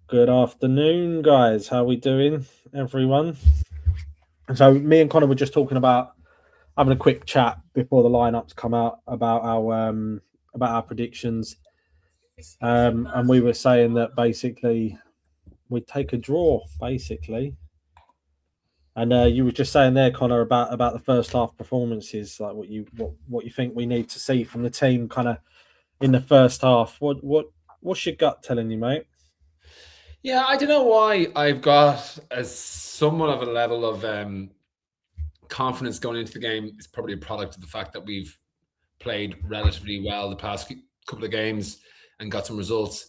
Good afternoon, guys. How we doing, everyone? So me and Connor were just talking about having a quick chat before the lineups come out about our predictions, and we were saying that basically we'd take a draw, basically. And you were just saying there, Connor, about the first half performances, like what you think we need to see from the team, kind of in the first half. What's your gut telling you, mate? Yeah, I don't know why I've got somewhat of a level of confidence going into the game. It's probably a product of the fact that we've played relatively well the past couple of games and got some results.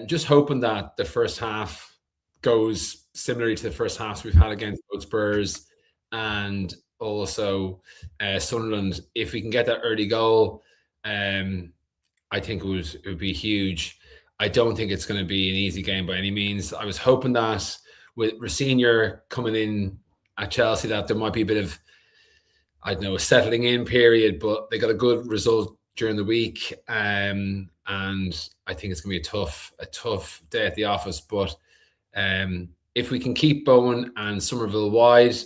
Just hoping that the first half goes similarly to the first halves we've had against both Spurs and also Sunderland. If we can get that early goal, I think it would be huge. I don't think it's going to be an easy game by any means. I was hoping that with Rosenior coming in at Chelsea, that there might be a bit of, I don't know, a settling in period, but they got a good result during the week. And I think it's going to be a tough day at the office. But if we can keep Bowen and Somerville wide,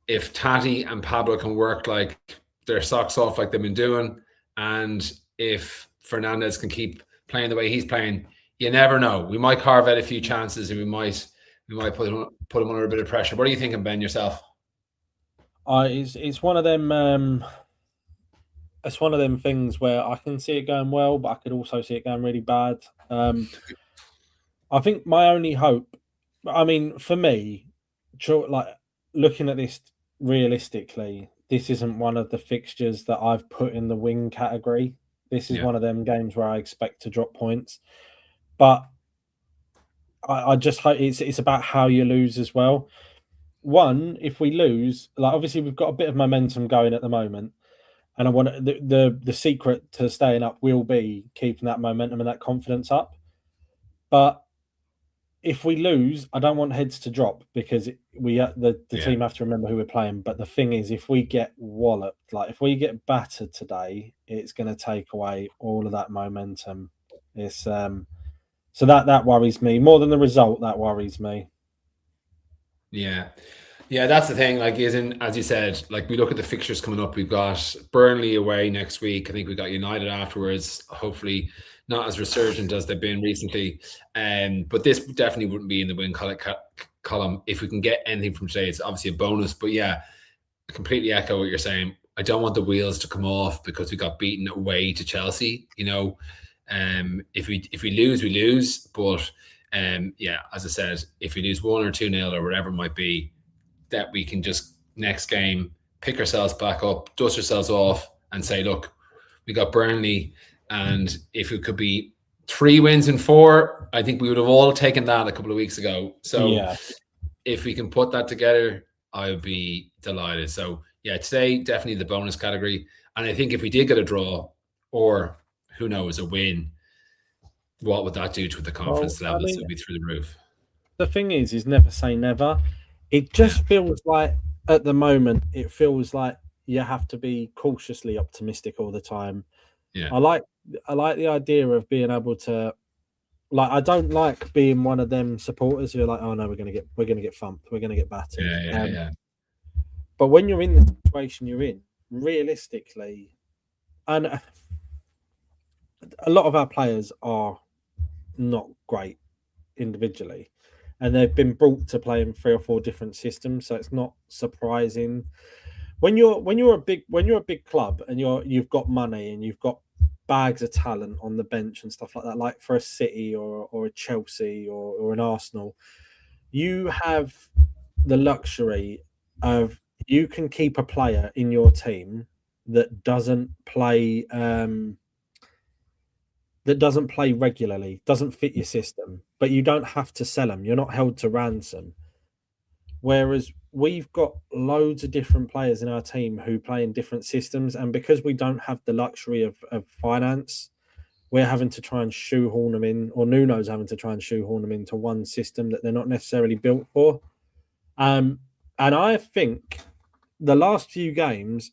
if Tati and Pablo can work like their socks off like they've been doing, and if Fernandez can keep playing the way he's playing, you never know. We might carve out a few chances, and we might put him under a bit of pressure. What are you thinking, Ben, yourself? It's one of them. It's one of them things where I can see it going well, but I could also see it going really bad. I think my only hope, I mean, for me, like looking at this realistically, this isn't one of the fixtures that I've put in the win category. This is one of them games where I expect to drop points, but I just hope it's about how you lose as well. One, if we lose, like obviously we've got a bit of momentum going at the moment, and I want the secret to staying up will be keeping that momentum and that confidence up. But if we lose, I don't want heads to drop because the team have to remember who we're playing. But the thing is, if we get walloped, like if we get battered today, it's going to take away all of that momentum. It's so that worries me more than the result. That worries me. Yeah, that's the thing. Like, as you said, like we look at the fixtures coming up. We've got Burnley away next week. I think we got United afterwards. Hopefully, not as resurgent as they've been recently. But this definitely wouldn't be in the win column. If we can get anything from today, it's obviously a bonus. But yeah, I completely echo what you're saying. I don't want the wheels to come off because we got beaten away to Chelsea. You know, if we lose, we lose. But yeah, as I said, if we lose 1 or 2-0 or whatever it might be, that we can just next game pick ourselves back up, dust ourselves off, and say, look, we got Burnley, and if it could be 3 wins in 4, I think we would have all taken that a couple of weeks ago. So if we can put that together, I would be delighted. So yeah, today definitely the bonus category, and I think if we did get a draw or who knows, a win, what would that do to the confidence levels? It would be through the roof. The thing is never say never. It just feels like at the moment, it feels like you have to be cautiously optimistic all the time. Yeah. I like the idea of being able to, like, I don't like being one of them supporters who are like, oh no, we're gonna get thumped, we're gonna get battered. Yeah. But when you're in the situation you're in, realistically, and a lot of our players are not great individually, and they've been brought to play in 3 or 4 different systems, so it's not surprising when you're a big club and you've got money and you've got bags of talent on the bench and stuff like that, like for a City or a Chelsea or an Arsenal, you have the luxury of you can keep a player in your team that doesn't play regularly, doesn't fit your system, but you don't have to sell them. You're not held to ransom. Whereas we've got loads of different players in our team who play in different systems, and because we don't have the luxury of finance, we're having to try and shoehorn them in, or Nuno's having to try and shoehorn them into one system that they're not necessarily built for. And I think the last few games,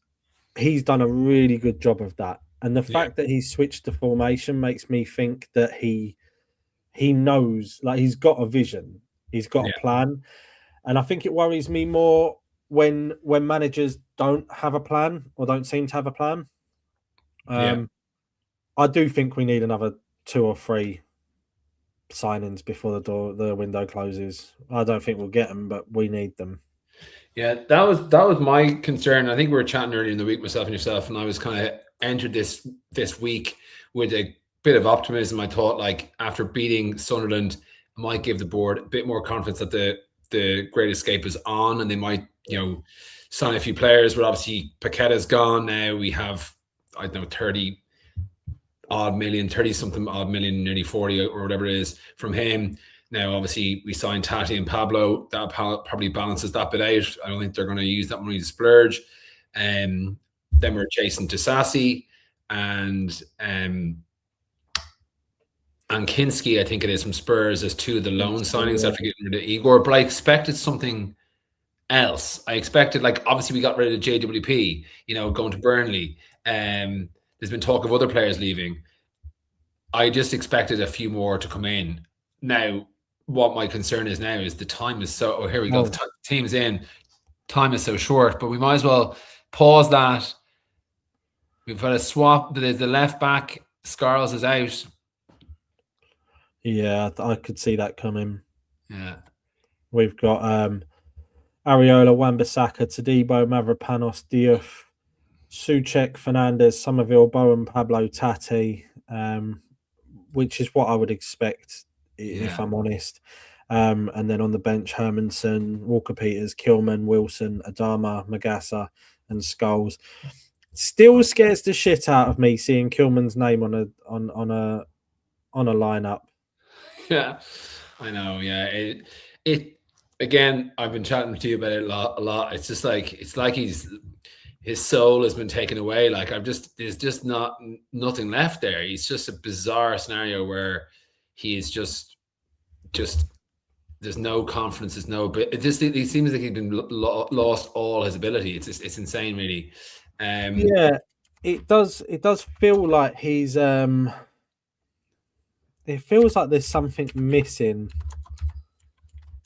he's done a really good job of that. And the fact that he switched to formation makes me think that he he knows, like he's got a vision, he's got a plan, and I think it worries me more when managers don't have a plan or don't seem to have a plan. I do think we need another 2 or 3 signings before the window closes. I don't think we'll get them, but we need them. Yeah, that was my concern. I think we were chatting earlier in the week, myself and yourself, and I was kind of entered this week with a bit of optimism. I thought, like, after beating Sunderland, I might give the board a bit more confidence that the Great Escape is on, and they might, sign a few players. But obviously, Paqueta's gone now. We have, I don't know, 30 something odd million, nearly 40 or whatever it is from him. Now, obviously, we signed Tati and Pablo. That probably balances that bit out. I don't think they're going to use that money to splurge. Then we're chasing Disasi and Kinski, I think it is, from Spurs, as 2 of the loan signings after getting rid of Igor. But I expected something else. I expected, like, obviously we got rid of JWP, going to Burnley. There's been talk of other players leaving. I just expected a few more to come in. Now, what my concern is now is the time is so... Oh, here we go. The team's in. Time is so short, but we might as well pause that. We've got a swap. The left back, Scarles, is out. Yeah, I could see that coming. Yeah. We've got Areola, Wan-Bissaka, Todibo, Mavropanos, Diouf, Souček, Fernandez, Somerville, Bowen, Pablo, Tati, which is what I would expect, if I'm honest. And then on the bench, Hermansen, Walker-Peters, Kilman, Wilson, Adama, Magassa, and Scholes. Still scares the shit out of me seeing Kilman's name on a lineup. Yeah, I know. Yeah, it again. I've been chatting to you about it a lot. It's just like his soul has been taken away. Like, there's just nothing left there. He's just a bizarre scenario where he is just there's no confidence. But it seems like he's been lost all his ability. It's insane, really. Yeah, it does feel like he's it feels like there's something missing.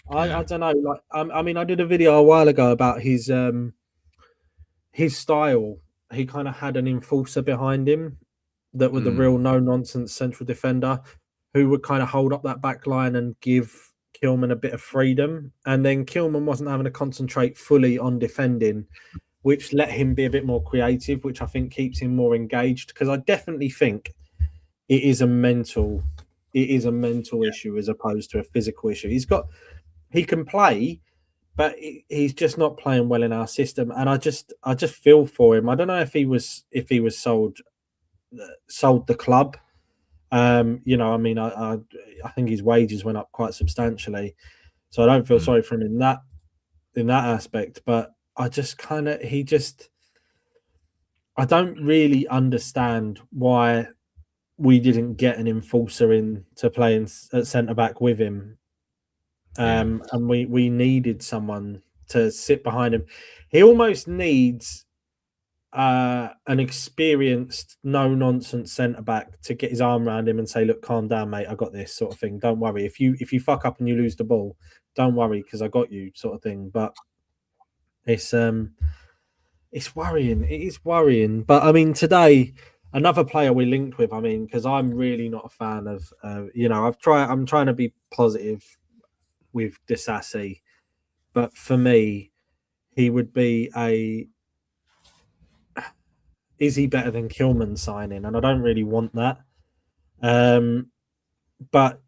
I don't know. Like, I mean, I did a video a while ago about his style. He kind of had an enforcer behind him that was the real no-nonsense central defender who would kind of hold up that back line and give Kilman a bit of freedom. And then Kilman wasn't having to concentrate fully on defending, which let him be a bit more creative, which I think keeps him more engaged. Because I definitely think it is a mental issue as opposed to a physical issue. He can play, but he's just not playing well in our system. And I just feel for him. I don't know if he was sold the club. I mean, I think his wages went up quite substantially, so I don't feel sorry for him in that aspect. But I just I don't really understand why we didn't get an enforcer in to play at centre back with him. And we needed someone to sit behind him. He almost needs an experienced, no-nonsense centre back to get his arm around him and say, "Look, calm down, mate. I got this," sort of thing. Don't worry. If you fuck up and you lose the ball, don't worry because I got you, sort of thing. But it's worrying. It is worrying. But I mean, today, another player we linked with. I mean, because I'm really not a fan of. I'm trying to be positive with Disasi, but for me, he would be is he better than Kilman signing? And I don't really want that. But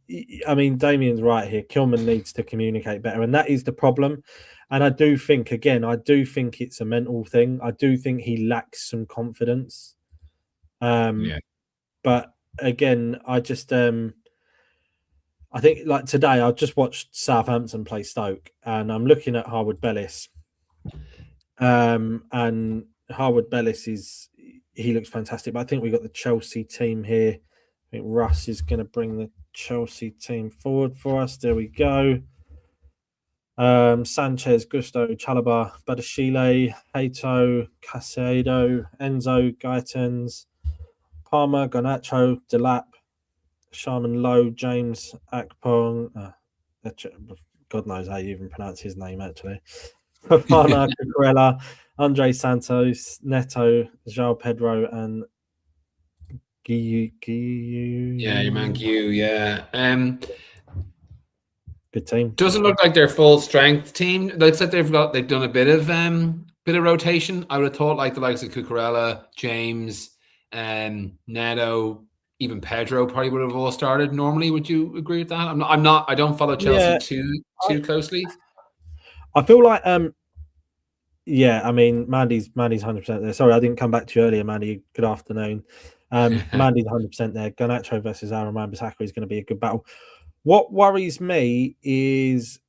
I mean, Damien's right here. Kilman needs to communicate better, and that is the problem. And I do think it's a mental thing. I do think he lacks some confidence. But again, I just I think, like, today I just watched Southampton play Stoke, and I'm looking at Harwood-Bellis. And Harwood-Bellis he looks fantastic. But I think we got the Chelsea team here. I think Russ is going to bring the Chelsea team forward for us. There we go. Sanchez, Gusto, Chalobah, Badashile, Hato, Caicedo, Enzo, Gaetans, Palmer, Garnacho, Delap, 𝗪𝗏𝘀𝗁 James 𝗪𝗏𝗀𝗃. God knows how you even pronounce his name, actually. Fofana, Cucurella, Andre Santos, Neto, João Pedro, and Guiu. Yeah, your man Guiu. Yeah. Good team. Doesn't look like their full strength team. Looks like they've done a bit of rotation. I would have thought like the likes of Cucurella, James, Neto, even Pedro probably would have all started normally. Would you agree with that? I don't follow Chelsea too closely. I feel like yeah, I mean Mandy's 100% there. Sorry, I didn't come back to you earlier, Mandy. Good afternoon. Mandy's 100% there. Garnacho versus Aaron Wan-Bissaka is going to be a good battle. What worries me is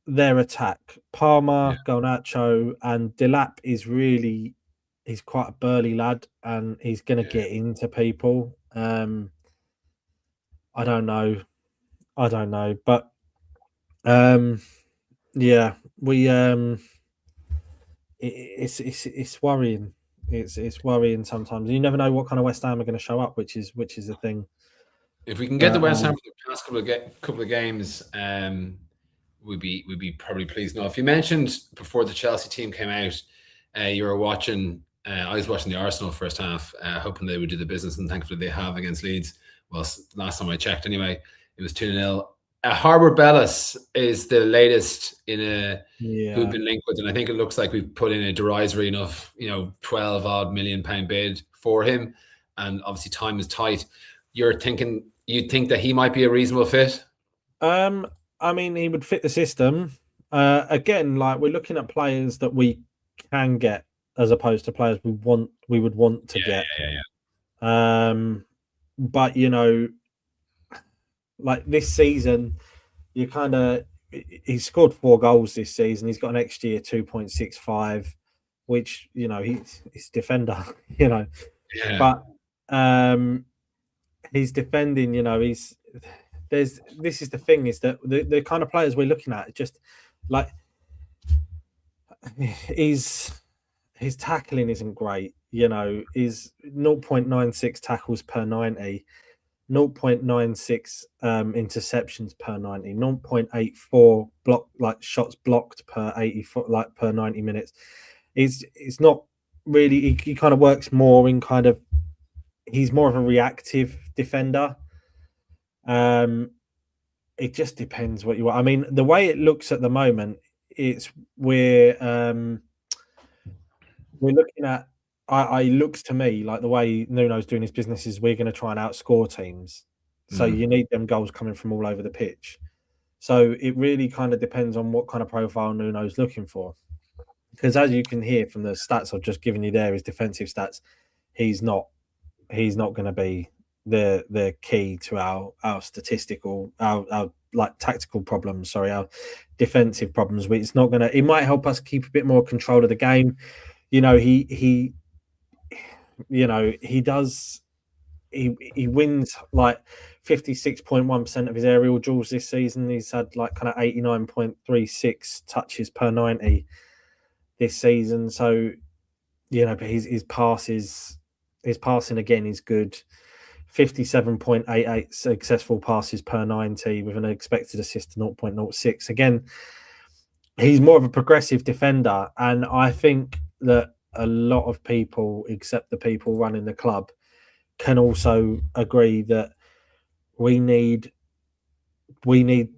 their attack. Palmer, Garnacho, and Delap is really, he's quite a burly lad, and he's going to get into people. I don't know, but yeah, we it's worrying. It's worrying sometimes. You never know what kind of West Ham are going to show up, which is the thing. If we can get the West Ham for the past couple of games, we'd be probably pleased enough. You mentioned before the Chelsea team came out, you were watching. I was watching the Arsenal first half, hoping they would do the business, and thankfully they have against Leeds. Well, last time I checked, anyway, it was 2-0. 𝗪𝗏𝗪𝗏𝗧𝗏 is the latest in who've been linked with, and I think it looks like we've put in a derisory enough, £12 million bid for him, and obviously time is tight. You'd think that he might be a reasonable fit? I mean, he would fit the system. Again, like we're looking at players that we can get as opposed to players we would want to get. But like this season, he's scored 4 goals this season. He's got an XG of 2.65, which he's defender. But he's defending. This is the thing, is that the kind of players we're looking at, just like his tackling isn't great. Is 0.96 tackles per 90. 0.96 interceptions per 90, 0.84 shots blocked per 80 per 90 minutes. It's not really. He kind of works more in he's more of a reactive defender. It just depends what you want. I mean, the way it looks at the moment, we're looking at. It looks to me like the way Nuno's doing his business is we're going to try and outscore teams. So you need them goals coming from all over the pitch. So it really kind of depends on what kind of profile Nuno's looking for. Because as you can hear from the stats I've just given you there, his defensive stats, he's not going to be the key to our statistical, our tactical problems. Sorry, our defensive problems. It's not going to. It might help us keep a bit more control of the game. He does. He wins like 56.1% of his aerial duels this season. He's had like kind of 89.36 touches per 90 this season. So, but his passing again is good. 57.88 successful passes per 90 with an expected assist of 0.06. Again, he's more of a progressive defender, and I think that a lot of people, except the people running the club, can also agree that we need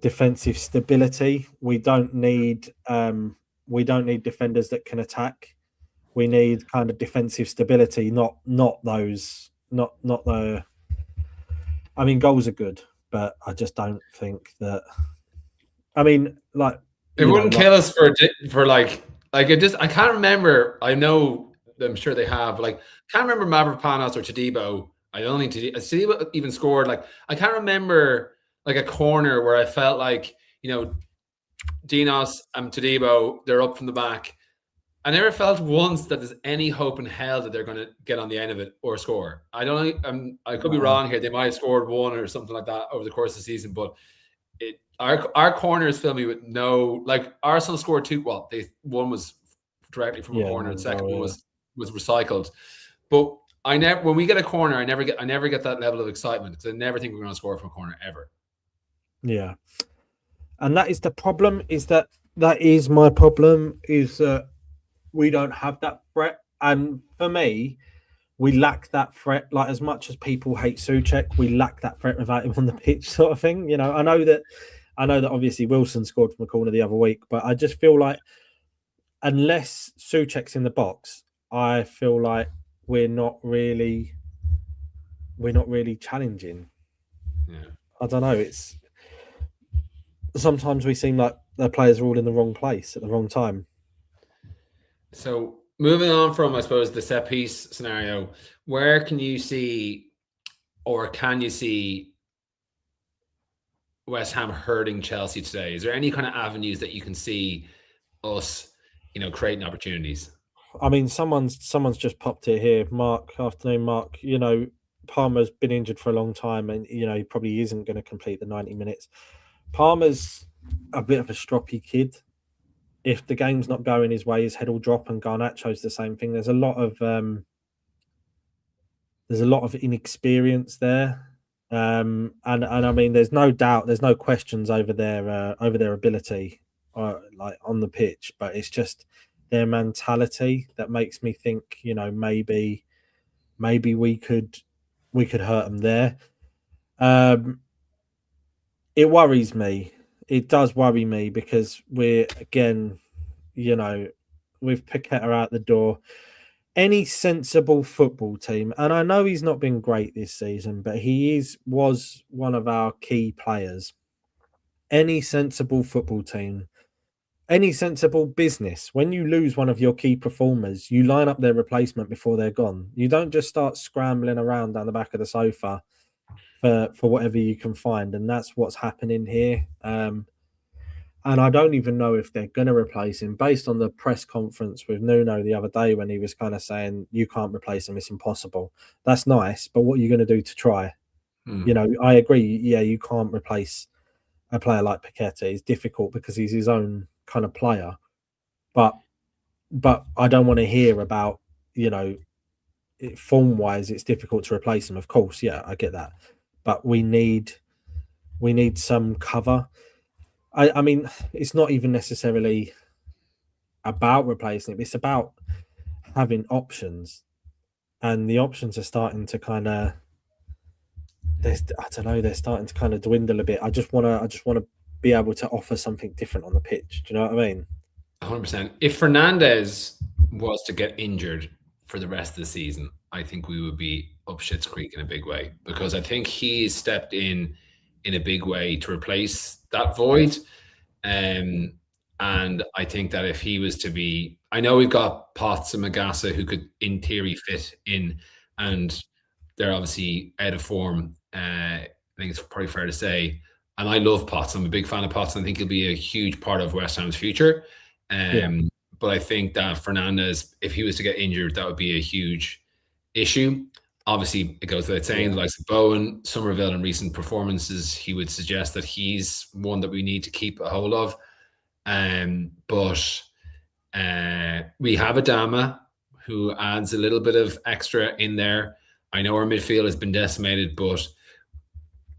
defensive stability. We don't need defenders that can attack. We need kind of defensive stability, not the. I mean, goals are good, but I just don't think that. I mean, like it wouldn't kill us for like it just. I can't remember. I know, I'm sure they have. Like, can't remember 𝗪𝗏𝗪𝗏𝗪𝗏 or Todibo. I don't think Todibo even scored. Like, I can't remember like a corner where I felt like Dinos and Todibo, they're up from the back. I never felt once that there's any hope in hell that they're going to get on the end of it or score. I don't know. I could be wrong here. They might have scored 1 or something like that over the course of the season, but our corners fill me with no. Like, Arsenal scored 2. Well, one was directly from a corner, and the second one was recycled. But when we get a corner, I never get that level of excitement because I never think we're going to score from a corner ever. Yeah, and that is the problem. That is my problem? Is that we don't have that threat, and for me, we lack that threat. Like, as much as people hate Souček, we lack that threat without him on the pitch, sort of thing. You know, I know that obviously Wilson scored from a corner the other week, but I just feel like unless Souček's in the box, I feel like we're not really challenging. Yeah. I don't know. It's sometimes we seem like the players are all in the wrong place at the wrong time. So moving on from, I suppose, the set piece scenario, where can you see, or can you see West Ham hurting Chelsea today? Is there any kind of avenues that you can see us, creating opportunities? I mean, someone's just popped it here. Afternoon, Mark. Palmer's been injured for a long time, and he probably isn't going to complete the 90 minutes. Palmer's a bit of a stroppy kid. If the game's not going his way, his head will drop, and Garnacho's the same thing. There's a lot of inexperience there, and I mean, there's no doubt, there's no questions over their ability, like on the pitch, but it's just their mentality that makes me think, maybe we could hurt them there. It worries me. It does worry me because we're, again, with Paqueta out the door. Any sensible football team, and I know he's not been great this season, but he was one of our key players. Any sensible football team, any sensible business, when you lose one of your key performers, you line up their replacement before they're gone. You don't just start scrambling around down the back of the sofa for whatever you can find, and that's what's happening here. And I don't even know if they're going to replace him, based on the press conference with Nuno the other day when he was kind of saying, you can't replace him, it's impossible. That's nice, but what are you going to do to try? I agree. Yeah, you can't replace a player like Paqueta. It's difficult because he's his own kind of player. But I don't want to hear about, form-wise, it's difficult to replace him. Of course, yeah, I get that. But we need some cover. I mean, it's not even necessarily about replacing it. It's about having options, and the options are starting to kind of, they're starting to kind of dwindle a bit. I just want to be able to offer something different on the pitch. Do you know what I mean? 100%. If Fernandez was to get injured for the rest of the season, I think we would be up shit's creek in a big way, because I think he stepped in a big way to replace that void. And I think that if he was to be, I know we've got Potts and Magassa who could in theory fit in, and they're obviously out of form. I think it's probably fair to say. And I love Potts. I'm a big fan of Potts, and I think he'll be a huge part of West Ham's future. But I think that Fernandez, if he was to get injured, that would be a huge issue. Obviously, it goes without saying, the likes of Bowen, Somerville in recent performances, he would suggest that he's one that we need to keep a hold of. But we have Adama, who adds a little bit of extra in there. I know our midfield has been decimated, but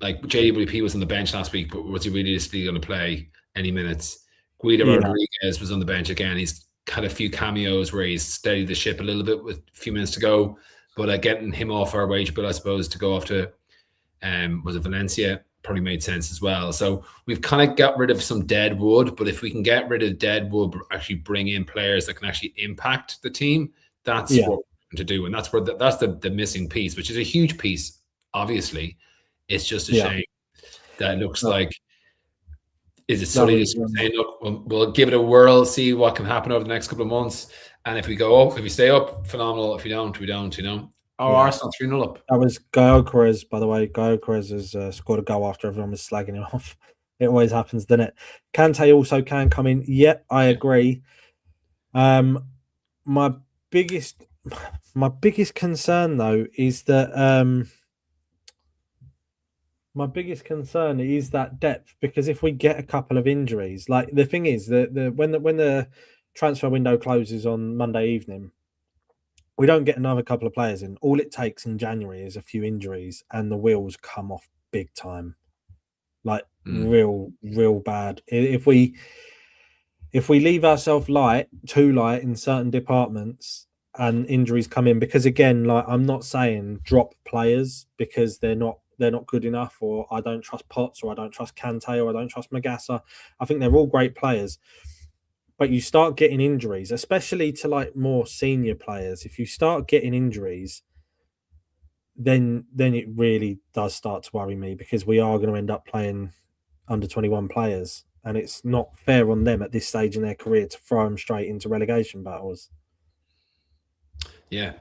like JWP was on the bench last week, but was he realistically going to play any minutes? Guido Rodriguez was on the bench again. He's had a few cameos where he's steadied the ship a little bit with a few minutes to go. But getting him off our wage bill, I suppose, to go off to, was it Valencia, probably made sense as well. So we've kind of got rid of some dead wood, but if we can get rid of dead wood, actually bring in players that can actually impact the team, that's what we're going to do. And that's where that's the missing piece, which is a huge piece, obviously. It's just a shame that it looks like, is it Sully just saying, look, we'll give it a whirl, see what can happen over the next couple of months. And if we go up, if we stay up, phenomenal. If we don't, we don't, Arsenal 3-0 up. That was 𝗪𝗪𝗀𝗄, by the way. 𝗪𝗪𝗀𝗄 has scored a goal after everyone was slagging him off. It always happens, doesn't it? Kante also can come in. Yep, I agree. My biggest concern, though, is that that depth, because if we get a couple of injuries, like the thing is that when the transfer window closes on Monday evening, we don't get another couple of players in, all it takes in January is a few injuries and the wheels come off big time. Like real bad. If we leave ourselves too light in certain departments and injuries come in, because again, like, I'm not saying drop players because they're not good enough, or I don't trust Potts, or I don't trust Kante, or I don't trust 𝗪𝗲𝗧. I think they're all great players. But you start getting injuries, especially to like more senior players. If you start getting injuries, then it really does start to worry me, because we are going to end up playing under 21 players, and it's not fair on them at this stage in their career to throw them straight into relegation battles. Yeah,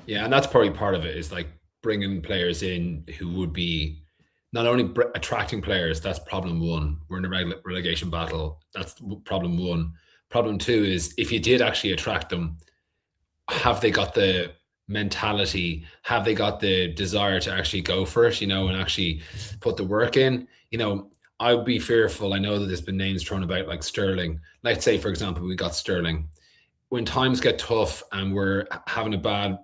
and that's probably part of it, is like bringing players in who would be not only attracting players. That's problem one. We're in a relegation battle. That's problem one. Problem two is, if you did actually attract them, have they got the mentality? Have they got the desire to actually go for it, and actually put the work in? I would be fearful. I know that there's been names thrown about, like Sterling. Let's say, for example, we got Sterling. When times get tough and we're having a bad,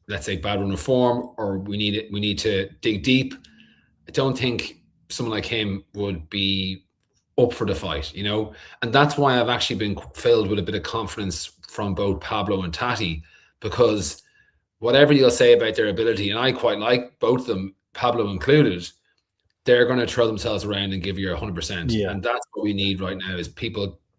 let's say bad run of form, or we need to dig deep, I don't think someone like him would be up for the fight, and that's why I've actually been filled with a bit of confidence from both Pablo and Tati, because whatever you'll say about their ability, and I quite like both of them, Pablo included, they're going to throw themselves around and give you 100%. Yeah. And that's what we need right now, is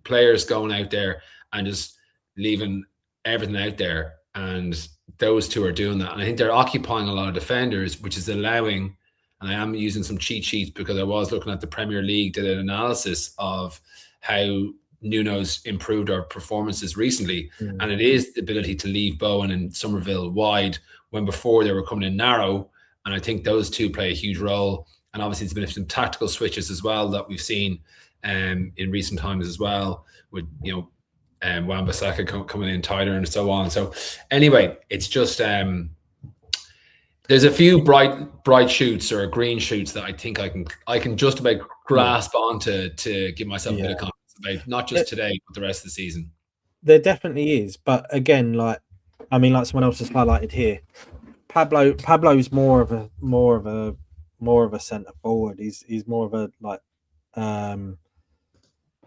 players going out there and just leaving everything out there. And those two are doing that. And I think they're occupying a lot of defenders, which is allowing, and I am using some cheat sheets because I was looking at the Premier League, did an analysis of how Nuno's improved our performances recently. And it is the ability to leave Bowen and Somerville wide when before they were coming in narrow. And I think those two play a huge role. And obviously it's been some tactical switches as well that we've seen in recent times as well, with, Wan-Bissaka coming in tighter and so on. So anyway, it's just, there's a few bright shoots or green shoots that I think I can just about grasp onto to give myself a bit of confidence about, not just today, but the rest of the season. There definitely is, but again, like someone else has highlighted here, Pablo's more of a centre forward. He's more of a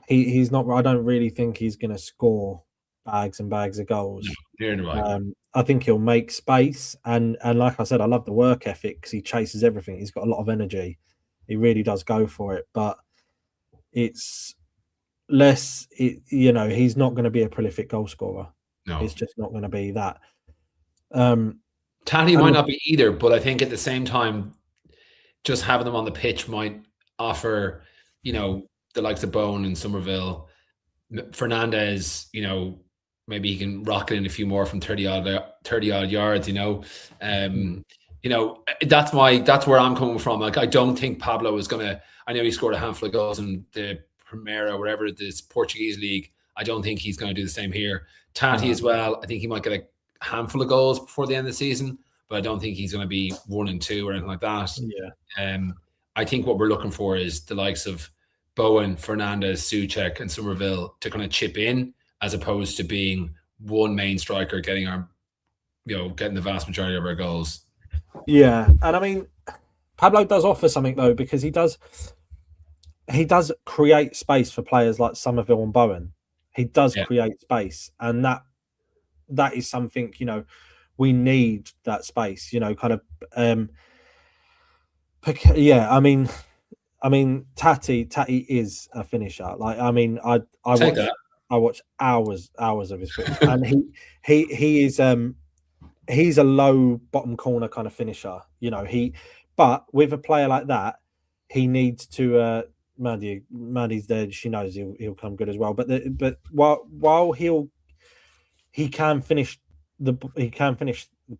he's not. I don't really think he's going to score bags and bags of goals. Right. I think he'll make space, and like I said, I love the work ethic because he chases everything. He's got a lot of energy. He really does go for it, but it's less. He's not going to be a prolific goal scorer. No, it's just not going to be that. Tati might not be either, but I think at the same time, just having them on the pitch might offer, the likes of Bowen and Somerville, Fernandez, maybe he can rocket in a few more from 30 odd yards, that's where I'm coming from. Like, I don't think Pablo is gonna, I know he scored a handful of goals in the Primera, wherever, this Portuguese league. I don't think he's going to do the same here. Tati as well, I think he might get a handful of goals before the end of the season, but I don't think he's going to be 1 and 2 or anything like that. I think what we're looking for is the likes of Bowen, Fernandez, Souček, and Somerville to kind of chip in, as opposed to being one main striker getting the vast majority of our goals. Yeah, and Pablo does offer something though, because he does create space for players like Somerville and Bowen. He does create space, and that is something, we need that space, Tati is a finisher. Like, I watch hours of his footage, and he is he's a low bottom corner kind of finisher, but with a player like that, he needs to Maddie's there, she knows he'll come good as well, but while he can finish the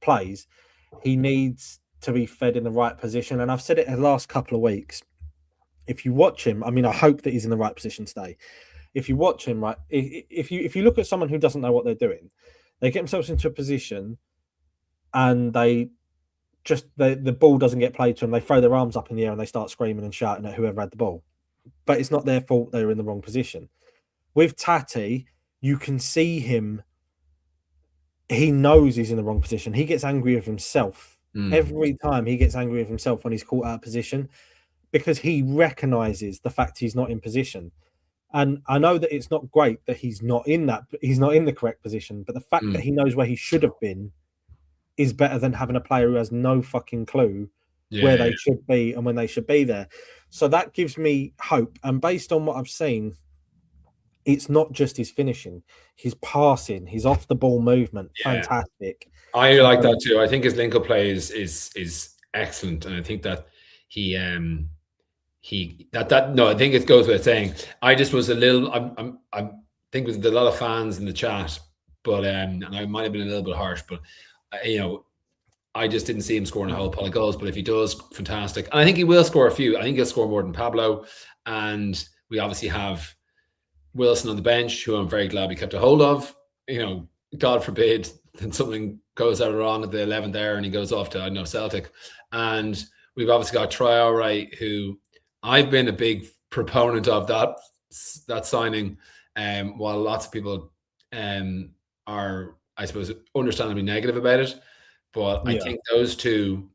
plays, he needs to be fed in the right position. And I've said it in the last couple of weeks, if you watch him, I hope that he's in the right position today. If you watch him, right, if you look at someone who doesn't know what they're doing, they get themselves into a position and the ball doesn't get played to them. They throw their arms up in the air and they start screaming and shouting at whoever had the ball. But it's not their fault, they were in the wrong position. With Tati, you can see him. he knows he's in the wrong position. He gets angry with himself. Every time he gets angry with himself when he's caught out of position, because he recognizes the fact he's not in position. And I know that it's not great that he's not in the correct position, but the fact that he knows where he should have been is better than having a player who has no fucking clue where they should be and when they should be there. So that gives me hope. And based on what I've seen, it's not just his finishing, his passing, his off the ball movement, fantastic. I like that too. I think his link up play is excellent, and I think that I think it goes without saying. I just was a little. I think with a lot of fans in the chat, but and I might have been a little bit harsh, but I just didn't see him scoring a whole pile of goals. But if he does, fantastic, and I think he will score a few. I think he'll score more than Pablo, and we obviously have Wilson on the bench, who I'm very glad we kept a hold of. God forbid that something goes out wrong at the 11th there and he goes off to Celtic. And we've obviously got Traoré, who I've been a big proponent of that signing, while lots of people are, I suppose, understandably negative about it. But I think those two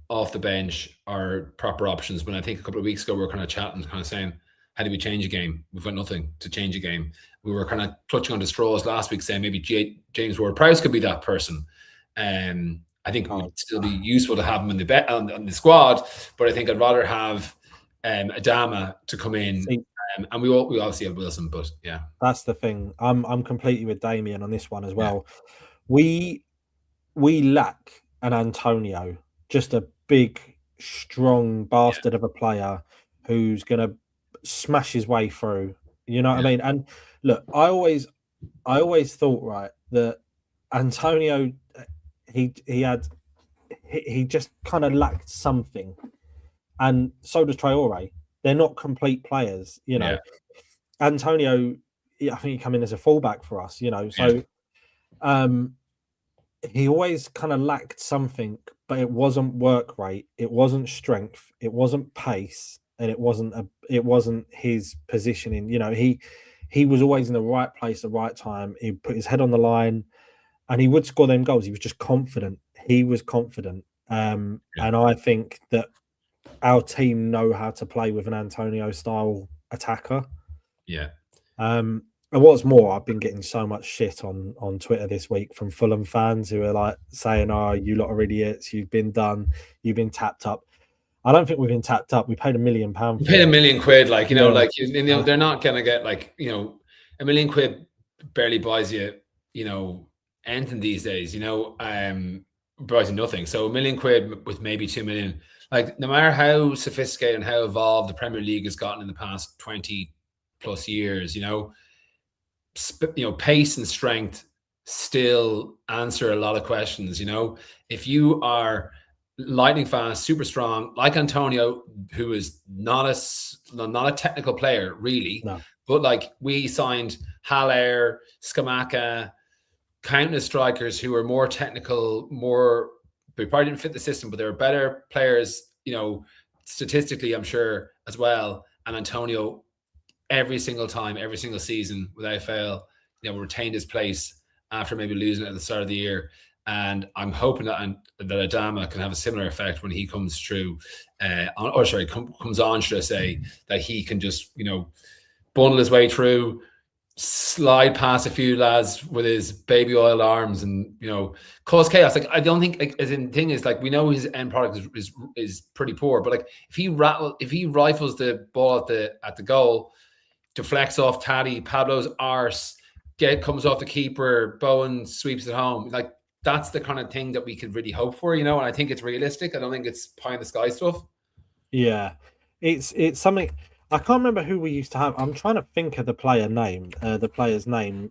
off the bench are proper options. When I think a couple of weeks ago we were kind of chatting, kind of saying, how do we change a game? We've got nothing to change a game. We were kind of clutching onto straws last week, saying maybe James Ward-Prowse could be that person. I think it would still be useful to have him on the squad, but I think I'd rather have Adama to come in. And we obviously have Wilson, but yeah, that's the thing. I'm completely with Damien on this one as well. We lack an Antonio, just a big, strong bastard of a player who's gonna smash his way through. You know what I mean? And look, I always thought, right, that Antonio, he just kind of lacked something, and so does Traoré. They're not complete players, Antonio, I think he came in as a fullback for us, so he always kind of lacked something, but it wasn't work rate, it wasn't strength, it wasn't pace, and it wasn't his positioning. He was always in the right place at the right time. He put his head on the line, and he would score them goals. He was just confident. He was confident, and I think that our team know how to play with an Antonio style attacker. And what's more, I've been getting so much shit on Twitter this week from Fulham fans who are like saying, "Oh, you lot are idiots. You've been done. You've been tapped up." I don't think we've been tapped up. We paid £1 million. We paid £1 million, they're not gonna get £1 million barely buys you, anything these days. Buys you nothing. So £1 million with maybe 2 million. Like, no matter how sophisticated and how evolved the Premier League has gotten in the past 20 plus years, pace and strength still answer a lot of questions. If you are lightning fast, super strong, like Antonio, who is not a technical player really, but we signed Haller, Scamacca, countless strikers who are more technical, they probably didn't fit the system, but they were better players, statistically, I'm sure, as well. And Antonio, every single time, every single season, without fail, retained his place after maybe losing it at the start of the year. And I'm hoping that Adama can have a similar effect when he comes through, comes on, should I say, that he can just, bundle his way through, slide past a few lads with his baby oil arms and, cause chaos. I don't think, the thing is, we know his end product is pretty poor, but if he rifles the ball at the goal, deflects off Taddy, Pablo's arse, comes off the keeper, Bowen sweeps it home, that's the kind of thing that we could really hope for, and I think it's realistic. I don't think it's pie in the sky stuff. Yeah, it's something. I can't remember who we used to have. I'm trying to think of the player's name.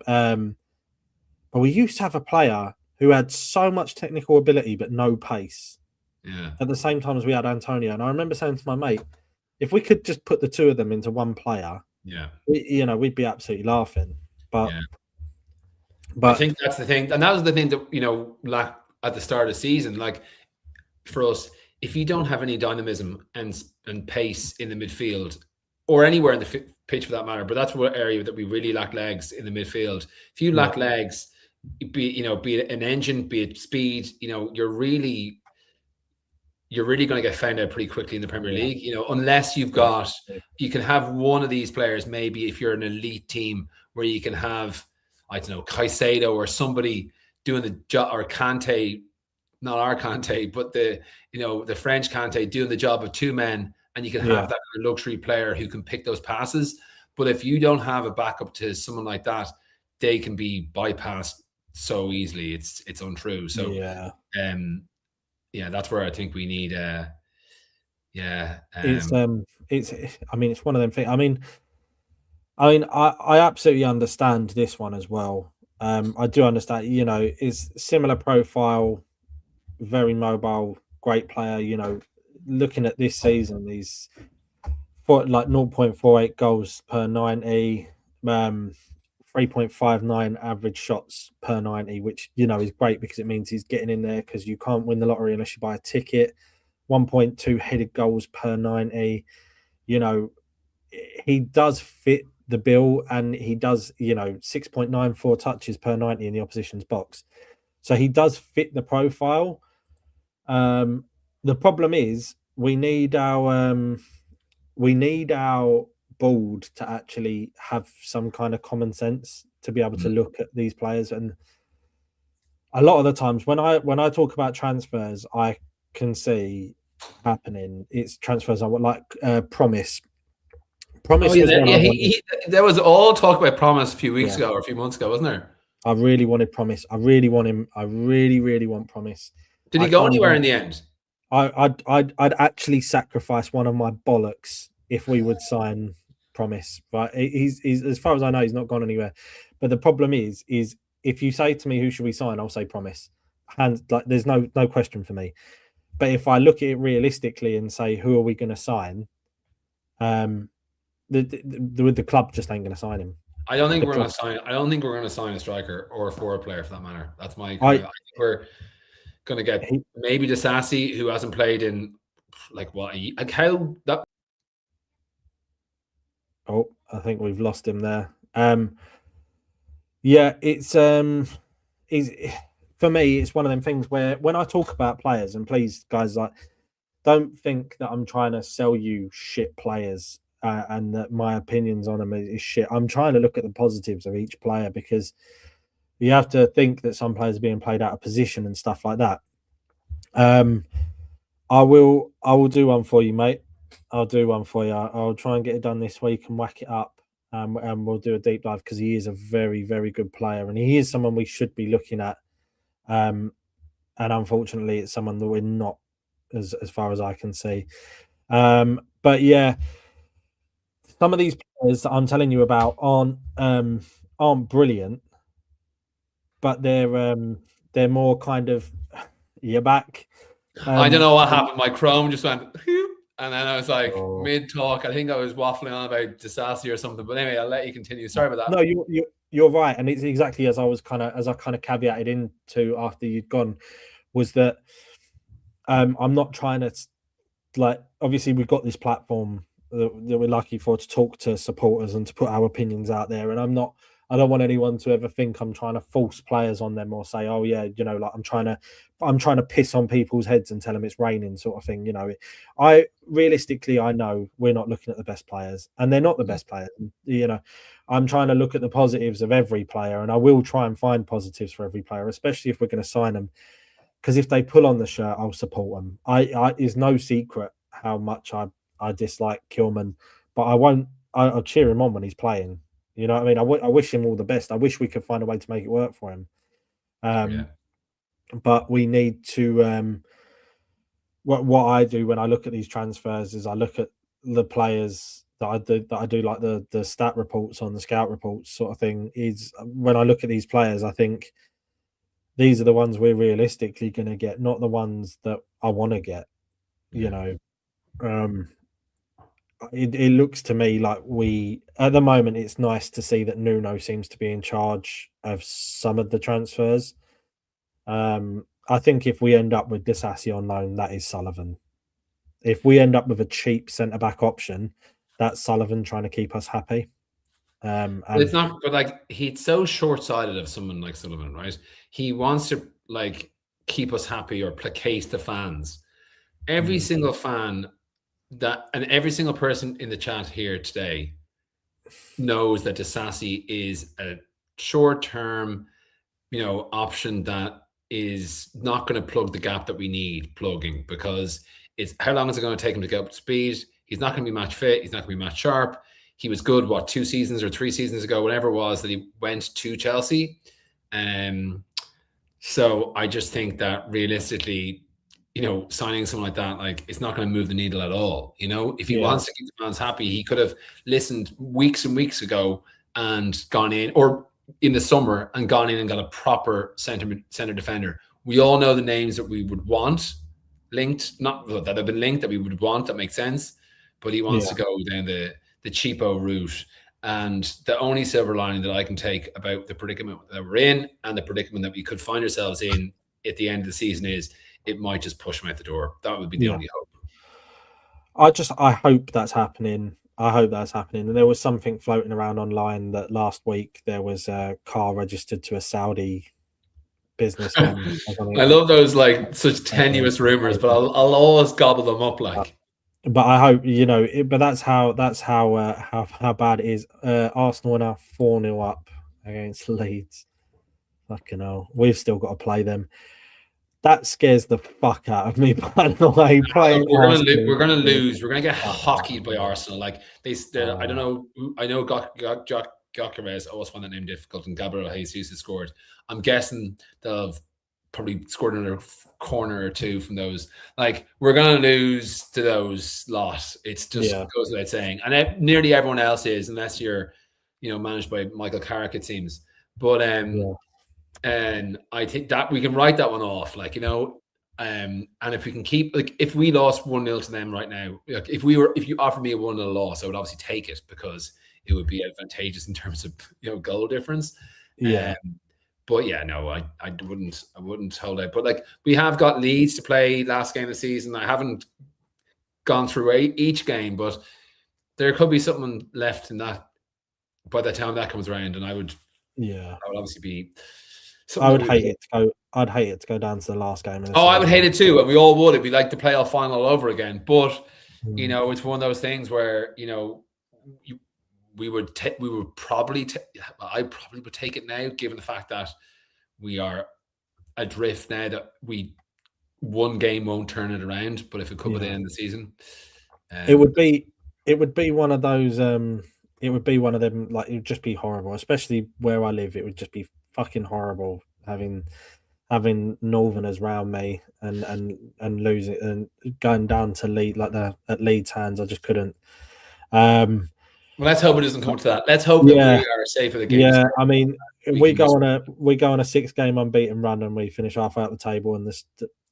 But we used to have a player who had so much technical ability but no pace. Yeah. At the same time as we had Antonio, and I remember saying to my mate, if we could just put the two of them into one player, we'd be absolutely laughing. But I think that's the thing, and that was the thing that at the start of the season. For us, if you don't have any dynamism and pace in the midfield, or anywhere in the pitch for that matter, but that's one area that we really lack legs in the midfield. If you lack legs, be it an engine, be it speed, you're really going to get found out pretty quickly in the Premier League, unless you can have one of these players, maybe if you're an elite team where you can have, I don't know, Caicedo or somebody doing the job, or Kante, not our Kante, but the French Kante doing the job of two men, and you can have that luxury player who can pick those passes. But if you don't have a backup to someone like that, they can be bypassed so easily. It's untrue. So that's where I think we need it's one of them things. I mean I absolutely understand this one as well. I do understand, is similar profile, very mobile, great player. Looking at this season, he's like 0.48 goals per 90, 3.59 average shots per 90, which is great because it means he's getting in there, because you can't win the lottery unless you buy a ticket. 1.2 headed goals per 90. He does fit the bill, and he does 6.94 touches per 90 in the opposition's box, so he does fit the profile. The problem is we need our board to actually have some kind of common sense to be able to look at these players. And a lot of the times when I talk about transfers, I can see happening, it's transfers I would like Promise. There was all talk about Promise a few weeks ago or a few months ago, wasn't there? I really wanted Promise. I really want him. I really want Promise. Did he go anywhere in the end? I'd actually sacrifice one of my bollocks if we would sign Promise. But he's as far as I know, he's not gone anywhere. But the problem is if you say to me, who should we sign? I'll say Promise. There's no question for me. But if I look at it realistically and say, who are we going to sign? The club just ain't going to sign him. I don't think we're going to sign a striker or a forward player for that matter. That's my. I think we're going to get maybe 𝗪𝗪𝗧𝗖, who hasn't played in how that. Oh, I think we've lost him there. It's for me, it's one of them things where when I talk about players, and please guys, don't think that I'm trying to sell you shit players and that my opinions on them is shit. I'm trying to look at the positives of each player, because you have to think that some players are being played out of position and stuff like that. I will do one for you, mate. I'll do one for you. I'll try and get it done this week and whack it up, and we'll do a deep dive, because he is a very, very good player, and he is someone we should be looking at. And unfortunately, it's someone that we're not, as far as I can see. But yeah, some of these players that I'm telling you about aren't brilliant, but they're more kind of you're back. I don't know what happened. My Chrome just went, and then I was like mid talk. I think I was waffling on about 𝗪𝗪𝗧𝗖 or something. But anyway, I'll let you continue. Sorry about that. No, you're right, and it's exactly as I kind of caveated into after you'd gone, was that I'm not trying to, obviously we've got this platform that we're lucky for, to talk to supporters and to put our opinions out there, and I don't want anyone to ever think I'm trying to force players on them, or say, oh yeah, I'm trying to piss on people's heads and tell them it's raining, sort of thing. I realistically, I know we're not looking at the best players, and they're not the best players. I'm trying to look at the positives of every player, and I will try and find positives for every player, especially if we're going to sign them, because if they pull on the shirt, I'll support them. It's no secret how much I dislike 𝗪𝗀𝗻, but I'll cheer him on when he's playing. You know what I mean? I wish him all the best. I wish we could find a way to make it work for him. But we need to. What I do when I look at these transfers is I look at the players that I do like the stat reports on the scout reports sort of thing. Is when I look at these players, I think these are the ones we're realistically going to get, not the ones that I want to get. It looks to me like at the moment, it's nice to see that Nuno seems to be in charge of some of the transfers. I think if we end up with 𝗪𝗪𝗧𝗖 on loan, that is Sullivan. If we end up with a cheap centre-back option, that's Sullivan trying to keep us happy. It's not, but like he's so short-sighted of someone like Sullivan, right? He wants to like keep us happy or placate the fans. Every single fan and every single person in the chat here today knows that Disasi is a short-term, option that is not going to plug the gap that we need plugging, because it's how long is it going to take him to get up to speed? He's not going to be match fit. He's not going to be match sharp. He was good, 2 seasons or 3 seasons ago, whatever it was, that he went to Chelsea. So I just think that realistically, signing someone like that, like, it's not going to move the needle at all. If he wants to keep the fans happy, he could have listened weeks and weeks ago and gone in, or in the summer, and gone in and got a proper center defender. We all know the names that we would want linked, not that have been linked, that we would want, that makes sense. But he wants to go down the cheapo route. And the only silver lining that I can take about the predicament that we're in and the predicament that we could find ourselves in at the end of the season is it might just push him out the door. That would be the only hope. I hope that's happening. I hope that's happening. And there was something floating around online that last week there was a car registered to a Saudi businessman. I love those such tenuous rumors, but I'll always gobble them up like. But I hope but that's how bad it is. Arsenal are now 4-0 up against Leeds. Fucking hell, we've still got to play them. That scares the fuck out of me. By the way, we're gonna lose. We're gonna get hockeyed by Arsenal. Like I don't know. I know Gyökeres always found that name difficult, and Gabriel Jesus has scored. I'm guessing they'll have probably scored another corner or two from those. Like, we're gonna lose to those lot. It's just goes without saying. And nearly everyone else is, unless you're, managed by Michael Carrick, it seems. But and I think that we can write that one off. And if we can keep, if we lost 1-0 to them right now, if you offered me a 1-0 loss, I would obviously take it, because it would be advantageous in terms of goal difference. But no, I wouldn't hold out. But we have got Leeds to play last game of the season. I haven't gone through each game, but there could be something left in that by the time that comes around, and I would obviously be. I'd hate it to go down to the last game. I would hate it too, and we all would. It'd be like the playoff final all over again. But it's one of those things where I probably would take it now, given the fact that we are adrift now, that one game won't turn it around. But if it could be the end of the season, it would be one of those. It would be one of them. Like, it would just be horrible, especially where I live. It would just be fucking horrible having Northerners round me and losing and going down to Leeds at Leeds' hands. I just couldn't. Well, let's hope it doesn't come to that. Let's hope that we are safe for the game. Yeah, I mean, we go on a 6-game unbeaten run and we finish halfway up the table, and this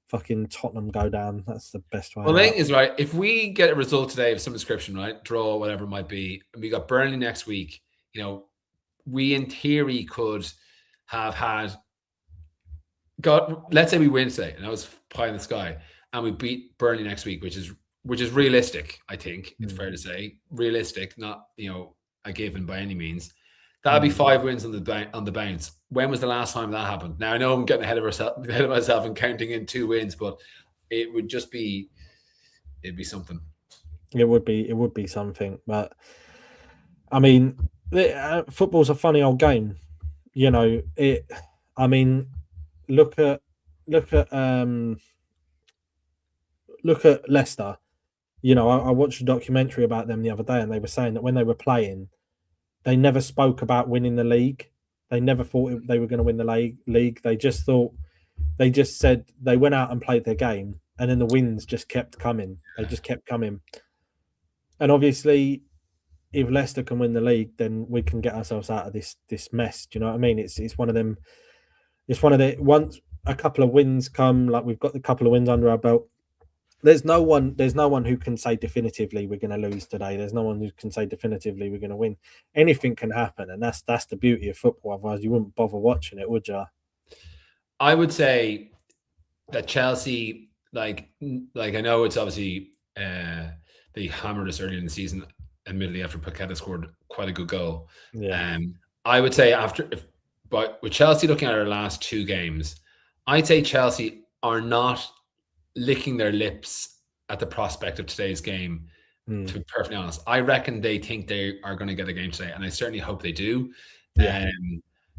fucking Tottenham go down. That's the best way. Well, the thing is, right, if we get a result today of some description, right, draw, whatever it might be, and we got Burnley next week, we in theory could have had. Let's say we win today, and that was pie in the sky, and we beat Burnley next week, which is realistic. I think it's fair to say realistic, not a given by any means. That'd be 5 wins on the bounce. When was the last time that happened? Now I know I'm getting ahead of myself and counting in 2 wins, but it would just be, it'd be something. It would be something. But I mean, football's a funny old game. I mean, look at Leicester. I watched a documentary about them the other day, and they were saying that when they were playing, they never spoke about winning the league. They never thought they were going to win the league. They just said they went out and played their game, and then the wins just kept coming. They just kept coming. And obviously, if Leicester can win the league, then we can get ourselves out of this mess. Do you know what I mean? It's one of them. It's one of the, once a couple of wins come, like we've got a couple of wins under our belt, there's no one who can say definitively we're going to lose today. There's no one who can say definitively we're going to win. Anything can happen, and that's the beauty of football. Otherwise, you wouldn't bother watching it, would you? I would say that Chelsea, like I know it's obviously they hammered us early in the season. admittedly after Paqueta scored quite a good goal. Yeah. I would say but with Chelsea looking at our last 2 games, I'd say Chelsea are not licking their lips at the prospect of today's game. To be perfectly honest, I reckon they think they are going to get a game today, and I certainly hope they do. Yeah.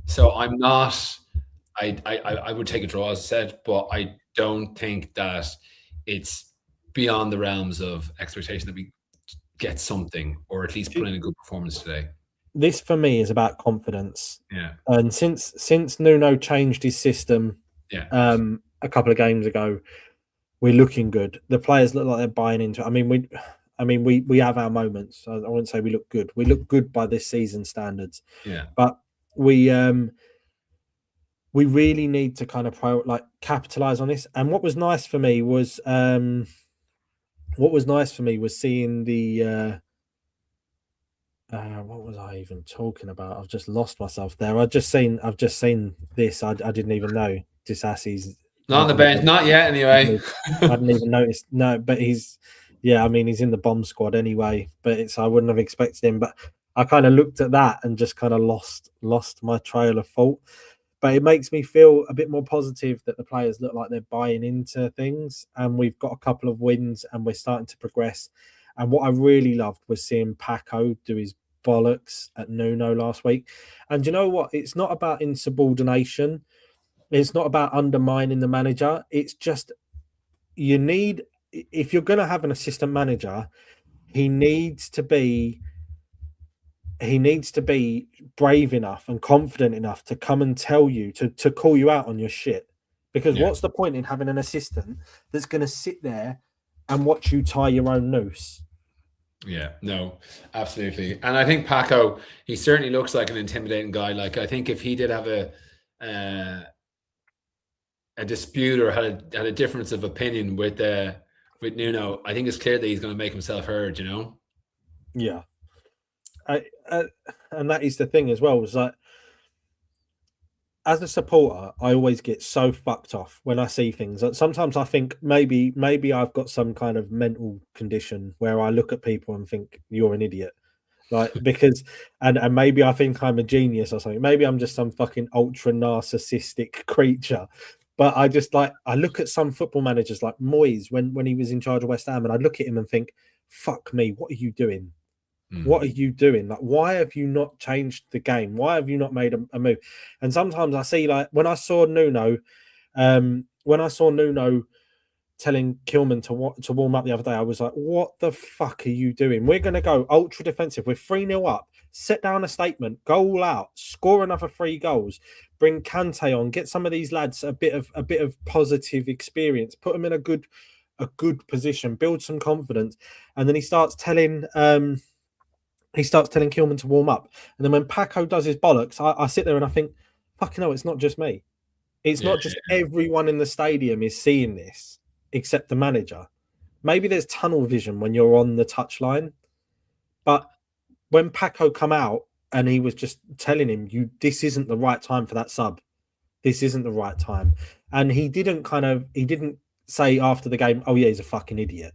So I'm not. I would take a draw, as I said, but I don't think that it's beyond the realms of expectation that we get something, or at least put in a good performance today. This for me is about confidence. Yeah. And since Nuno changed his system, Yeah. a couple of games ago, we're looking good. The players look like they're buying into it. I mean, we have our moments. I wouldn't say we look good. We look good by this season standards. Yeah. But we really need to kind of capitalize on this. And what was nice for me was seeing the what was I even talking about? I've just lost myself there. I've just seen this. I didn't even know Disasi's not on the bench, not yet anyway. I hadn't even noticed. No, but he's in the bomb squad anyway. But I wouldn't have expected him. But I kind of looked at that and just kind of lost my trail of thought. But it makes me feel a bit more positive that the players look like they're buying into things, and we've got a couple of wins and we're starting to progress. And what I really loved was seeing Paco do his bollocks at Nuno last week. And you know what? It's not about insubordination. It's not about undermining the manager. It's just if you're going to have an assistant manager, he needs to be brave enough and confident enough to come and tell you, to call you out on your shit. Because what's the point in having an assistant that's going to sit there and watch you tie your own noose? Yeah, no, absolutely. And I think Paco, he certainly looks like an intimidating guy. Like, I think if he did have a dispute or had a difference of opinion with Nuno, I think it's clear that he's going to make himself heard, you know? Yeah. And that is the thing as well, was like, as a supporter, I always get so fucked off when I see things. Sometimes I think maybe I've got some kind of mental condition where I look at people and think you're an idiot, like, because and maybe I think I'm a genius or something. Maybe I'm just some fucking ultra narcissistic creature. But I look at some football managers like Moyes when he was in charge of West Ham, and I look at him and think, fuck me, what are you doing? What are you doing? Like, why have you not changed the game? Why have you not made a move? And sometimes I see, like, when I saw Nuno telling 𝗪𝗲𝗀𝗃 to warm up the other day, I was like, what the fuck are you doing? We're going to go ultra defensive. We're 3-0 up. Set down a statement. Go all out. Score another 3 goals. Bring Kante on. Get some of these lads a bit of positive experience. Put them in a good position. Build some confidence. And then he starts telling 𝗪𝗲𝗀𝗃 to warm up. And then when Paco does his bollocks, I sit there and I think, fucking hell, it's not just me. It's not just everyone in the stadium is seeing this, except the manager. Maybe there's tunnel vision when you're on the touchline. But when Paco come out and he was just telling him, this isn't the right time for that sub. This isn't the right time. And he didn't say after the game, oh yeah, he's a fucking idiot.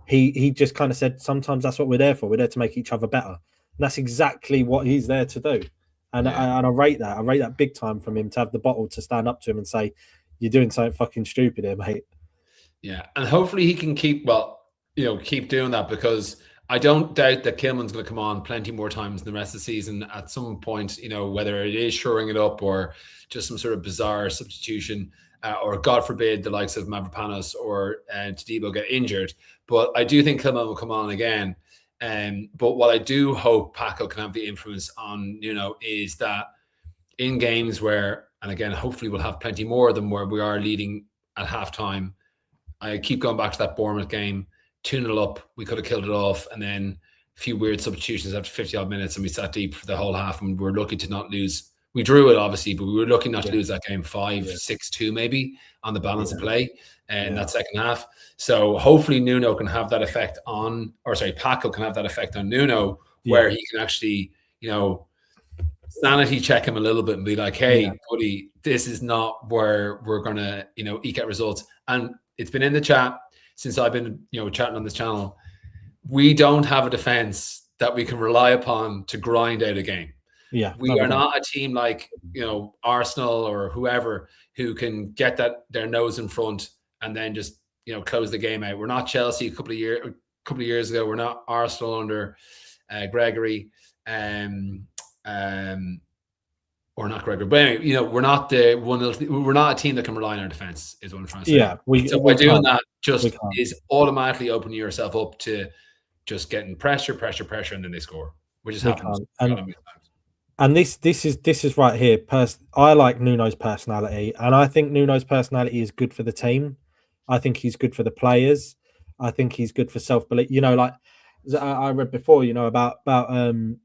He just kind of said, sometimes that's what we're there for. We're there to make each other better. And that's exactly what he's there to do. And I rate that. I rate that big time from him, to have the bottle to stand up to him and say, you're doing something fucking stupid here, mate. Yeah. And hopefully he can keep doing that, because I don't doubt that Kilman's going to come on plenty more times in the rest of the season at some point, whether it is shoring it up or just some sort of bizarre substitution, or God forbid the likes of Mavropanos or Todibo get injured. But I do think Kilman will come on again. But what I do hope Paco can have the influence on Nuno is that in games where, and again, hopefully we'll have plenty more of them, where we are leading at halftime. I keep going back to that Bournemouth game, 2-0 up, we could have killed it off, and then a few weird substitutions after 50 odd minutes, and we sat deep for the whole half, and we were lucky to not lose. We drew it, obviously, but we were lucky not to lose that game 5-6-2 maybe on the balance of play in that second half. So hopefully Nuno can have that effect Paco can have that effect on Nuno, where he can actually, sanity check him a little bit and be like, hey, buddy, this is not where we're going to, eke out results. And it's been in the chat since I've been, chatting on this channel. We don't have a defense that we can rely upon to grind out a game. Yeah, we are not a team like, you know, Arsenal or whoever who can get their nose in front and then just, you know, close the game out. We're not Chelsea a couple of years ago. We're not Arsenal under Gregory, or not Gregory. But anyway, you know, we're not we're not a team that can rely on our defense. Is what I'm trying to say. Yeah, by doing that, just is automatically opening yourself up to just getting pressure, and then they score, which is happening. And this is right here. I like Nuno's personality, and I think Nuno's personality is good for the team. I think he's good for the players. I think he's good for self-belief. You know, like I read before, you know, about Harry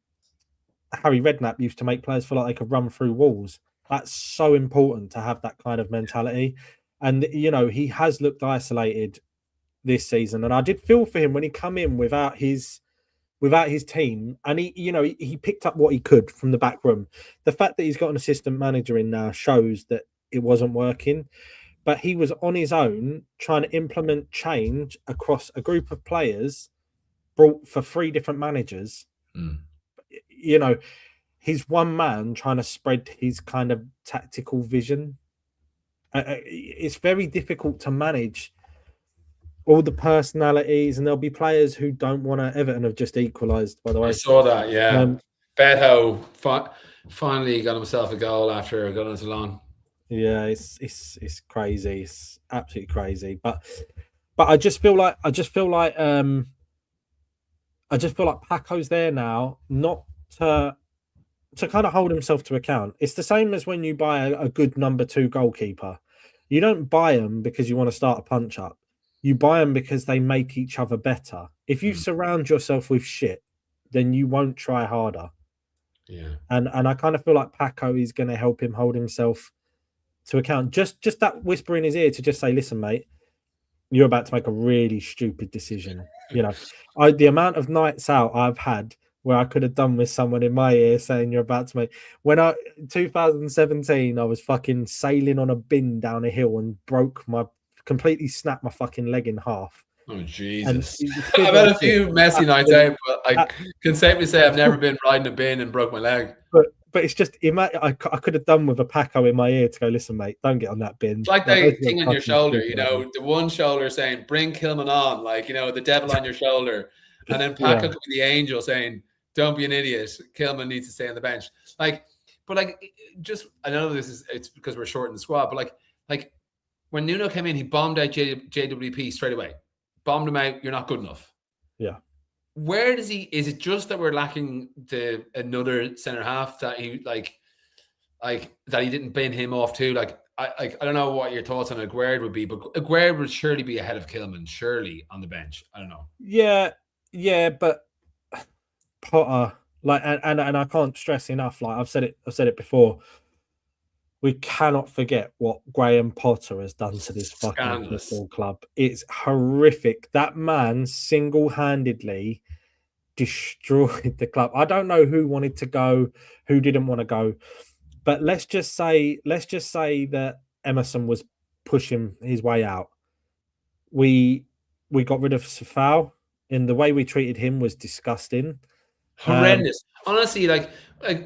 Redknapp used to make players feel like they could run through walls. That's so important to have that kind of mentality. And, you know, he has looked isolated this season. And I did feel for him when he come in without his team, and he picked up what he could from the back room. The fact that he's got an assistant manager in now shows that it wasn't working, but he was on his own trying to implement change across a group of players brought for 3 different managers. You know, he's one man trying to spread his kind of tactical vision. It's very difficult to manage all the personalities, and there'll be players who don't want to. Everton have just equalised, by the way. I saw that, yeah. Beto finally got himself a goal after going into long. Yeah, it's crazy. It's absolutely crazy. But I just feel like Paco's there now, not to kind of hold himself to account. It's the same as when you buy a good number 2 goalkeeper. You don't buy them because you want to start a punch up. You buy them because they make each other better. If you surround yourself with shit, then you won't try harder. Yeah. And I kind of feel like Paco is going to help him hold himself to account. Just that whisper in his ear to just say, listen, mate, you're about to make a really stupid decision. You know, the amount of nights out I've had where I could have done with someone in my ear saying you're about to make. When 2017, I was fucking sailing on a bin down a hill and completely snapped my fucking leg in half. Oh Jesus! I've had a few messy nights out, but I can safely say I've never been riding a bin and broke my leg. But it's just I could have done with a Paco in my ear to go, listen, mate, don't get on that bin. It's like the thing on your shoulder, you know, the one shoulder saying, bring Qillman on, like, you know, the devil on your shoulder. And then Paco could be the angel saying, don't be an idiot. Qillman needs to stay on the bench. I know it's because we're short in the squad, but like when Nuno came in, he bombed out JWP straight away. Bombed him out. You're not good enough. Yeah. Where does he? Is it just that we're lacking another centre half that he that he didn't bin him off too? I don't know what your thoughts on 𝗪𝗪𝗀 would be, but 𝗪𝗪𝗀 would surely be ahead of Qillman, surely on the bench. I don't know. Yeah, but Potter, and I can't stress enough. Like I've said it before. We cannot forget what Graham Potter has done to this fucking football club. It's horrific. That man single-handedly destroyed the club. I don't know who wanted to go, who didn't want to go, but let's just say that Emerson was pushing his way out. We got rid of Safal, and the way we treated him was disgusting. Horrendous. Honestly,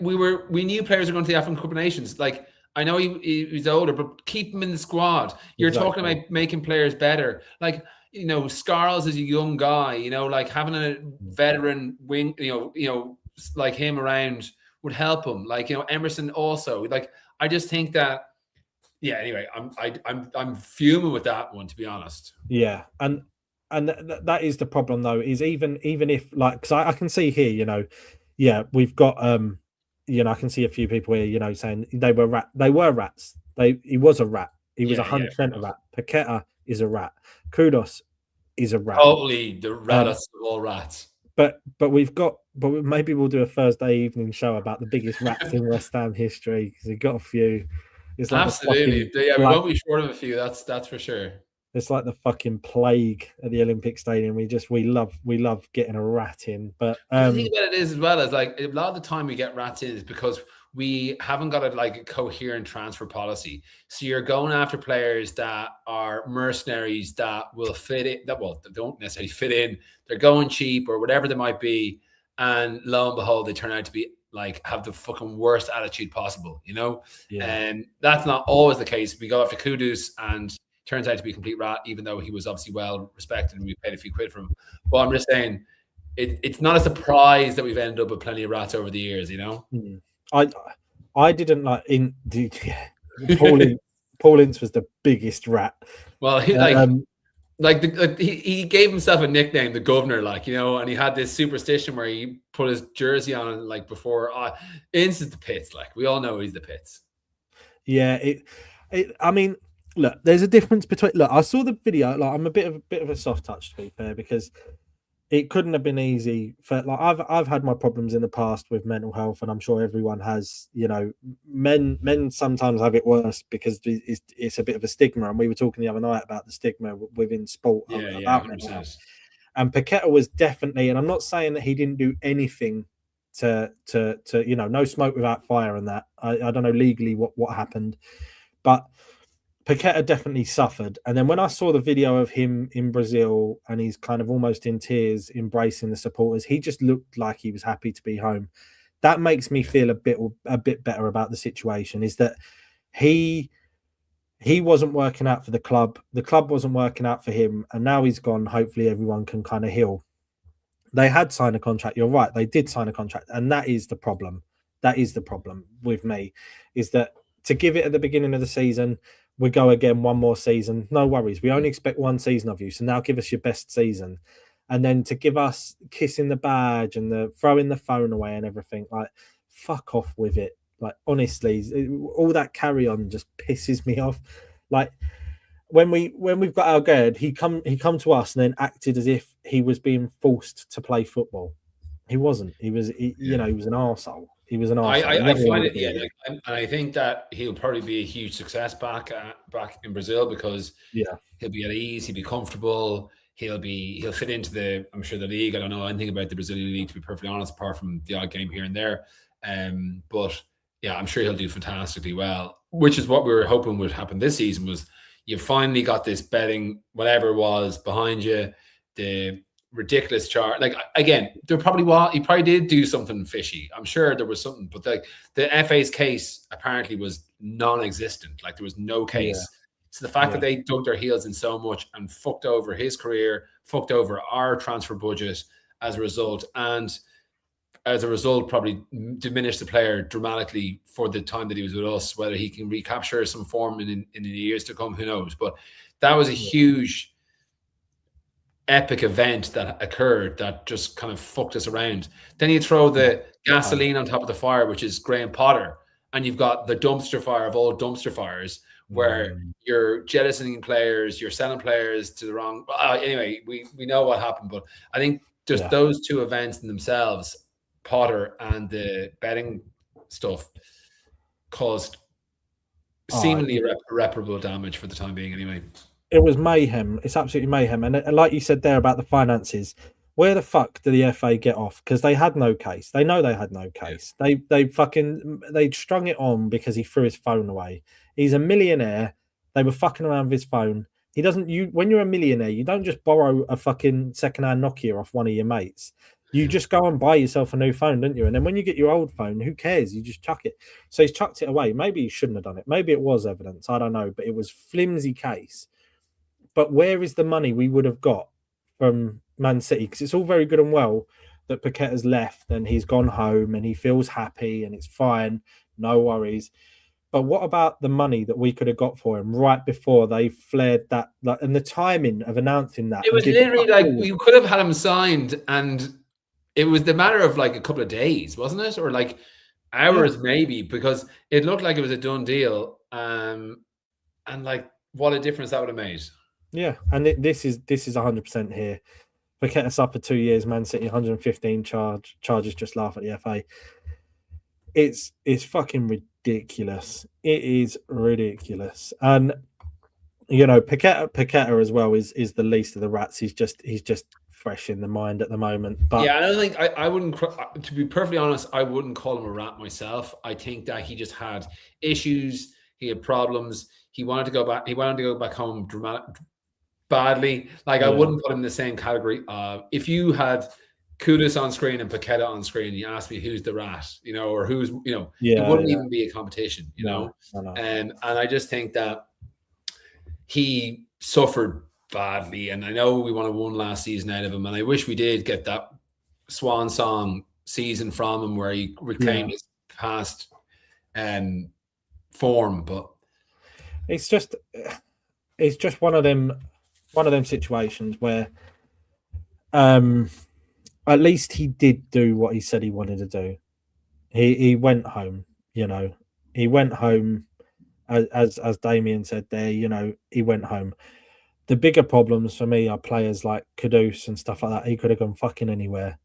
we knew players were going to the African Cup of Nations. Like, I know he's older, but keep him in the squad. You're talking about making players better. Like, you know, Scarles is a young guy, you know, like having a veteran wing, you know, like him around would help him. Like, you know, Emerson also. Like, I just think that, yeah, anyway, I'm fuming with that one, to be honest. Yeah. And that is the problem though, is even if, like, because I can see here, you know, yeah, we've got you know, I can see a few people here, you know, saying they were rats. He was a rat. He was 100% a rat. Paqueta is a rat. Kudus is a rat. Totally the rattest of all rats. But maybe we'll do a Thursday evening show about the biggest rats in West Ham history, because we've got a few. It's like absolutely, we won't be short of a few. That's for sure. It's like the fucking plague at the Olympic Stadium. We love getting a rat in. But the thing about it is, as well, as like a lot of the time we get rats in is because we haven't got a coherent transfer policy. So you're going after players that are mercenaries that will fit in, that don't necessarily fit in. They're going cheap or whatever they might be, and lo and behold, they turn out to be like have the fucking worst attitude possible, you know? And that's not always the case. We go after Kudus and turns out to be a complete rat, even though he was obviously well respected and we paid a few quid for him. But I'm just saying, it's not a surprise that we've ended up with plenty of rats over the years, you know? I didn't like Paul Ince was the biggest rat. Well, he gave himself a nickname, the governor, like, you know, and he had this superstition where he put his jersey on like before. Ince is the pits, like we all know he's the pits. Yeah, I mean, look, there's a difference between. Look, I saw the video. Like, I'm a bit of a soft touch, to be fair, because it couldn't have been easy for, like, I've had my problems in the past with mental health, and I'm sure everyone has. You know, men sometimes have it worse because it's a bit of a stigma, and we were talking the other night about the stigma within sport about mental health. And Paqueta was definitely, and I'm not saying that he didn't do anything to you know, no smoke without fire, and that I don't know legally what happened, but Paqueta definitely suffered. And then when I saw the video of him in Brazil and he's kind of almost in tears embracing the supporters, he just looked like he was happy to be home. That makes me feel a bit better about the situation, is that he wasn't working out for the club wasn't working out for him, and now he's gone. Hopefully everyone can kind of heal. They had signed a contract, you're right, they did sign a contract, and that is the problem. That is the problem with me, is that to give it at the beginning of the season, we go again one more season, no worries, we only expect one season of you, so now give us your best season. And then to give us kissing the badge and the throwing the phone away and everything, like, fuck off with it. Like, honestly, all that carry on just pisses me off. Like, when we've got our guard, he come to us and then acted as if he was being forced to play football. He wasn't. He was you know, he was an arsehole. He was an arsehole. I find it, and I think that he'll probably be a huge success back in Brazil, because he'll be at ease, he'll be comfortable, he'll fit into the, I'm sure, the league. I don't know anything about the Brazilian league, to be perfectly honest, apart from the odd game here and there. But yeah, I'm sure he'll do fantastically well, which is what we were hoping would happen this season. Was you finally got this betting, whatever it was, behind you, the ridiculous chart. Like, again, he probably did do something fishy. I'm sure there was something, but the FA's case apparently was non-existent. Like, there was no case. So the fact that they dug their heels in so much and fucked over his career, fucked over our transfer budget as a result, and as a result probably diminished the player dramatically for the time that he was with us. Whether he can recapture some form in the years to come, who knows? But that was a huge, epic event that occurred that just kind of fucked us around. Then you throw the gasoline on top of the fire, which is Graham Potter, and you've got the dumpster fire of all dumpster fires, where you're jettisoning players, you're selling players to the wrong. Anyway, we know what happened, but I think just those two events in themselves, Potter and the betting stuff, caused seemingly irreparable damage for the time being anyway. It was mayhem. It's absolutely mayhem. And like you said there about the finances, where the fuck did the FA get off? Because they had no case. They know they had no case. They strung it on because he threw his phone away. He's a millionaire. They were fucking around with his phone. He doesn't. When you're a millionaire, you don't just borrow a fucking secondhand Nokia off one of your mates. You just go and buy yourself a new phone, don't you? And then when you get your old phone, who cares? You just chuck it. So he's chucked it away. Maybe he shouldn't have done it. Maybe it was evidence. I don't know. But it was flimsy case. But where is the money we would have got from Man City? Because it's all very good and well that Paqueta's left and he's gone home and he feels happy and it's fine. No worries. But what about the money that we could have got for him right before they flared that? And the timing of announcing that. It was literally like we could have had him signed, and it was the matter of like a couple of days, wasn't it? Or like hours maybe, because it looked like it was a done deal. And like, what a difference that would have made. Yeah, and this is 100% here. Paqueta's up for 2 years. Man City 115 charges. Just laugh at the FA. It's fucking ridiculous. It is ridiculous. And you know, Paqueta as well is the least of the rats. He's just fresh in the mind at the moment. But yeah, I don't think I wouldn't. To be perfectly honest, I wouldn't call him a rat myself. I think that he just had issues. He had problems. He wanted to go back. He wanted to go back home badly. Like, I wouldn't put him in the same category. If you had Kudus on screen and Paqueta on screen, you ask me who's the rat, you know, or who's, you know, Yeah, it wouldn't even be a competition, you know. No. And I just think that he suffered badly, and I know we won last season out of him, and I wish we did get that swan song season from him where he reclaimed his past form. But it's just one of them situations where at least he did do what he said he wanted to do. He went home, you know. He went home, as Damien said there, you know, he went home. The bigger problems for me are players like Kudus and stuff like that. He could have gone fucking anywhere.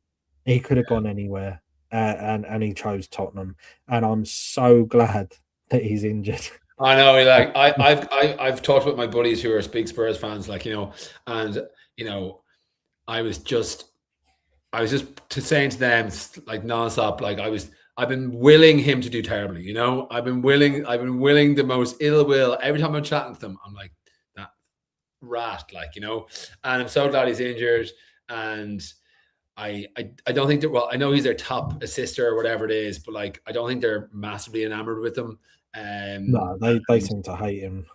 He could have gone anywhere, and he chose Tottenham. And I'm so glad that he's injured. I know, like I've talked with my buddies who are big Spurs fans, like, you know, and you know, I was just saying to them like nonstop, like I've been willing him to do terribly, you know. I've been willing the most ill will. Every time I'm chatting to them, I'm like, that rat, like, you know. And I'm so glad he's injured. And I don't think that, well, I know he's their top assister or whatever it is, but like I don't think they're massively enamored with him. No, they seem to hate him.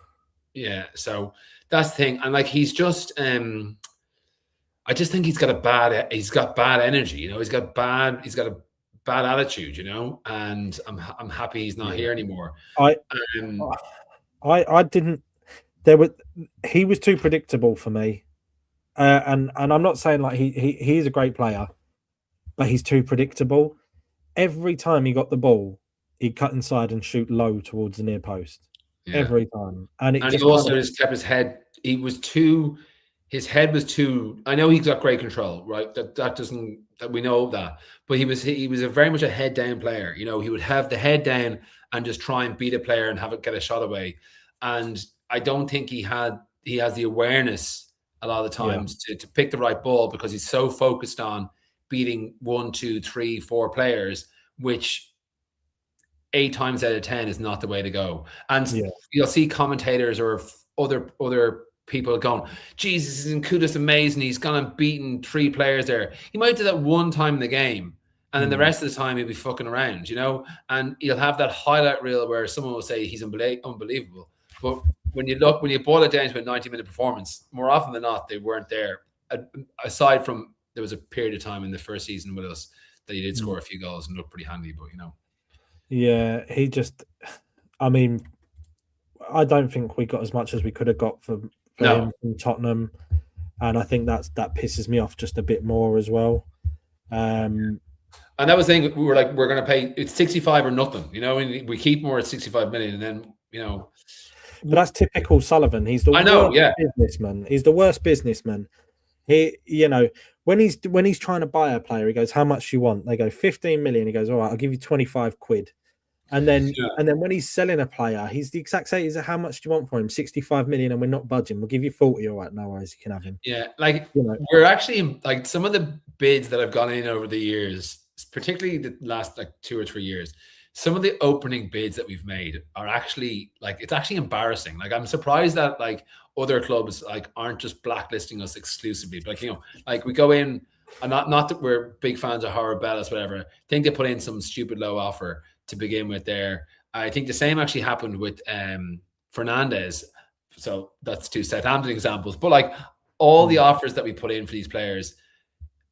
Yeah, so that's the thing. And like he's just I just think he's got bad energy, you know. He's got a bad attitude, you know, and I'm happy he's not here anymore. I didn't. He was too predictable for me, and I'm not saying like he's a great player, but he's too predictable. Every time he got the ball, he'd cut inside and shoot low towards the near post. Yeah. Every time, and he also just kept his head. His head was too. I know he's got great control, right? That we know that, but he was very much a head down player. You know, he would have the head down and just try and beat a player and have it get a shot away. And I don't think he has the awareness a lot of the times to pick the right ball, because he's so focused on beating 1, 2, 3, 4 players, which 8 times out of 10 is not the way to go. And you'll see commentators or other people going, Jesus, isn't Kudus amazing? He's gone and beaten 3 players there. He might do that one time in the game, and then the rest of the time he'll be fucking around, you know? And you'll have that highlight reel where someone will say he's unbelievable. But when you boil it down to a 90-minute performance, more often than not, they weren't there. Aside from there was a period of time in the first season with us that he did score a few goals and looked pretty handy, but you know. Yeah, he just, I mean, I don't think we got as much as we could have got from him from Tottenham, and I think that pisses me off just a bit more as well. And that was the thing, we were like, we're going to pay, it's 65 or nothing, you know, and we keep more at 65 million, and then, you know. But that's typical Sullivan. He's the worst businessman. He's the worst businessman. He, you know, when he's trying to buy a player, he goes, "How much do you want?" They go, 15 million. He goes, "All right, I'll give you 25 quid." And then when he's selling a player, he's the exact same. He's like, "How much do you want for him?" 65 million, and we're not budging. We'll give you 40. All right, no worries, you can have him. Yeah, like, you know, we're actually, like, some of the bids that have gone in over the years, particularly the last like 2 or 3 years, some of the opening bids that we've made are actually, like, it's actually embarrassing. Like, I'm surprised that like other clubs like aren't just blacklisting us exclusively. But, like, you know, like we go in, and not that we're big fans of 𝗪𝗏𝗏𝗏, whatever. I think they put in some stupid low offer to begin with there. I think the same actually happened with Fernandez. So that's 2 Southampton examples. But like all the offers that we put in for these players,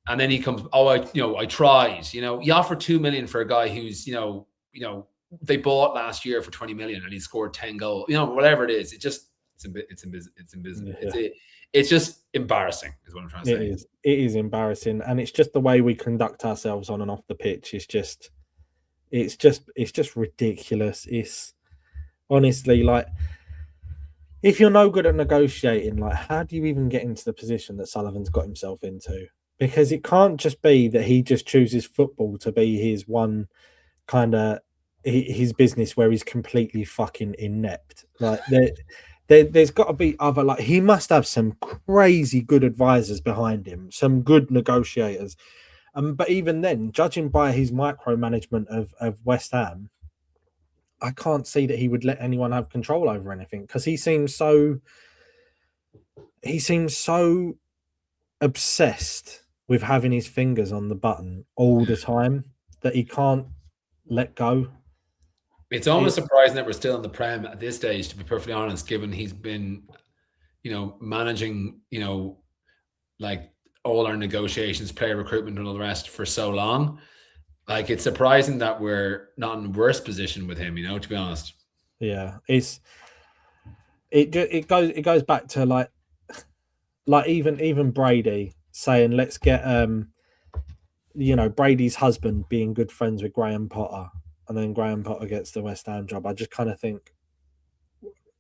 and then he comes, I tried. You know, you offer 2 million for a guy who's, you know, they bought last year for 20 million and he scored 10 goals. You know, whatever it is, it's in business. Yeah. It's just embarrassing, is what I'm trying to say. It is embarrassing, and it's just the way we conduct ourselves on and off the pitch. It's just ridiculous. It's honestly, like, if you're no good at negotiating, like, how do you even get into the position that Sullivan's got himself into? Because it can't just be that he just chooses football to be his one kind of his business where he's completely fucking inept. Like, there's got to be other, like, he must have some crazy good advisors behind him, some good negotiators. But even then, judging by his micromanagement of West Ham, I can't see that he would let anyone have control over anything, because he seems so obsessed with having his fingers on the button all the time that he can't let go. It's almost surprising that we're still in the Prem at this stage, to be perfectly honest, given he's been, managing, like all our negotiations, player recruitment, and all the rest for so long. Like, it's surprising that we're not in worse position with him, to be honest. Yeah, it goes back to like even Brady saying, let's get Brady's husband being good friends with Graham Potter, and then Graham Potter gets the West Ham job. I just kind of think,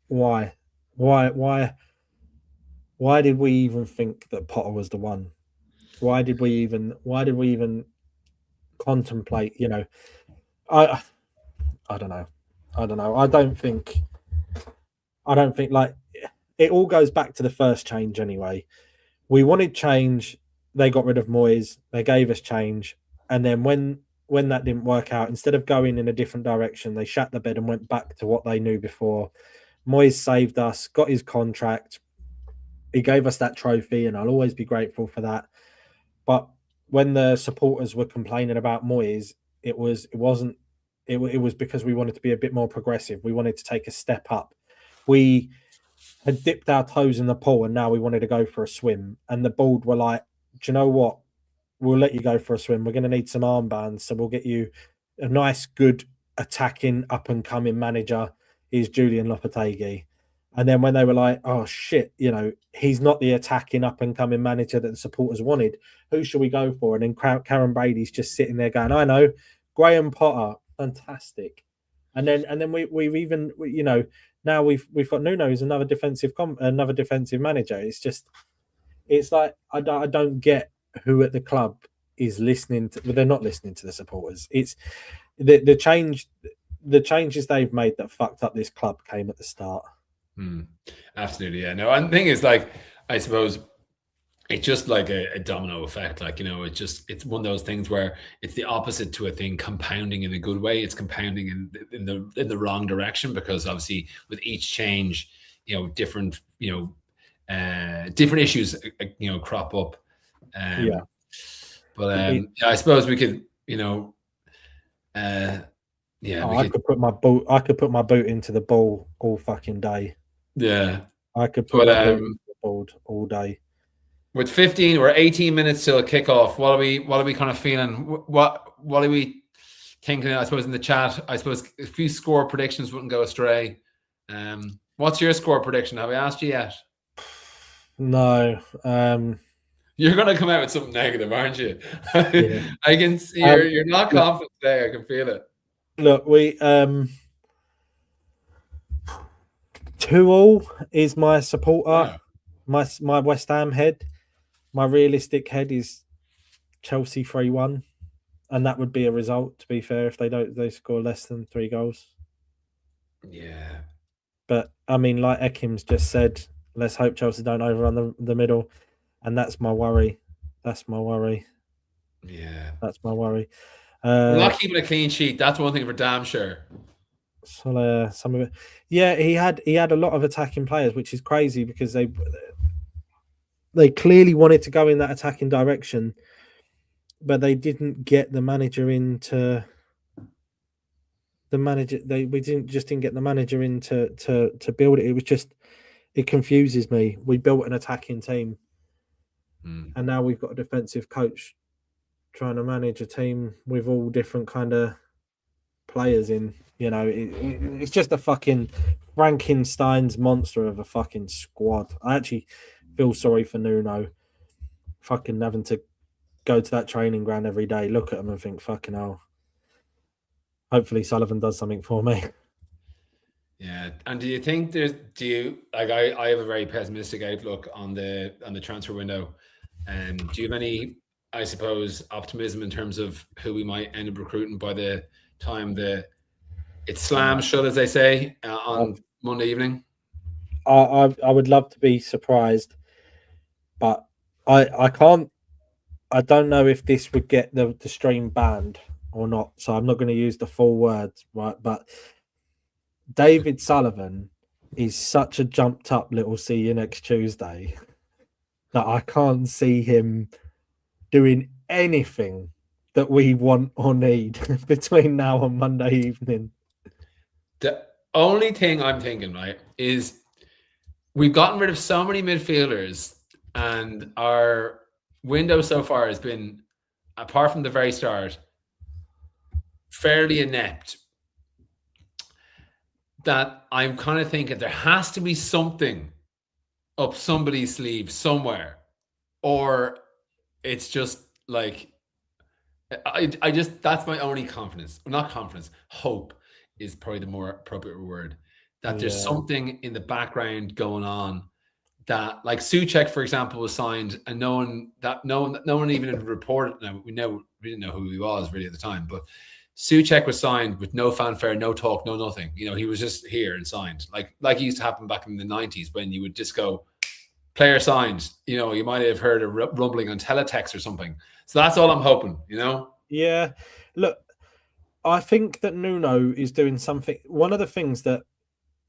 why did we even think that Potter was the one? Why did we even contemplate? I don't know. I don't think like it all goes back to the first change anyway. We wanted change. They got rid of Moyes. They gave us change. And then when that didn't work out, instead of going in a different direction, they shat the bed and went back to what they knew before. Moyes saved us, got his contract. He gave us that trophy, and I'll always be grateful for that. But when the supporters were complaining about Moyes, it was because we wanted to be a bit more progressive. We wanted to take a step up. We had dipped our toes in the pool, and now we wanted to go for a swim. And the board were like, do you know what? We'll let you go for a swim. We're going to need some armbands, so we'll get you a nice, good, attacking, up-and-coming manager. He's Julian Lopetegui. And then when they were like, oh, shit, he's not the attacking, up-and-coming manager that the supporters wanted. Who should we go for? And then Karen Brady's just sitting there going, I know, Graham Potter, fantastic. And then we've even, now we've got Nuno as another defensive manager. It's like I don't get who at the club is listening to. Well, they're not listening to the supporters. It's the changes they've made that fucked up this club came at the start. Absolutely, yeah. No, and the thing is, like, I suppose it's just like a domino effect. Like, it's one of those things where it's the opposite to a thing compounding in a good way. It's compounding in the wrong direction, because obviously with each change, different issues crop up. But I suppose we could, I could put my boot into the ball all fucking day. Yeah, I could put my boot into the ball all day. With 15 or 18 minutes till kickoff, what are we kind of feeling? What are we thinking? I suppose in the chat, I suppose a few score predictions wouldn't go astray. What's your score prediction? Have I asked you yet? No. You're going to come out with something negative, aren't you? Yeah. I can see you're not confident today. I can feel it. Look, we 2-2 is my supporter. Wow. My West Ham head. My realistic head is Chelsea 3-1, and that would be a result, to be fair, if they score less than 3 goals. Yeah. But I mean, like Ekim's just said, let's hope Chelsea don't overrun the middle, and that's my worry. That's my worry. Yeah. That's my worry. We're not keeping a clean sheet. That's one thing for damn sure. So some of it, yeah, he had a lot of attacking players, which is crazy because they clearly wanted to go in that attacking direction, but they didn't get the manager into the manager. We didn't get the manager in to build it. It was just, it confuses me. We built an attacking team, and now we've got a defensive coach trying to manage a team with all different kind of players in. It's just a fucking Frankenstein's monster of a fucking squad. I actually feel sorry for Nuno, fucking having to go to that training ground every day, look at him and think, fucking hell, hopefully Sullivan does something for me. Yeah. And do you think I have a very pessimistic outlook on the transfer window. Do you have any, I suppose, optimism in terms of who we might end up recruiting by the time it slams shut, as they say, on Monday evening? I would love to be surprised, but I can't. I don't know if this would get the stream banned or not, so I'm not going to use the full words, right? But David Sullivan is such a jumped up little see you next Tuesday that I can't see him doing anything that we want or need between now and Monday evening. The only thing I'm thinking, right, is we've gotten rid of so many midfielders, and our window so far has been, apart from the very start, fairly inept, that I'm kind of thinking there has to be something up somebody's sleeve somewhere, or it's just like, I just, that's my only confidence. Not confidence, hope is probably the more appropriate word. That there's something in the background going on, that, like, Souček, for example, was signed, and no one even reported. Now we didn't know who he was really at the time, but Souček was signed with no fanfare, no talk, no nothing. You know, he was just here and signed, like it used to happen back in the 90s when you would just go, player signed. You know, you might have heard a rumbling on teletext or something. So that's all I'm hoping, you know? Yeah. Look, I think that Nuno is doing something. One of the things that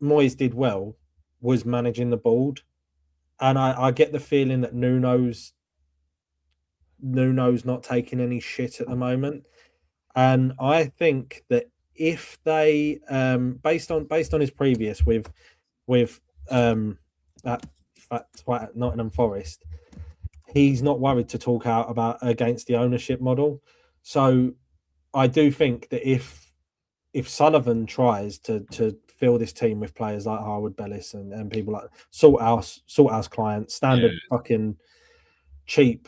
Moyes did well was managing the board. And I get the feeling that Nuno's not taking any shit at the moment. And I think that if they, based on his previous with at Nottingham Forest, he's not worried to talk out about against the ownership model. So I do think that if Sullivan tries to fill this team with players like 𝗪𝗲𝗴𝗂𝗪 and people like Salthouse clients, standard fucking cheap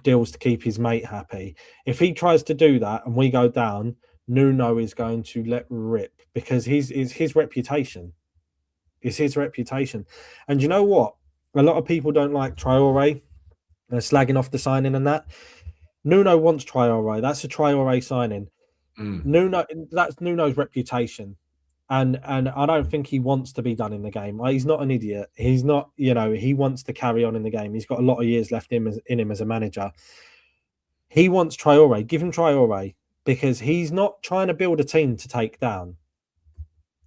deals to keep his mate happy. If he tries to do that and we go down, Nuno is going to let rip, because it's his reputation. It's his reputation. And you know what? A lot of people don't like Traoré. They're slagging off the signing and that. Nuno wants Traoré. That's a Traoré signing. Nuno, that's Nuno's reputation. And I don't think he wants to be done in the game. He's not an idiot. He's not, he wants to carry on in the game. He's got a lot of years left in him as a manager. He wants Traoré. Give him Traoré, because he's not trying to build a team to take down.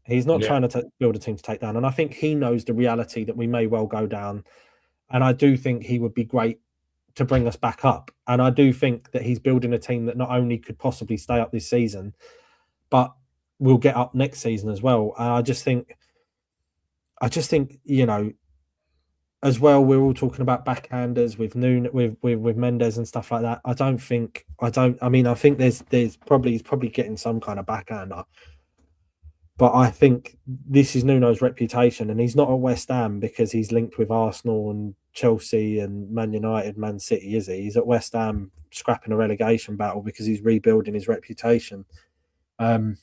He's not trying to build a team to take down. And I think he knows the reality that we may well go down. And I do think he would be great to bring us back up. And I do think that he's building a team that not only could possibly stay up this season, but will get up next season as well. I just think, as well, we're all talking about backhanders with with Mendes and stuff like that. I think he's probably getting some kind of backhander. But I think this is Nuno's reputation, and he's not at West Ham because he's linked with Arsenal and Chelsea and Man United, Man City, is he? He's at West Ham scrapping a relegation battle because he's rebuilding his reputation. I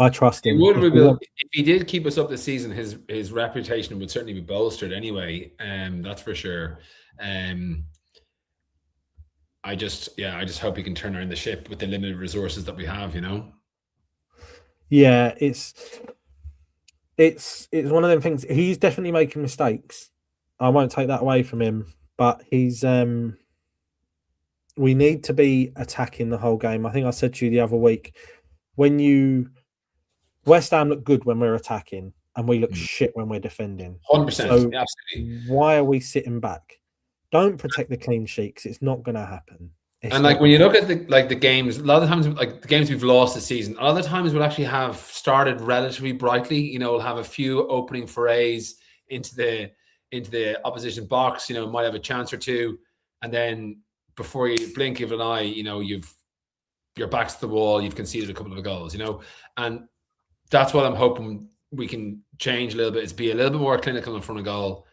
trust him. If he did keep us up this season, his reputation would certainly be bolstered anyway. That's for sure. I just hope he can turn around the ship with the limited resources that we have, Yeah, it's one of them things. He's definitely making mistakes. I won't take that away from him, but he's we need to be attacking the whole game. I think I said to you the other week, West Ham look good when we're attacking, and we look shit when we're defending. 100%. So absolutely. Why are we sitting back? Don't protect the clean sheet, because it's not going to happen. And when you look at the games, a lot of times, like the games we've lost this season, a lot of the times we'll actually have started relatively brightly. We'll have a few opening forays into the opposition box. Might have a chance or two, and then before you blink of an eye, your back's to the wall. You've conceded a couple of goals. And that's what I'm hoping we can change a little bit. Is be a little bit more clinical in front of goal,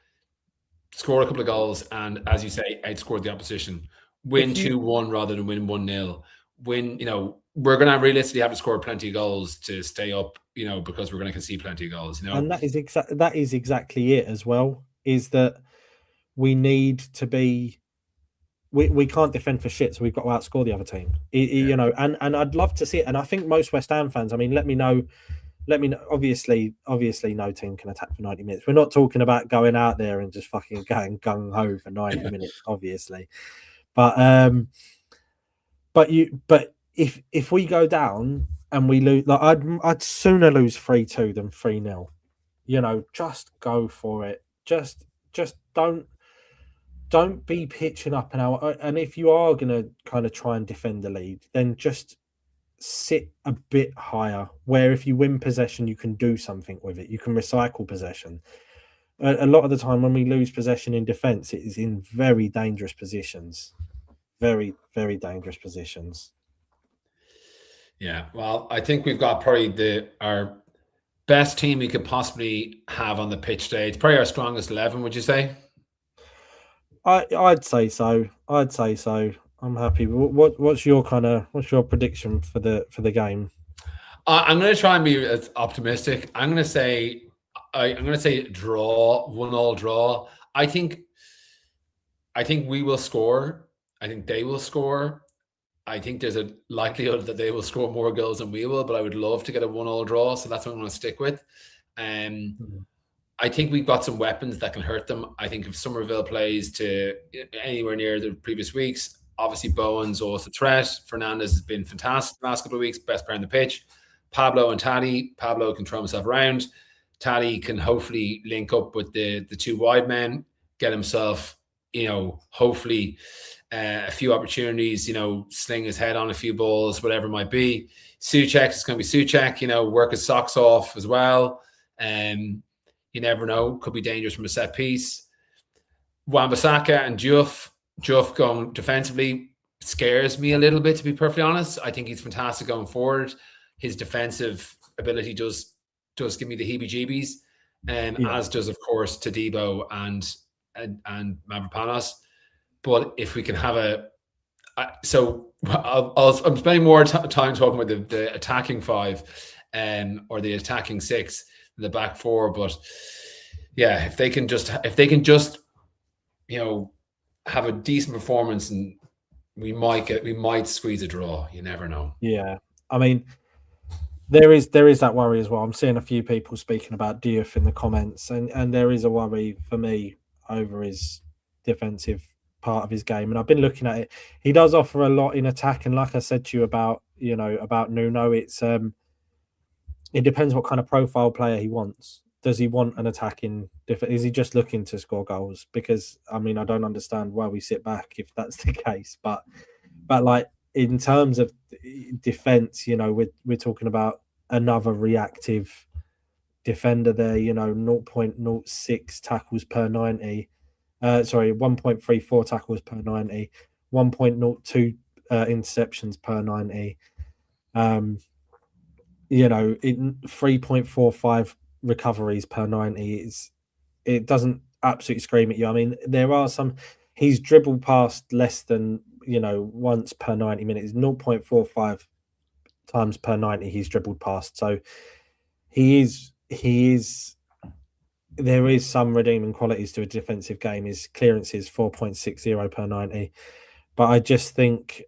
score a couple of goals, and, as you say, outscore the opposition. Win 2-1 rather than win 1-0. We're going to realistically have to score plenty of goals to stay up, because we're going to concede plenty of goals, And that is exactly it as well, is that we need to be, we can't defend for shit, so we've got to outscore the other team. And I'd love to see it. And I think most West Ham fans, let me know, obviously no team can attack for 90 minutes. We're not talking about going out there and just fucking going gung-ho for 90 minutes, obviously. But if we go down and we lose, like I'd sooner lose 3-2 than 3-0. Just go for it. Just don't don't be pitching up and out. And if you are going to kind of try and defend the lead, then just sit a bit higher, where if you win possession, you can do something with it. You can recycle possession. A lot of the time when we lose possession in defence, it is in very dangerous positions. Very, very dangerous positions. Yeah, well, I think we've got probably our best team we could possibly have on the pitch today. It's probably our strongest 11, would you say? I'd say so. I'd say so. I'm happy. What's your prediction for the game? I'm going to try and be as optimistic. I'm going to say draw, 1-1 draw. I think we will score. I think they will score. I think there's a likelihood that they will score more goals than we will, but I would love to get a 1-1 draw. So that's what I'm going to stick with. I think we've got some weapons that can hurt them. I think if Somerville plays to anywhere near the previous weeks, obviously Bowen's also a threat. Fernandez has been fantastic the last couple of weeks, best player on the pitch. Pablo and Taddy. Pablo can throw himself around. Taddy can hopefully link up with the two wide men, get himself, hopefully a few opportunities, sling his head on a few balls, whatever it might be. Souček is going to be Souček, work his socks off as well. You never know. Could be dangerous from a set piece. Wan-Bissaka and Diouf going defensively scares me a little bit, to be perfectly honest. I think he's fantastic going forward. His defensive ability does give me the heebie-jeebies, as does, of course, Todibo and Mavropanos. But if we can have I'm spending more time talking about the attacking five, or the attacking six, the back four. But yeah, if they can just have a decent performance, and we might squeeze a draw. You never know. Yeah, I mean, there is that worry as well. I'm seeing a few people speaking about Diouf in the comments, and there is a worry for me over his defensive part of his game. And I've been looking at it. He does offer a lot in attack, and like I said to you about Nuno, it's it depends what kind of profile player he wants. Does he want an attacking? Is he just looking to score goals? Because I mean, I don't understand why we sit back if that's the case. But like in terms of defense, we're talking about another reactive defender there. 0.06 tackles per 90. 1.34 tackles per 90. 1.02 interceptions per 90. 3.45 recoveries per 90. It doesn't absolutely scream at you. I mean, there are some. He's dribbled past less than once per 90 minutes. 0.45 times per 90 he's dribbled past. So he is. There is some redeeming qualities to a defensive game. His clearances 4.60 per 90, but I just think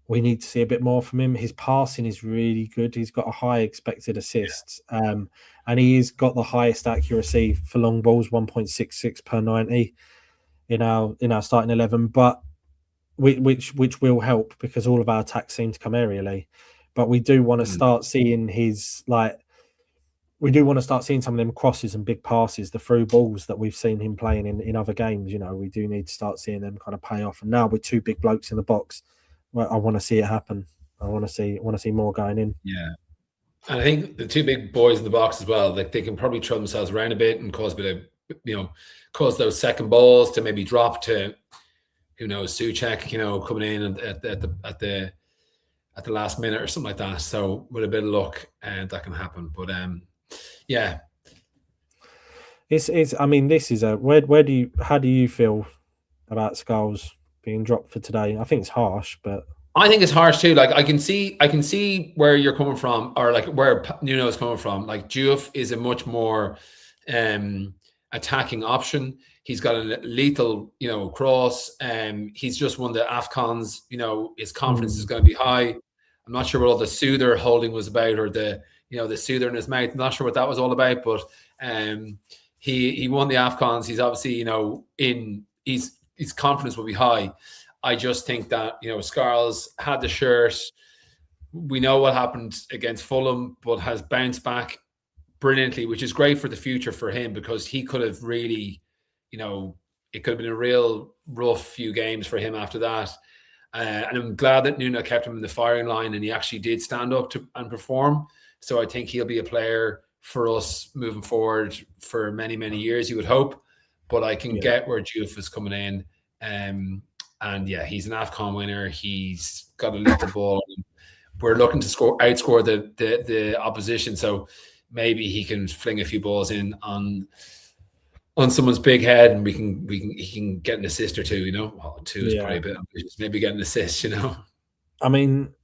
we need to see a bit more from him. His passing is really good. He's got a high expected assists, and he's got the highest accuracy for long balls, 1.66 per 90 in our starting 11. But which will help because all of our attacks seem to come aerially. But we do want to start seeing we do want to start seeing some of them crosses and big passes, the through balls that we've seen him playing in other games. We do need to start seeing them kind of pay off. And now with two big blokes in the box, well, I want to see it happen. I want to see more going in. Yeah, and I think the two big boys in the box as well, like they can probably throw themselves around a bit and cause a bit of, cause those second balls to maybe drop to, who knows, Souček, coming in at the last minute or something like that. So with a bit of luck, that can happen. But yeah, it's. I mean, this is how do you feel about Skulls being dropped for today? I think it's harsh, but I think it's harsh too. Like I can see where you're coming from, or like where Nuno is coming from. Like Diouf is a much more attacking option. He's got a lethal, cross. He's just won the AFCONs. His confidence is going to be high. I'm not sure what all the soother holding was about, or the soother in his mouth. I'm not sure what that was all about, but he won the AFCONs. He's obviously, his confidence will be high. I just think that, Skarls had the shirt. We know what happened against Fulham, but has bounced back brilliantly, which is great for the future for him, because he could have really, it could have been a real rough few games for him after that. And I'm glad that Nuno kept him in the firing line and he actually did stand up and perform. So I think he'll be a player for us moving forward for many, many years, you would hope. But I can get where Diouf is coming in. And yeah, he's an AFCON winner. He's got to lift the ball. We're looking to outscore the opposition. So maybe he can fling a few balls in on someone's big head, and he can get an assist or two. Well, two is probably a bit ambitious. Maybe get an assist. I mean,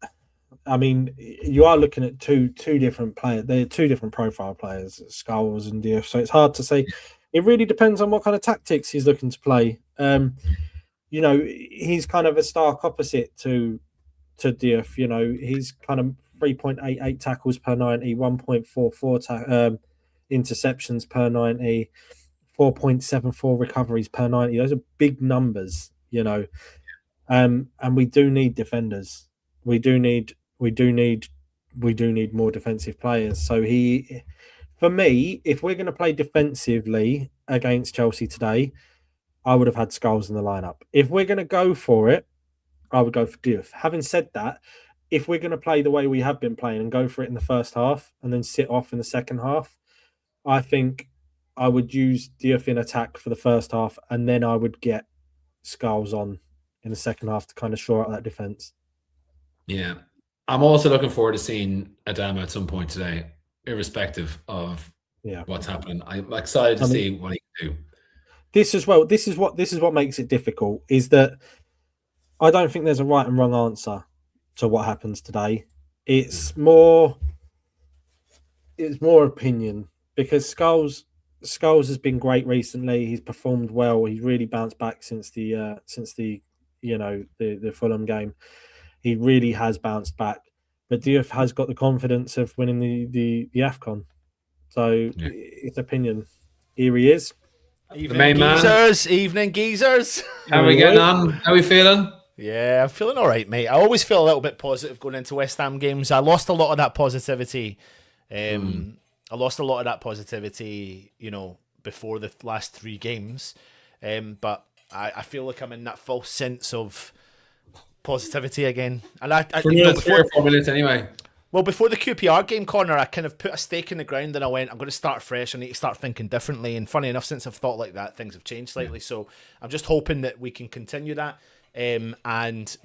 you are looking at two different players. They're two different profile players, Scholes and Diouf. So it's hard to say. It really depends on what kind of tactics he's looking to play. He's kind of a stark opposite to Diouf. He's kind of 3.88 tackles per 90, 1.44 interceptions per 90, 4.74 recoveries per 90. Those are big numbers, and we do need defenders. We do need more defensive players. So for me, if we're going to play defensively against Chelsea today, I would have had Scholes in the lineup. If we're going to go for it, I would go for Diouf. Having said that, if we're going to play the way we have been playing and go for it in the first half and then sit off in the second half, I think I would use Diouf in attack for the first half, and then I would get Scholes on in the second half to kind of shore out that defence. Yeah. I'm also looking forward to seeing Adama at some point today, irrespective of what's happening. I'm excited to see what he can do. This is what makes it difficult, is that I don't think there's a right and wrong answer to what happens today. It's more opinion, because Scholes has been great recently. He's performed well. He's really bounced back since the Fulham game. He really has bounced back. But Diouf has got the confidence of winning the AFCON. So it's opinion. Here he is. Evening, geezers. How are we getting on? How are we feeling? Yeah, I'm feeling all right, mate. I always feel a little bit positive going into West Ham games. I lost a lot of that positivity. Before the last three games. But I feel like I'm in that false sense of positivity again. And before 4 minutes anyway. Well, before the QPR game, Connor, I kind of put a stake in the ground and I went, I'm going to start fresh. I need to start thinking differently. And funny enough, since I've thought like that, things have changed slightly. So I'm just hoping that we can continue that. And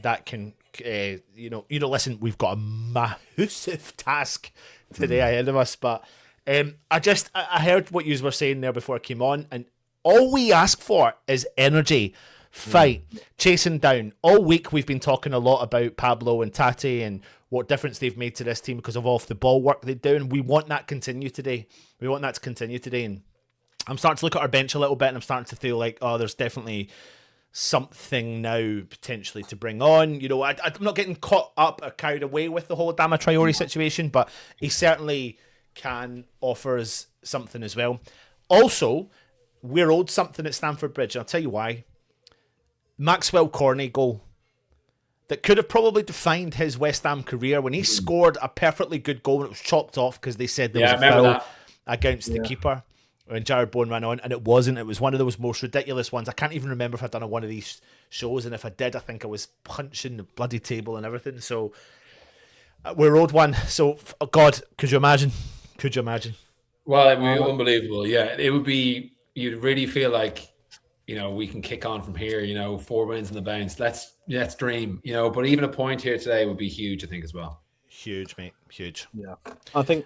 that can, listen, we've got a massive task today ahead of us. But I heard what you were saying there before I came on. And all we ask for is energy, fight, chasing down. All week we've been talking a lot about Pablo and Tati and what difference they've made to this team because of off the ball work they do, and we want that to continue today. And I'm starting to look at our bench a little bit, and I'm starting to feel like, there's definitely something now potentially to bring on. I'm not getting caught up or carried away with the whole Adama Traore situation, but he certainly can offer us something as well. Also, we're owed something at Stamford Bridge, and I'll tell you why. 𝗪𝗀𝘀𝗁 goal that could have probably defined his West Ham career when he scored a perfectly good goal and it was chopped off because they said there was a foul against the keeper when Jared Bowen ran on, and it wasn't. It was one of those most ridiculous ones. I can't even remember if I'd done one of these shows, and if I did, I think I was punching the bloody table and everything. So we're owed one. So, God, could you imagine? Well, it would be unbelievable. Yeah, it would be. You'd really feel like, we can kick on from here. 4 wins in the bounce. Let's dream. But even a point here today would be huge, I think, as well. Huge, mate. Huge. Yeah, I think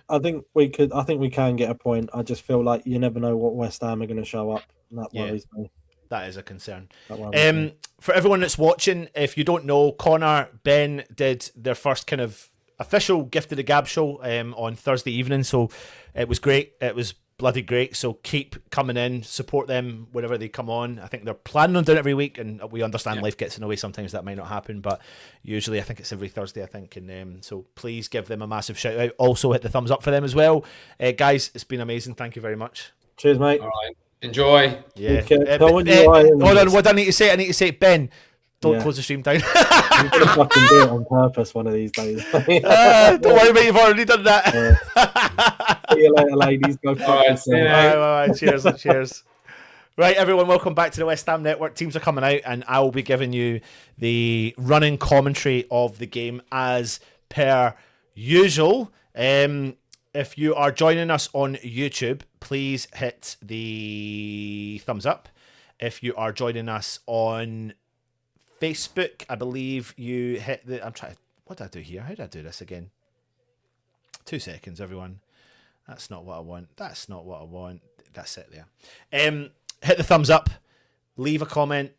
we could. I think we can get a point. I just feel like you never know what West Ham are going to show up. And that worries me. That is a concern. For everyone that's watching, if you don't know, Connor, Ben did their first kind of official Gift of the Gab show on Thursday evening. So it was great. It was bloody great. So keep coming in, support them whenever they come on. I think they're planning on doing it every week, and we understand life gets in the way. Sometimes that might not happen, but usually I think it's every Thursday, I think. And so please give them a massive shout out. Also hit the thumbs up for them as well. Guys, it's been amazing. Thank you very much. Cheers, mate. All right. Enjoy. Yeah. Hold on, what do I need to say? I need to say, Ben, don't close the stream down. I'm going to fucking do it on purpose one of these days. Don't worry, mate, you've already done that. See you later, ladies. Go. All right. Cheers. Right, everyone, welcome back to the West Ham Network. Teams are coming out, and I will be giving you the running commentary of the game as per usual. If you are joining us on YouTube, please hit the thumbs up. If you are joining us on Facebook, I believe you hit the... What did I do here? How did I do this again? 2 seconds, everyone. That's not what I want. That's not what I want. That's it there. Hit the thumbs up, leave a comment,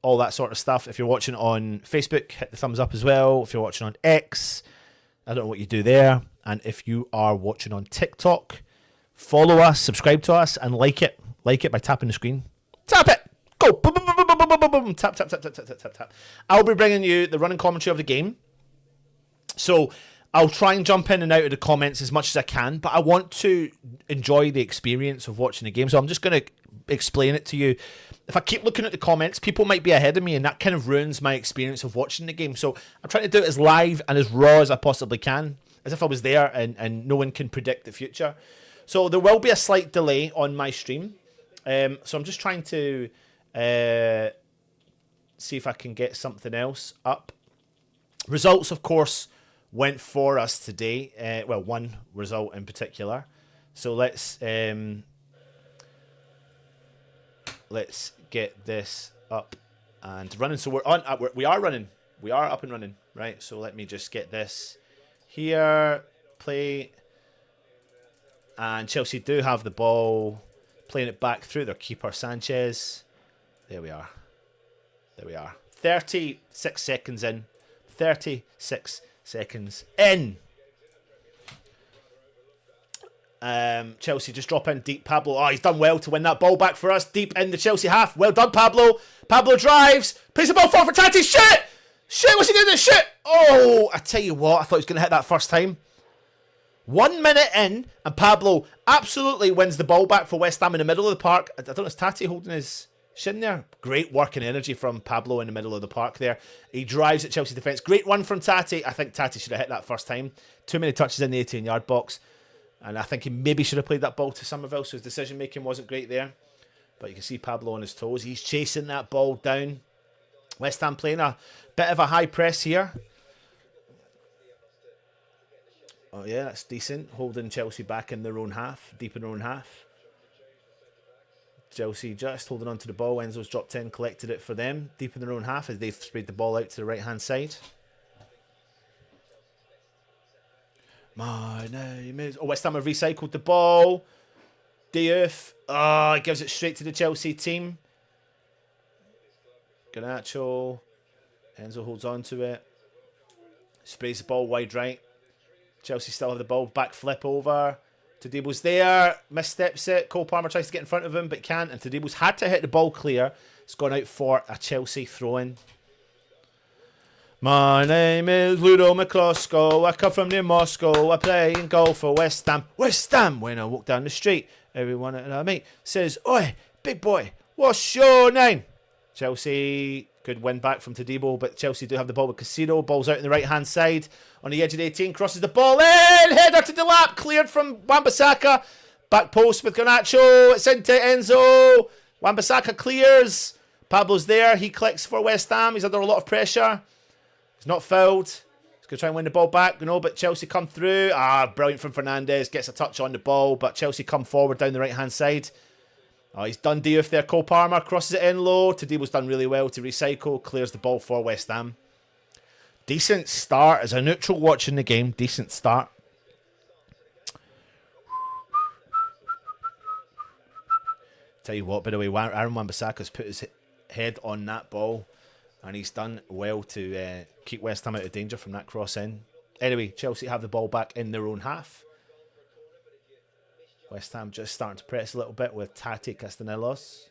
all that sort of stuff. If you're watching on Facebook, hit the thumbs up as well. If you're watching on X, I don't know what you do there. And if you are watching on TikTok, follow us, subscribe to us, and like it. Like it by tapping the screen. Tap it! Go! Boom, boom, boom, boom, boom, boom, boom, boom. Tap, tap, tap, tap, tap, tap, tap. I'll be bringing you the running commentary of the game. So I'll try and jump in and out of the comments as much as I can, but I want to enjoy the experience of watching the game. So I'm just going to explain it to you. If I keep looking at the comments, people might be ahead of me, and that kind of ruins my experience of watching the game. So I'm trying to do it as live and as raw as I possibly can, as if I was there, and no one can predict the future. So there will be a slight delay on my stream. So I'm just trying to see if I can get something else up. Results, of course, went for us today. Well, one result in particular. So let's get this up and running. So we're on. We are running. We are up and running. Right. So let me just get this here. Play. And Chelsea do have the ball, playing it back through their keeper Sanchez. There we are. There we are. 36 seconds in. 36 seconds in. Chelsea just drop in deep. Pablo, oh, he's done well to win that ball back for us deep in the Chelsea half. Well done, Pablo. Pablo drives, plays the ball forward for Tati. Shit! What's he doing? Shit! Oh, I tell you what, I thought he was going to hit that first time. 1 minute in, and Pablo absolutely wins the ball back for West Ham in the middle of the park. I don't know, is Tati holding his shin there? Great work and energy from Pablo in the middle of the park there. He drives at Chelsea defence. Great run from Tati. I think Tati should have hit that first time. Too many touches in the 18-yard box. And I think he maybe should have played that ball to 𝗪𝗲𝗡, so his decision-making wasn't great there. But you can see Pablo on his toes. He's chasing that ball down. West Ham playing a bit of a high press here. Oh, yeah, that's decent. Holding Chelsea back in their own half, deep in their own half. Chelsea just holding on to the ball. Enzo's dropped in, collected it for them, deep in their own half as they've sprayed the ball out to the right-hand side. My name is... Oh, West Ham have recycled the ball. Diouf. Oh, he gives it straight to the Chelsea team. Garnacho. Enzo holds on to it. Sprays the ball wide right. Chelsea still have the ball. Back flip over. Tadebo's there. Missteps it. Cole Palmer tries to get in front of him, but can't. And Tadebo's had to hit the ball clear. It's gone out for a Chelsea throw-in. My name is Ludo McCloskey. I come from near Moscow. I play in goal for West Ham. West Ham. When I walk down the street, everyone that I meet says, "Oi, big boy, what's your name?" Chelsea, good win back from Tadebo, but Chelsea do have the ball with Casino. Ball's out on the right-hand side. On the edge of the 18, crosses the ball in. Header to the lap. Cleared from Wan-Bissaka. Back post with Garnacho. It's into Enzo. Wan-Bissaka clears. Pablo's there. He clicks for West Ham. He's under a lot of pressure. He's not fouled. He's going to try and win the ball back. No, but Chelsea come through. Brilliant from Fernandes. Gets a touch on the ball, but Chelsea come forward down the right-hand side. Oh, he's done Diouf there. Cole Palmer crosses it in low. Tadebo's done really well to recycle. Clears the ball for West Ham. Decent start. As a neutral watching the game, decent start. Tell you what, by the way, Aaron Wan-Bissaka's put his head on that ball. And he's done well to keep West Ham out of danger from that cross in. Anyway, Chelsea have the ball back in their own half. West Ham just starting to press a little bit with Tati Castanelos.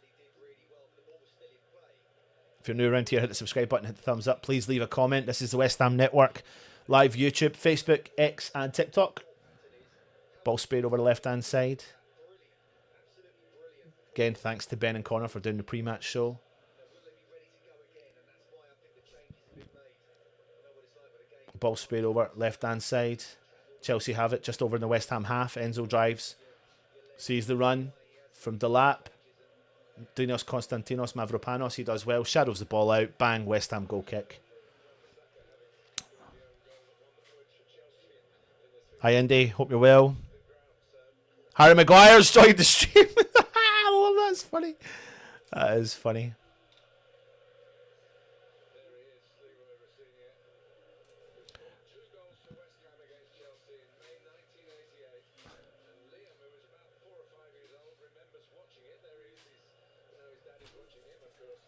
If you're new around here, hit the subscribe button, hit the thumbs up. Please leave a comment. This is the West Ham Network. Live YouTube, Facebook, X and TikTok. Ball sprayed over the left-hand side. Again, thanks to Ben and Connor for doing the pre-match show. Ball sprayed over left-hand side. Chelsea have it just over in the West Ham half. Enzo drives. Sees the run from Delap. 𝗪𝗲𝘀𝗪𝗲𝗀𝗧 𝗪𝗧𝗧. He does well. Shadows the ball out. Bang. West Ham goal kick. Hi, Indy. Hope you're well. Harry Maguire's joined the stream. Oh, that's funny. That is funny.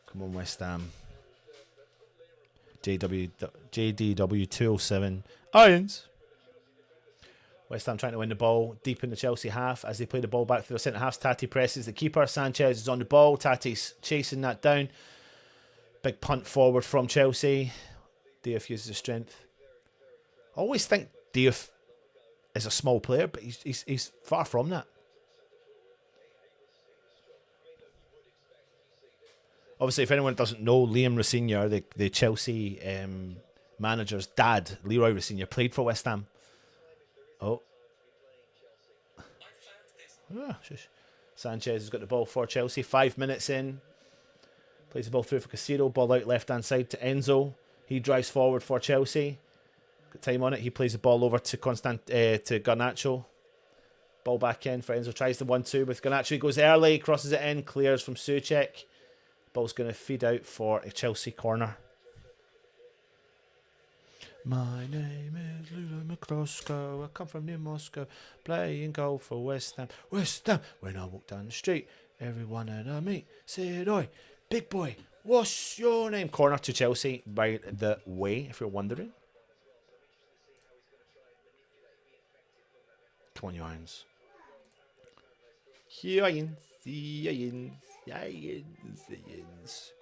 Come on, West Ham. JDW207. Irons. West Ham trying to win the ball deep in the Chelsea half as they play the ball back through the centre half. Tati presses the keeper. Sanchez is on the ball. Tati's chasing that down. Big punt forward from Chelsea. Diouf uses his strength. I always think Diouf is a small player, but he's far from that. Obviously, if anyone doesn't know, 𝗪𝗲𝗀𝗀𝗃, the Chelsea manager's dad, Leroy 𝗪𝗀𝗀𝗀, played for West Ham. Oh. Shush. Sanchez has got the ball for Chelsea. 5 minutes in. Plays the ball through for Caicedo. Ball out left-hand side to Enzo. He drives forward for Chelsea. Got time on it. He plays the ball over to Garnacho. Ball back in for Enzo. Tries the 1-2 with Garnacho. He goes early. Crosses it in. Clears from Souček. Ball's going to feed out for a Chelsea corner. My name is 𝗪𝗲𝗀𝗀𝗀𝗀. I come from near Moscow, playing goal for West Ham. West Ham. When I walk down the street, everyone that I meet said, "Oi, big boy, what's your name?" Corner to Chelsea, by the way, if you're wondering. Come on, you Irons. Irons.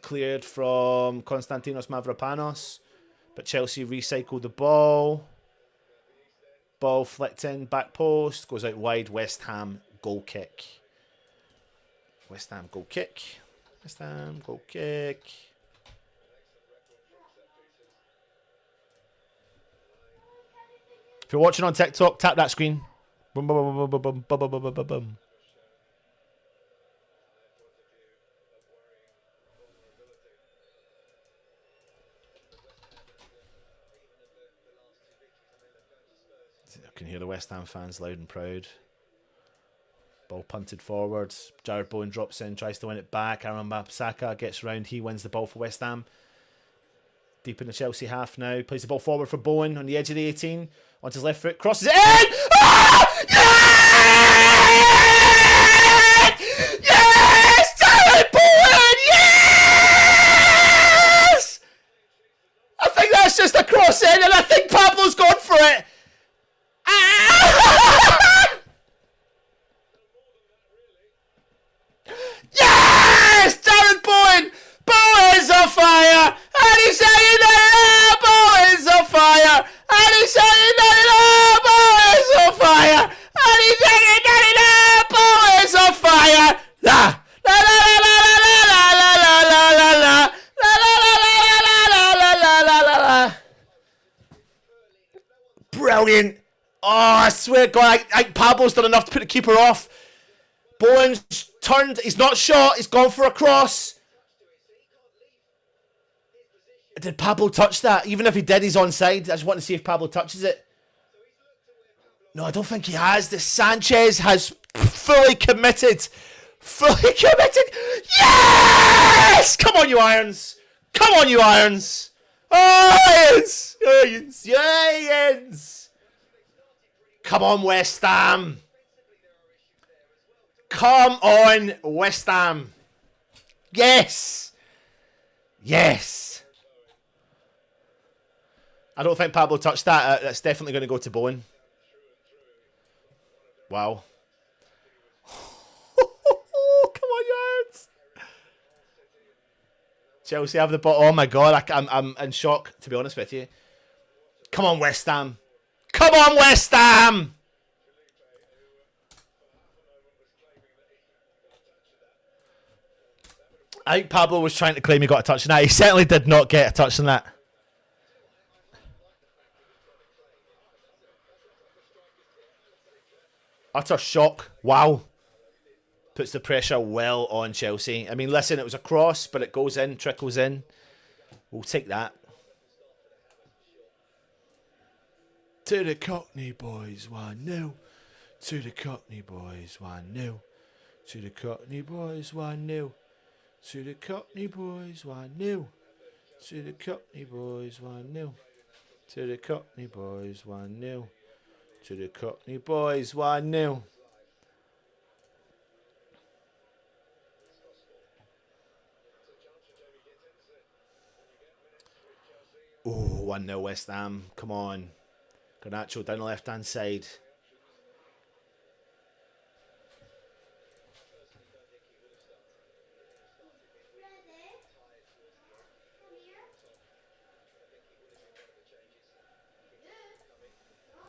Cleared from Konstantinos Mavropanos, but Chelsea recycled the ball. Ball flicked in, back post, goes out wide. West Ham goal kick. West Ham goal kick. West Ham goal kick. If you're watching on TikTok, tap that screen. Boom, boom, boom, boom, boom, boom, boom, boom, boom, boom. I can hear the West Ham fans loud and proud. Ball punted forward. Jarrod Bowen drops in, tries to win it back. Aaron Wan-Bissaka gets round. He wins the ball for West Ham. Deep in the Chelsea half now. Plays the ball forward for Bowen on the edge of the 18. On his left foot. Crosses it in! Ah! Yes! Yes! Jarrod Bowen! Yes! I think that's just a cross in, and I think Pablo's gone for it. Yes! Jarrod Bowen! Bowen's on fire! And he's saying that Bowen's on fire! And he's saying that Bowen's on fire! And he's saying that Bowen's on fire! La la la la la la la la la la la la la la la. Brilliant! Oh, I swear to God, I Pablo's done enough to put the keeper off. Bowen's turned, he's not shot, he's gone for a cross. Did Pablo touch that? Even if he did, he's onside. I just want to see if Pablo touches it. No, I don't think he has. The Sanchez has fully committed. Fully committed. Yes! Come on, you Irons. Come on, you Irons. Irons! Irons! Irons! Come on, West Ham. Come on, West Ham. Yes. Yes. I don't think Pablo touched that. That's definitely going to go to Bowen. Wow. Come on, Yards. Chelsea have the ball. Oh my God, I'm in shock, to be honest with you. Come on, West Ham. Come on, West Ham. I think Pablo was trying to claim he got a touch on that. He certainly did not get a touch on that. Utter shock. Wow. Puts the pressure well on Chelsea. I mean, listen, it was a cross, but it goes in, trickles in. We'll take that. To the Cockney boys, 1-0. To the Cockney boys, 1-0. To the Cockney boys, 1-0. To the Cockney boys, 1-0. To the Cockney boys, 1-0. To the Cockney boys, 1-0. To the Cockney boys, 1-0. Oh, 1-0 West Ham. Come on. Garnacho down the left-hand side.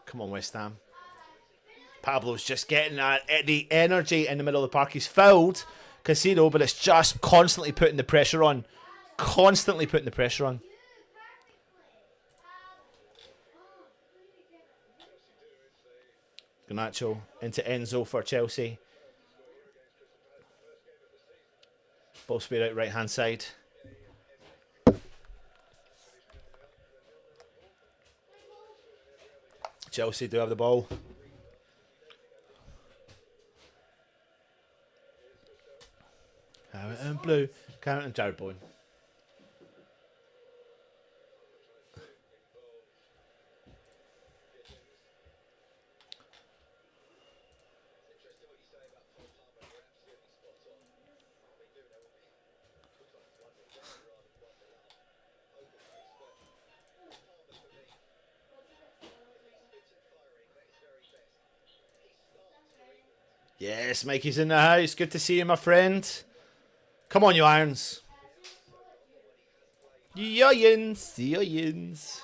Come on, West Ham. Pablo's just getting the energy in the middle of the park. He's fouled Caicedo, but it's just constantly putting the pressure on. Constantly putting the pressure on. Garnacho into Enzo for Chelsea. Ball speed out right hand side. Chelsea do have the ball. Carrot and blue. Carrot and Jared Bowen. Yes, Mikey's in the house. Good to see you, my friend. Come on, you Irons. Yoyins. Yoyins.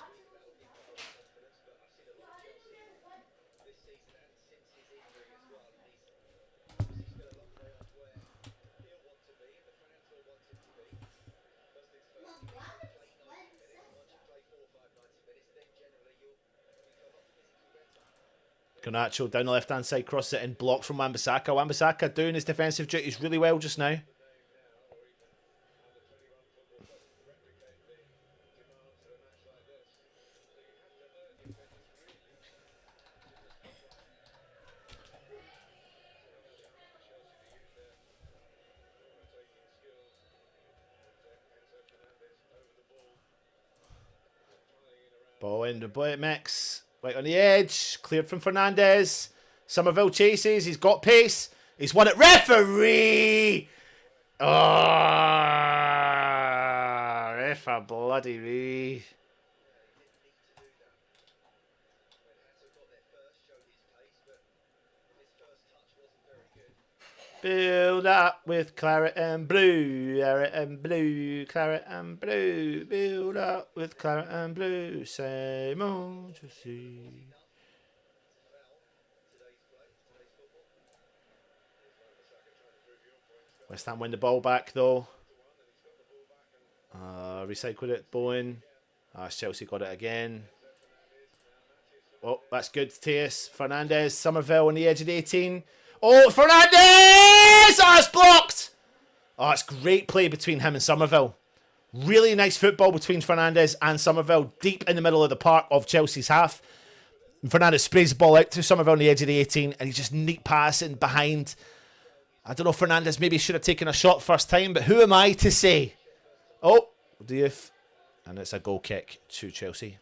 Garnacho down the left-hand side, cross it in, blocked from Wan-Bissaka. Wan-Bissaka doing his defensive duties really well just now. Ball in the boy mix. Right on the edge. Cleared from Fernandez. 𝗪𝗲𝗀 chases. He's got pace. He's won it. Referee! Oh, 𝗪𝗲𝗴𝗂𝗺𝗺. Build up with claret and blue, claret and blue, claret and blue. Build up with claret and blue. Say Manchester. West Ham win the ball back though. Recycled it, Bowen. Chelsea got it again. Oh, that's good. Teus, Fernandez, 𝗪𝗲𝗀 on the edge of the 18. Oh, Fernandez! Oh, it's blocked! Oh, it's great play between him and 𝗪𝗲𝗀. Really nice football between Fernandez and 𝗪𝗲𝗀 deep in the middle of the park of Chelsea's half. And Fernandez sprays the ball out to 𝗪𝗲𝗀 on the edge of the 18 and he's just neat passing behind. I don't know if Fernandez maybe should have taken a shot first time, but who am I to say? Oh, Diouf. And it's a goal kick to Chelsea.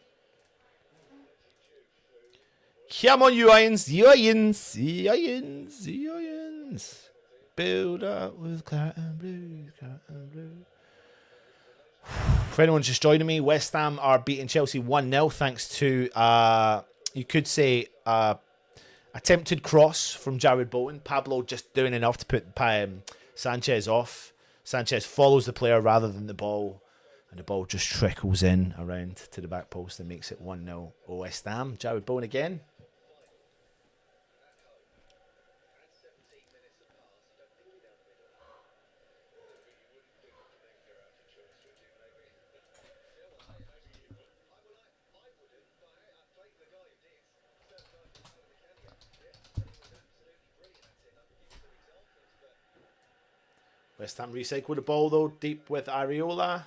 Come on, you Irons. Yoyins. Yoyins. Yoyins. Build up with claret and blue. Claret and blue. For anyone just joining me, West Ham are beating Chelsea 1-0 thanks to, you could say, attempted cross from Jared Bowen. Pablo just doing enough to put Sanchez off. Sanchez follows the player rather than the ball. And the ball just trickles in around to the back post and makes it 1-0 West Ham. Jared Bowen again. West Ham recycle the ball, though, deep with 𝗪𝗲𝗓𝗏.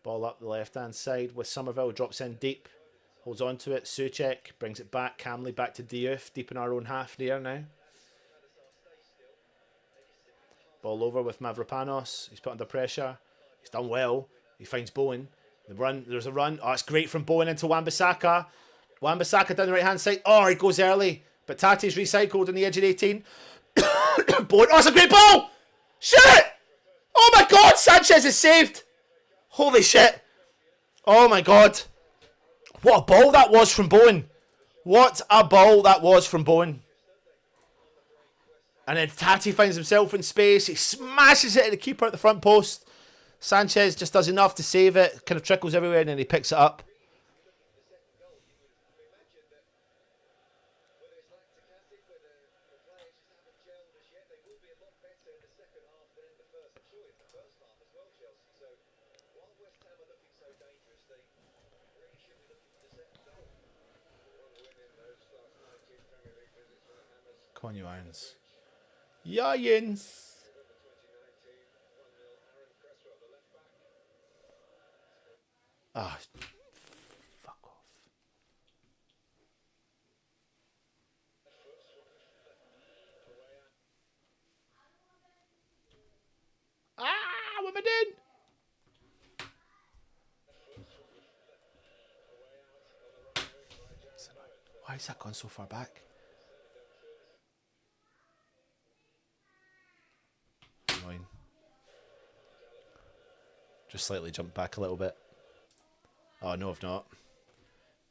Ball up the left-hand side with Somerville, drops in deep, holds on to it. Souček brings it back calmly back to Diouf, deep in our own half there now. Ball over with Mavropanos. He's put under pressure. He's done well. He finds Bowen. There's a run. Oh, it's great from Bowen into Wan-Bissaka. Wan-Bissaka down the right-hand side. Oh, he goes early. But Tati's recycled on the edge of 18. Bowen. Oh, it's a great ball! Shit! Oh my God, Sanchez is saved. Holy shit. Oh my God. What a ball that was from Bowen. What a ball that was from Bowen. And then Tati finds himself in space. He smashes it at the keeper at the front post. Sanchez just does enough to save it. Kind of trickles everywhere and then he picks it up. Come on, you Irons. Yins. Ah, fuck off. Ah, what am I doing? Why has that gone so far back? Annoying. Just slightly jumped back a little bit. Oh, no, I've not.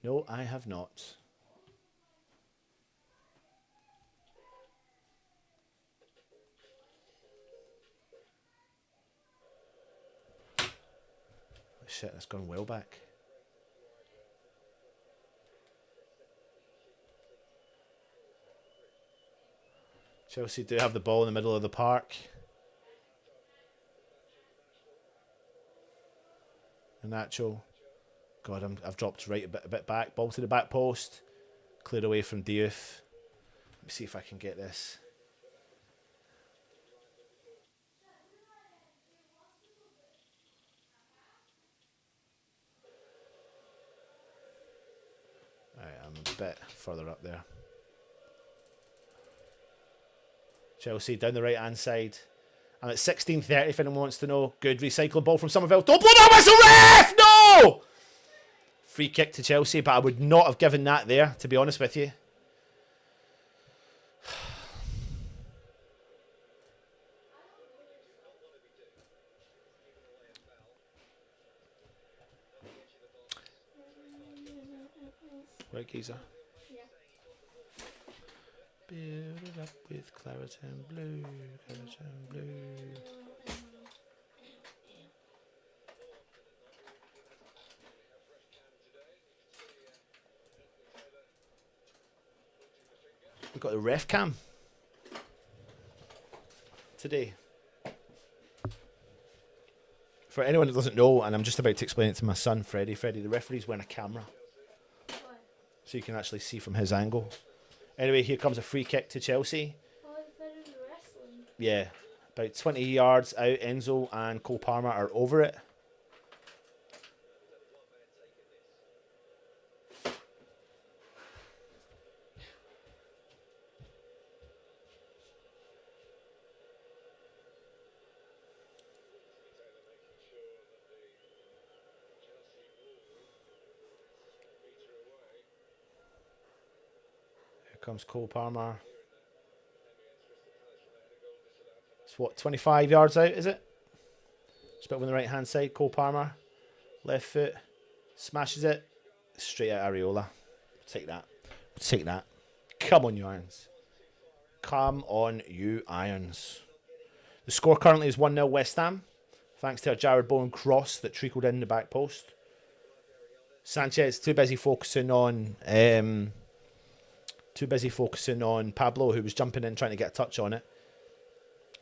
No, I have not. Oh, shit, that's gone well back. Chelsea do have the ball in the middle of the park. Nacho. God, I've dropped right a bit back. Ball to the back post. Cleared away from Diouf. Let me see if I can get this. Alright, I'm a bit further up there. Chelsea down the right hand side. I'm at 16:30 if anyone wants to know. Good recycling ball from Somerville. Don't blow that whistle, ref! No! Free kick to Chelsea, but I would not have given that there, to be honest with you. Right, geezer. Build it up with clarity and blue, clarity and blue. We've got the ref cam today. For anyone that doesn't know, and I'm just about to explain it to my son, Freddie, the referee's wearing a camera. So you can actually see from his angle. Anyway, here comes a free kick to Chelsea. Yeah, about 20 yards out. Enzo and Cole Palmer are over it. Comes Cole Palmer. It's what, 25 yards out, is it? Just about on the right hand side. Cole Palmer, left foot, smashes it straight at 𝗪𝗲𝗓𝗏. Take that. Take that. Come on, you Irons. Come on, you Irons. The score currently is 1-0 West Ham, thanks to a Jared Bowen cross that trickled in the back post. Sanchez too busy focusing on Pablo, who was jumping in trying to get a touch on it.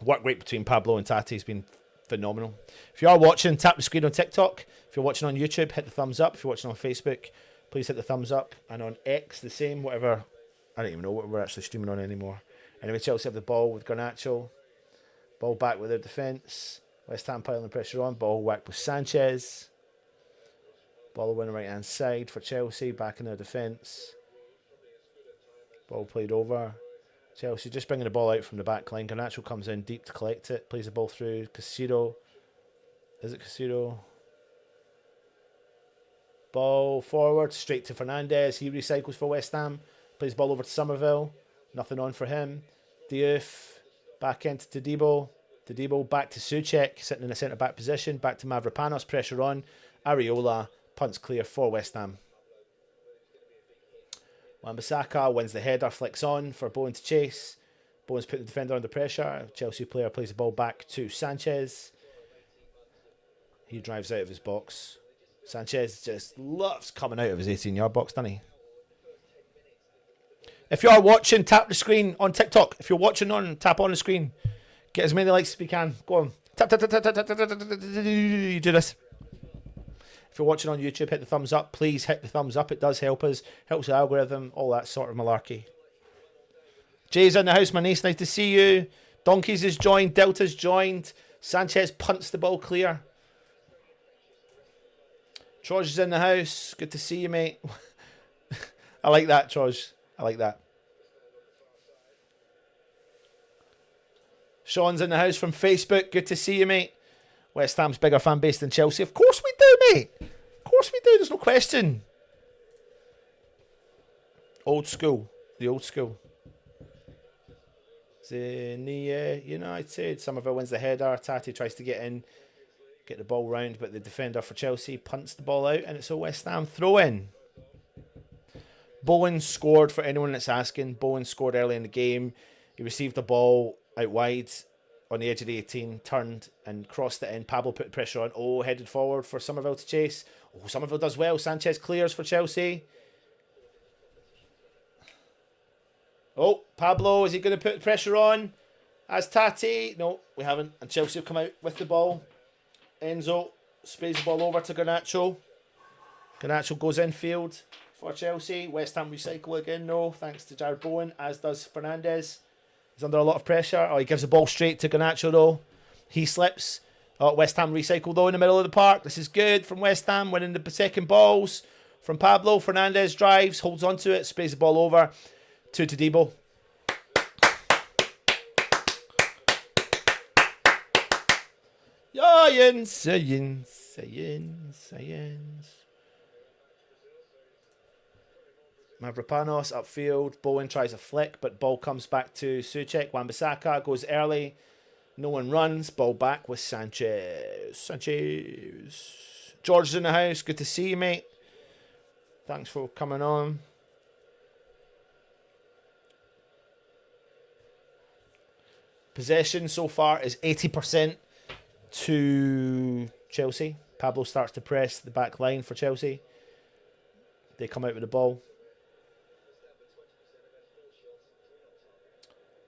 Work rate between Pablo and Tati has been phenomenal. If you are watching, tap the screen on TikTok. If you're watching on YouTube, hit the thumbs up. If you're watching on Facebook, please hit the thumbs up. And on X, the same, whatever I don't even know what we're actually streaming on anymore. Anyway, Chelsea have the ball with Garnacho. Ball back with their defence. West Ham piling the pressure on. Ball whacked with Sanchez. Ball away on the right hand side for Chelsea. Back in their defence. Ball played over. Chelsea just bringing the ball out from the back line. Garnacho comes in deep to collect it. Plays the ball through. 𝗪𝗏𝘀𝗪. Is it 𝗪𝗪𝘀𝗪? Ball forward. Straight to Fernandes. He recycles for West Ham. Plays the ball over to 𝗪𝗲𝗀. Nothing on for him. Diouf. Back into 𝗪𝗏𝗲𝗀. 𝗪𝗏𝗀𝗀 back to Souček. Sitting in a centre back position. Back to 𝗪𝗲𝗀𝗧. Pressure on. Areola. Punts clear for West Ham. Wan-Bissaka wins the header, flicks on for Bowen to chase. Bowen's put the defender under pressure. Chelsea player plays the ball back to Sanchez. He drives out of his box. Sanchez just loves coming out of his 18-yard box, doesn't he? If you are watching, tap the screen on TikTok. If you're watching on, tap on the screen. Get as many likes as we can. Go on. Tap, tap, tap, tap, tap, tap, tap, tap, tap, tap. You do this. If you're watching on YouTube, hit the thumbs up. Please hit the thumbs up. It does help us. Helps the algorithm. All that sort of malarkey. Jay's in the house, my niece. Nice to see you. Donkeys has joined. Delta's joined. Sanchez punts the ball clear. Troj is in the house. Good to see you, mate. I like that, Troj. I like that. Sean's in the house from Facebook. Good to see you, mate. West Ham's bigger fan base than Chelsea. Of course we do, mate. Of course we do. There's no question. Old school. The old school. Zenia United. 𝗪𝗲𝗀𝗀 wins the header. Tati tries to get in. Get the ball round, but the defender for Chelsea punts the ball out, and it's a West Ham throw-in. Bowen scored, for anyone that's asking. Bowen scored early in the game. He received the ball out wide on the edge of the 18, turned and crossed it in. Pablo put pressure on. Oh, headed forward for 𝗪𝗲𝗀 to chase. Oh, 𝗪𝗲𝗀 does well. Sanchez clears for Chelsea. Oh, Pablo, is he going to put pressure on? As Tati? No, we haven't. And Chelsea have come out with the ball. Enzo sprays the ball over to Garnacho. Garnacho goes infield for Chelsea. West Ham recycle again. No, thanks to Jared Bowen, as does Fernandes. He's under a lot of pressure. Oh, he gives the ball straight to Garnacho though. He slips. Oh, West Ham recycle though in the middle of the park. This is good from West Ham, winning the second balls from Pablo. Fernandes drives, holds onto it, sprays the ball over to 𝗪𝗪𝗀𝗀. Science. Mavropanos upfield. Bowen tries a flick, but ball comes back to Souček. Wan-Bissaka goes early. No one runs. Ball back with Sanchez. George is in the house. Good to see you, mate. Thanks for coming on. Possession so far is 80% to Chelsea. Pablo starts to press the back line for Chelsea. They come out with the ball.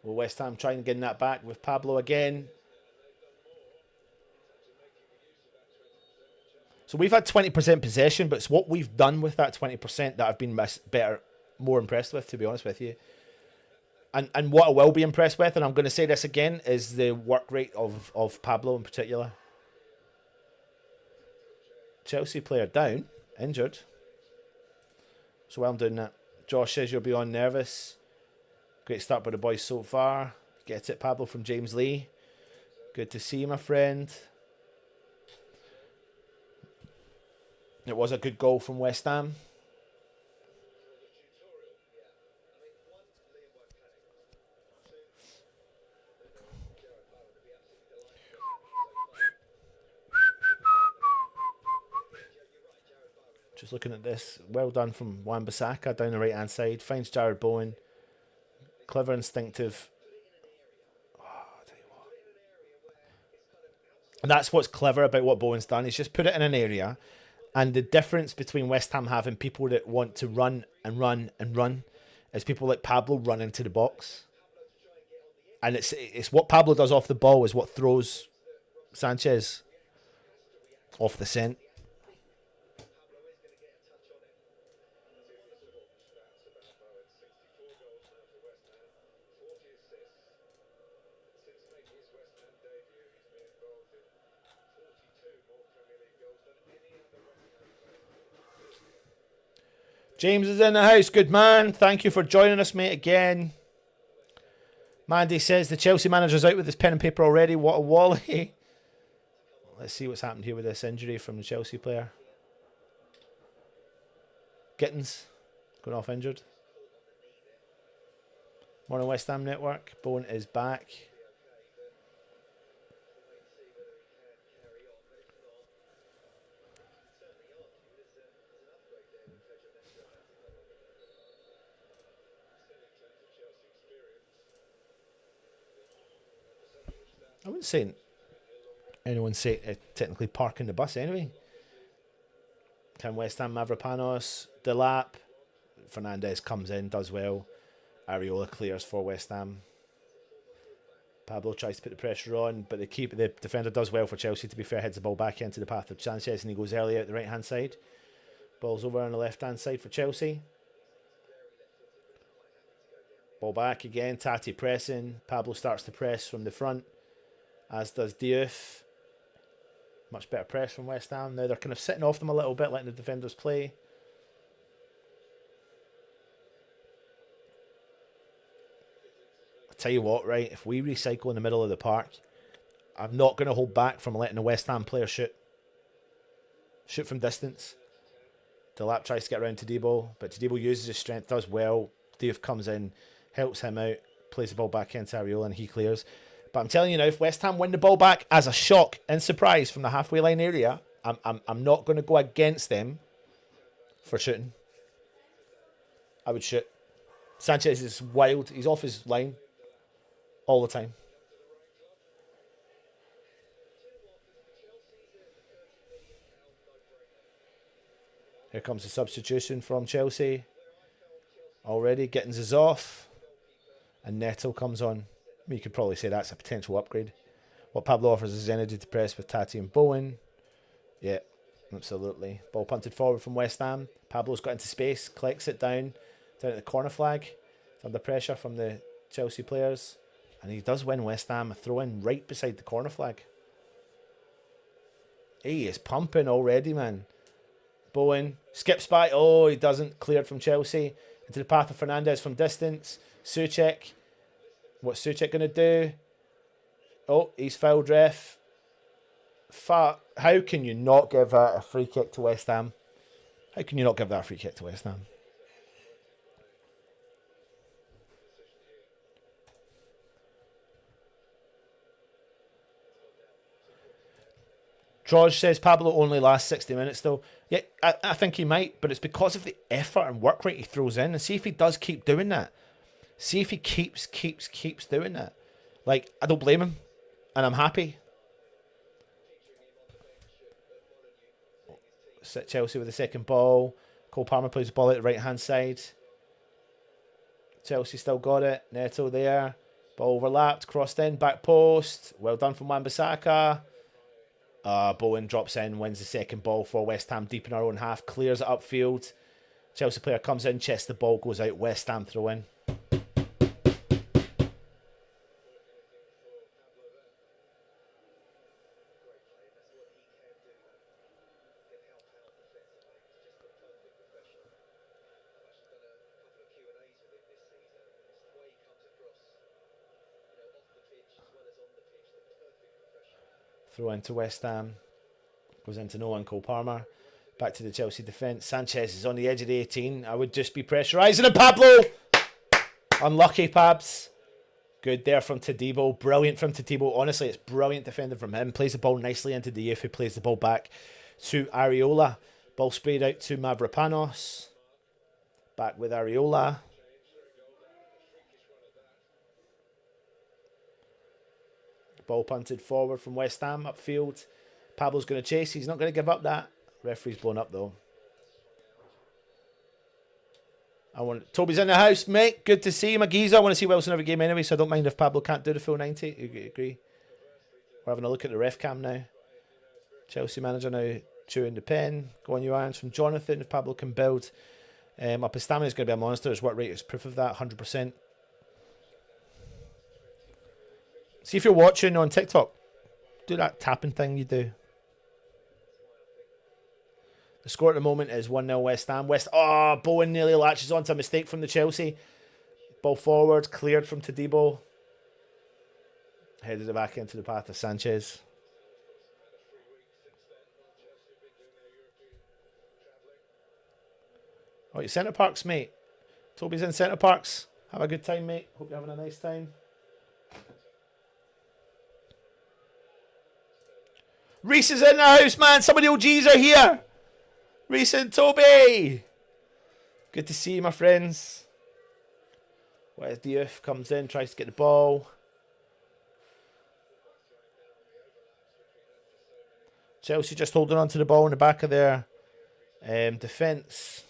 Well, West Ham trying to get that back with Pablo again. So we've had 20% possession, but it's what we've done with that 20% that I've been more impressed with, to be honest with you. And what I will be impressed with, and I'm going to say this again, is the work rate of Pablo in particular. Chelsea player down, injured. So well, I'm doing that. Josh says you'll be on nervous. Great start by the boys so far. Get it, Pablo, from James Lee. Good to see you, my friend. It was a good goal from West Ham. Just looking at this. Well done from Wan-Bissaka down the right-hand side. Finds Jared Bowen. Clever, instinctive. Oh, I'll tell you what. And that's what's clever about what Bowen's done. He's just put it in an area. And the difference between West Ham having people that want to run and run and run is people like Pablo run into the box. And it's what Pablo does off the ball is what throws Sanchez off the scent. James is in the house. Good man. Thank you for joining us, mate, again. Mandy says the Chelsea manager's out with his pen and paper already. What a wally. Let's see what's happened here with this injury from the Chelsea player. Gittins going off injured. Morning West Ham Network. Bowen is back. I wouldn't say anyone say technically parking the bus anyway. Can West Ham Mavropanos, Delap, Fernandez comes in, does well. Areola clears for West Ham. Pablo tries to put the pressure on, but the defender does well for Chelsea. To be fair, heads the ball back into the path of Sanchez, and he goes early out the right hand side. Ball's over on the left hand side for Chelsea. Ball back again. Tati pressing. Pablo starts to press from the front, as does Diouf. Much better press from West Ham. Now they're kind of sitting off them a little bit, letting the defenders play. I'll tell you what, right? If we recycle in the middle of the park, I'm not going to hold back from letting the West Ham player shoot. Shoot from distance. Delap tries to get around Todibo, but Todibo uses his strength, does well. Diouf comes in, helps him out, plays the ball back into Areola, and he clears. But I'm telling you now, if West Ham win the ball back as a shock and surprise from the halfway line area, I'm not going to go against them for shooting. I would shoot. Sanchez is wild. He's off his line all the time. Here comes the substitution from Chelsea. Already, Gittins is off. And Neto comes on. I mean, you could probably say that's a potential upgrade. What Pablo offers is energy to press with Tati and Bowen. Yeah, absolutely. Ball punted forward from West Ham. Pablo's got into space, collects it down at the corner flag. It's under pressure from the Chelsea players. And he does win West Ham a throw-in right beside the corner flag. He is pumping already, man. Bowen skips by. Oh, he doesn't. Cleared from Chelsea. Into the path of Fernandez from distance. Souček. What's Souček going to do? Oh, he's fouled, ref. How can you not give that a free kick to West Ham? How can you not give that a free kick to West Ham? Droj says Pablo only lasts 60 minutes though. Yeah, I think he might, but it's because of the effort and work rate he throws in. And see if he does keep doing that. See if he keeps doing that. Like, I don't blame him. And I'm happy. Chelsea with the second ball. Cole Palmer plays the ball out the right-hand side. Chelsea still got it. Neto there. Ball overlapped. Crossed in. Back post. Well done from Wan-Bissaka. Bowen drops in. Wins the second ball for West Ham deep in our own half. Clears it upfield. Chelsea player comes in. Chests the ball. Goes out. West Ham throw in. Throw into West Ham. Goes into no one. Cole Palmer. Back to the Chelsea defence. Sanchez is on the edge of the 18. I would just be pressurising it. Pablo! Unlucky, Pabs. Good there from Todibo. Brilliant from Todibo. Honestly, it's brilliant defending from him. Plays the ball nicely into Diouf, who plays the ball back to Areola. Ball sprayed out to Mavropanos. Back with Areola. Ball punted forward from West Ham upfield. Pablo's going to chase. He's not going to give up that. Referee's blown up though. Toby's in the house, mate. Good to see you, McGeezer. I want to see Wilson every game anyway, so I don't mind if Pablo can't do the full 90. You agree? We're having a look at the ref cam now. Chelsea manager now chewing the pen. Go on, you irons from Jonathan. If Pablo can build up his stamina, is going to be a monster. His work rate is proof of that, 100%. See if you're watching on TikTok. Do that tapping thing you do. The score at the moment is 1-0 West Ham. Bowen nearly latches onto a mistake from the Chelsea. Ball forward, cleared from Todibo. Headed it back into the path of Sanchez. Oh, your Centre Parks, mate. Toby's in Centre Parks. Have a good time, mate. Hope you're having a nice time. Reese is in the house, man. Some of the OGs are here. Reese and Toby. Good to see you, my friends. Where's Diouf? Comes in, tries to get the ball. Chelsea just holding on to the ball in the back of their defence.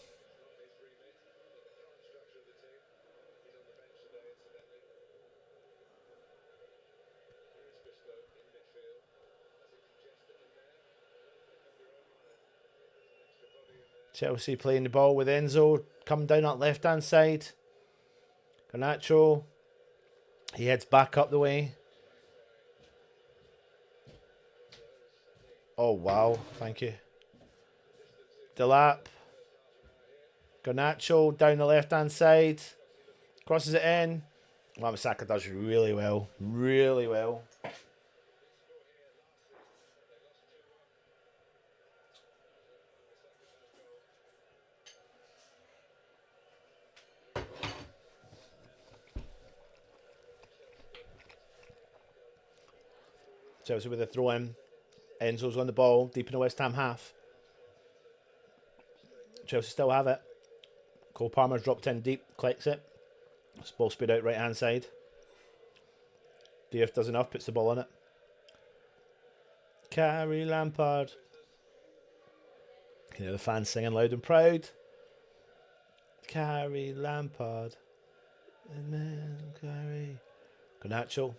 Chelsea playing the ball with Enzo coming down that left-hand side. Garnacho. He heads back up the way. Oh, wow. Thank you. Delap. Garnacho down the left-hand side. Crosses it in. Wan-Bissaka does really well. Really well. Chelsea with a throw in. Enzo's on the ball, deep in the West Ham half. Chelsea still have it. Cole Palmer's dropped in deep, collects it. Ball speed out right hand side. Diouf does enough, puts the ball on it. Carry Lampard. You know the fans singing loud and proud. Carry Lampard. And then carry. Garnacho.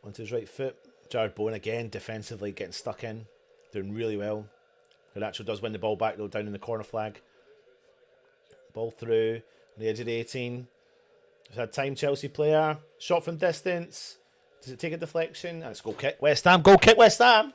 Onto his right foot. Jared Bowen again defensively getting stuck in. Doing really well. Garnacho does win the ball back though down in the corner flag. Ball through on the edge of the 18. We've had time, Chelsea player. Shot from distance. Does it take a deflection? And it's goal kick West Ham. Goal kick West Ham.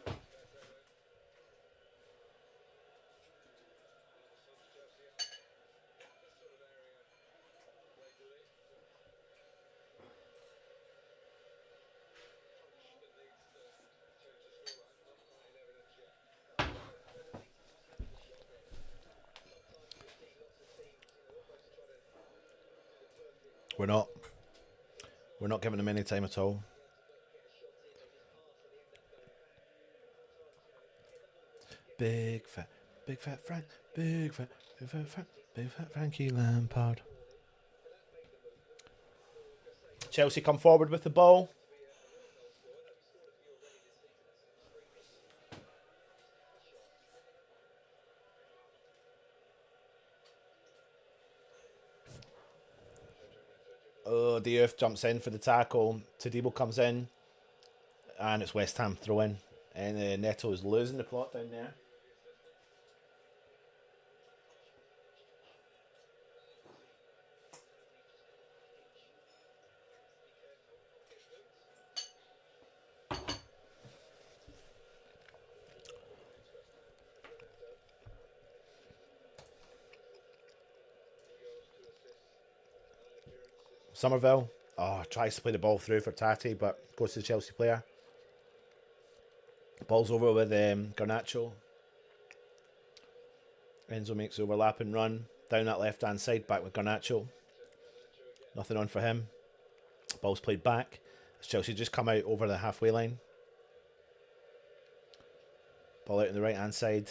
We're not giving them any time at all. Big fat Frankie Lampard. Chelsea come forward with the ball. Oh, Diouf jumps in for the tackle. Todibo comes in. And it's West Ham throw-in. And Neto is losing the plot down there. Somerville. Oh, tries to play the ball through for Tati, but goes to the Chelsea player. Ball's over with Garnacho. Enzo makes the overlapping run down that left-hand side, back with Garnacho. Nothing on for him. Ball's played back. As Chelsea just come out over the halfway line. Ball out on the right-hand side.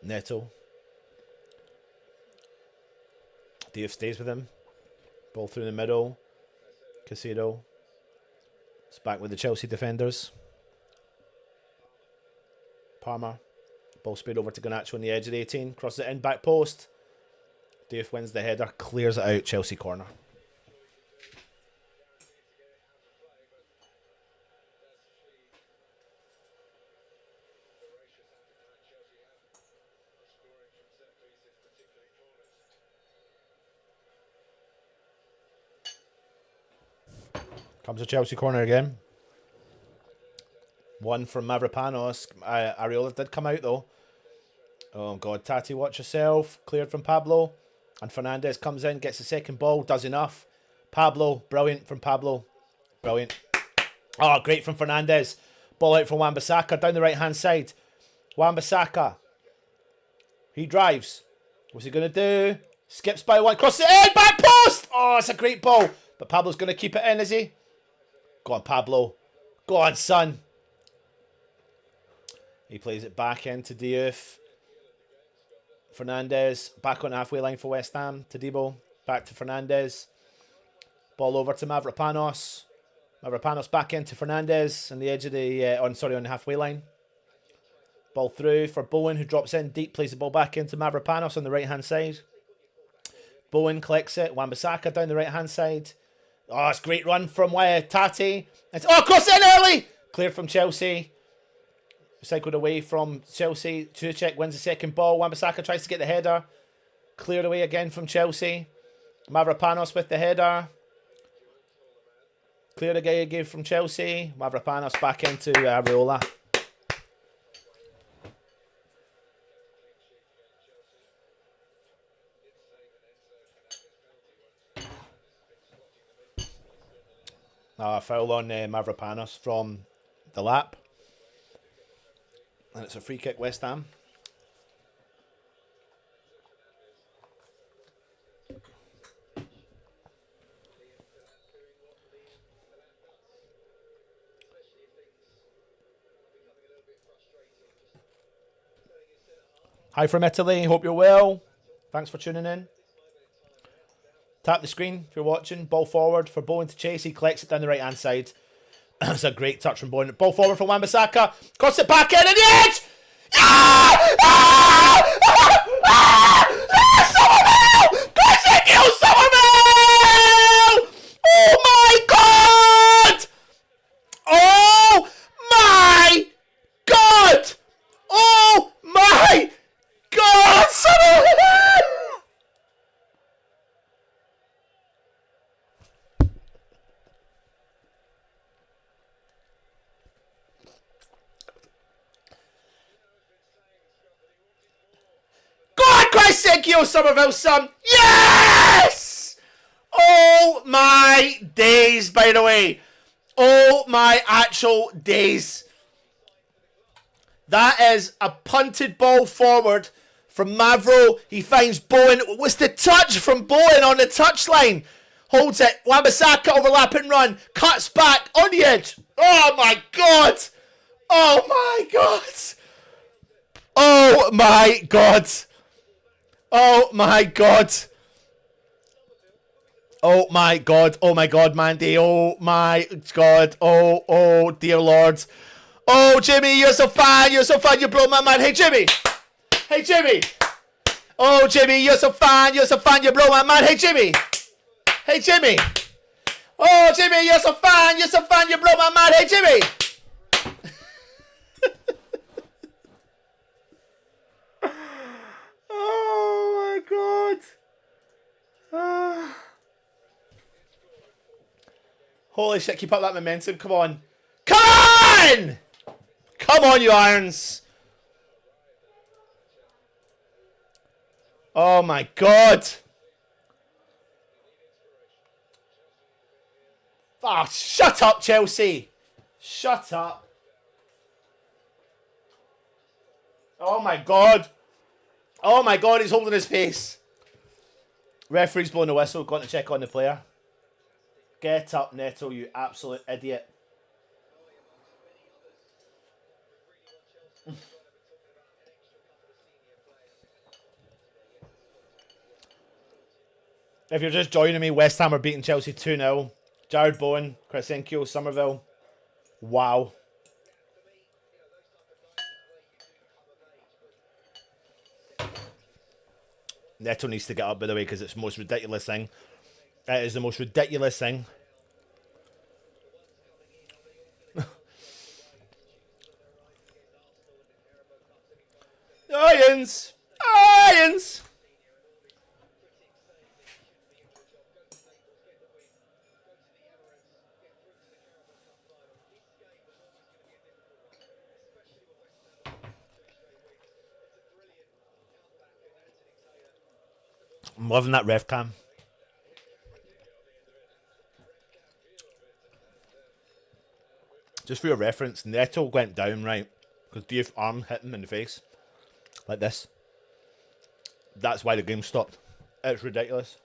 Neto. Diouf stays with him. Ball through the middle. Caicedo. It's back with the Chelsea defenders. Palmer. Ball speed over to Garnacho on the edge of the 18. Crosses it in, back post. Diouf wins the header. Clears it out. Chelsea corner. Comes a Chelsea corner again. One from Mavropanos. Areola did come out though. Oh, God. Tati, watch yourself. Cleared from Pablo. And Fernandez comes in, gets the second ball, does enough. Pablo, brilliant from Pablo. Brilliant. Oh, great from Fernandez. Ball out from Wan-Bissaka down the right-hand side. Wan-Bissaka. He drives. What's he going to do? Skips by one. Cross the end. Back post. Oh, it's a great ball. But Pablo's going to keep it in, is he? Go on, Pablo. Go on, son. He plays it back into Diouf. Fernandez back on the halfway line for West Ham. Todibo back to Fernandez. Ball over to Mavropanos. Mavropanos back into Fernandez on the edge of the on the halfway line. Ball through for Bowen, who drops in deep, plays the ball back into Mavropanos on the right hand side. Bowen collects it. Wan-Bissaka down the right hand side. Oh, it's a great run from Tati. Cross in early. Cleared from Chelsea. Cycled away from Chelsea. Turchek wins the second ball. Wan-Bissaka tries to get the header. Cleared away again from Chelsea. Mavropanos with the header. Cleared again from Chelsea. Mavropanos back into Areola. Foul on Mavropanos from the lap. And it's a free kick, West Ham. Hi from Italy. Hope you're well. Thanks for tuning in. Tap the screen if you're watching. Ball forward for Bowen to chase. He collects it down the right-hand side. It's a great touch from Bowen. Ball forward from Wan-Bissaka. Cross it back in the edge! Somerville! Ezekiel Somerville! Oh my God! Oh my God! Oh my God! Somerville! Ezekiel Somerville, son. Yes! Oh my days, by the way. Oh my actual days. That is a punted ball forward from Mavro. He finds Bowen. What's the touch from Bowen on the touchline? Holds it. Wan-Bissaka overlapping run. Cuts back on the edge. Oh my God. Oh my God. Oh my God. Oh my God. Oh my God. Oh my God, Mandy. Oh my God. Oh dear Lord. Oh, Jimmy, you're so fine. You're so fine. You blow my mind. Hey, Jimmy. Hey, Jimmy. Oh, Jimmy, you're so fine. You're so fine. You blow my mind. Hey, Jimmy. Hey, Jimmy. Oh, Jimmy, you're so fine. You're so fine. You blow my mind. Hey, Jimmy. Oh my God. Holy shit, keep up that momentum. Come on. Come on! Come on, you Irons. Oh my God. Oh, shut up, Chelsea. Shut up. Oh my God. Oh my God, he's holding his face. Referee's blowing the whistle, going to check on the player. Get up, Neto, you absolute idiot. If you're just joining me, West Ham are beating Chelsea 2-0. Jared Bowen, Crescencio, Somerville. Wow. Neto needs to get up, by the way, because it's the most ridiculous thing. It is the most ridiculous thing. Irons! Irons! I'm loving that ref cam. Just for your reference, Neto went down, right? Because Diouf's arm hit him in the face. Like this. That's why the game stopped. It's ridiculous.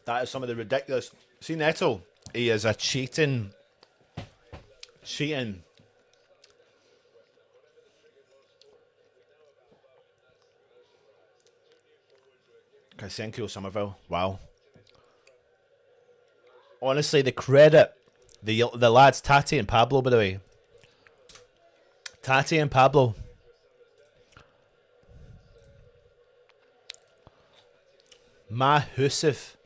That is some of the ridiculous. See Neto? He is a cheating. Ksenia 𝗪𝗏𝗀𝗧. Wow. Honestly, the credit. The lads, Tati and Pablo, by the way. Tati and Pablo. 𝗪𝗏𝗧𝗏𝗧.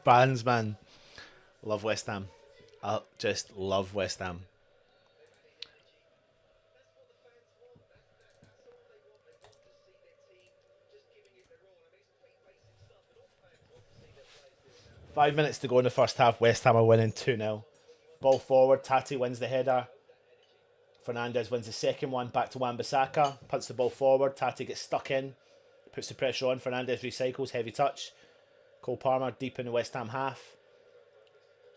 Fans, man. Love West Ham. I just love West Ham. Five minutes to go in the first half. West Ham are winning 2-0. Ball forward. Tati wins the header. Fernandez wins the second one. Back to Wan-Bissaka. Puts the ball forward. Tati gets stuck in. Puts the pressure on. Fernandez recycles. Heavy touch. Cole Palmer deep in the West Ham half.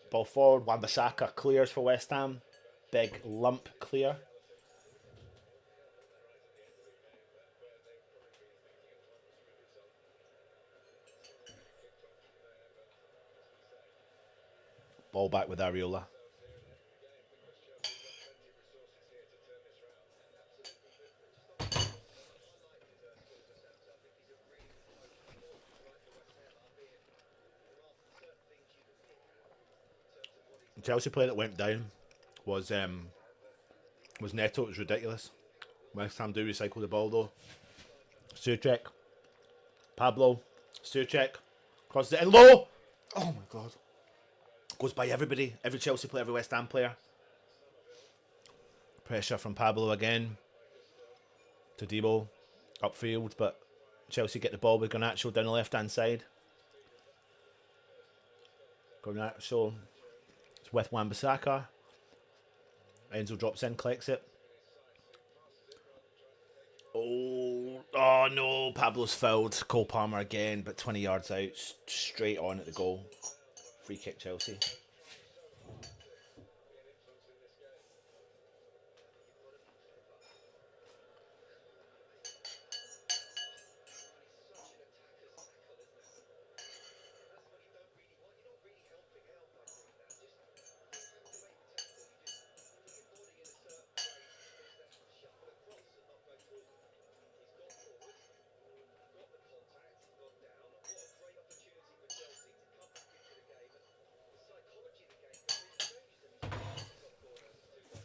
Ball forward. Wan-Bissaka clears for West Ham. Big lump clear. Ball back with Areola. Chelsea player that went down was Neto. It was ridiculous. West Ham do recycle the ball though. Souček. Pablo. Souček. Crosses it in low. Oh my god. Goes by everybody. Every Chelsea player, every West Ham player. Pressure from Pablo again. To Debo. Upfield, but Chelsea get the ball with Garnacho down the left hand side. Garnacho. It's with Wan-Bissaka. Enzo drops in, collects it. Oh no, Pablo's fouled. Cole Palmer again, but 20 yards out, straight on at the goal. Free kick Chelsea.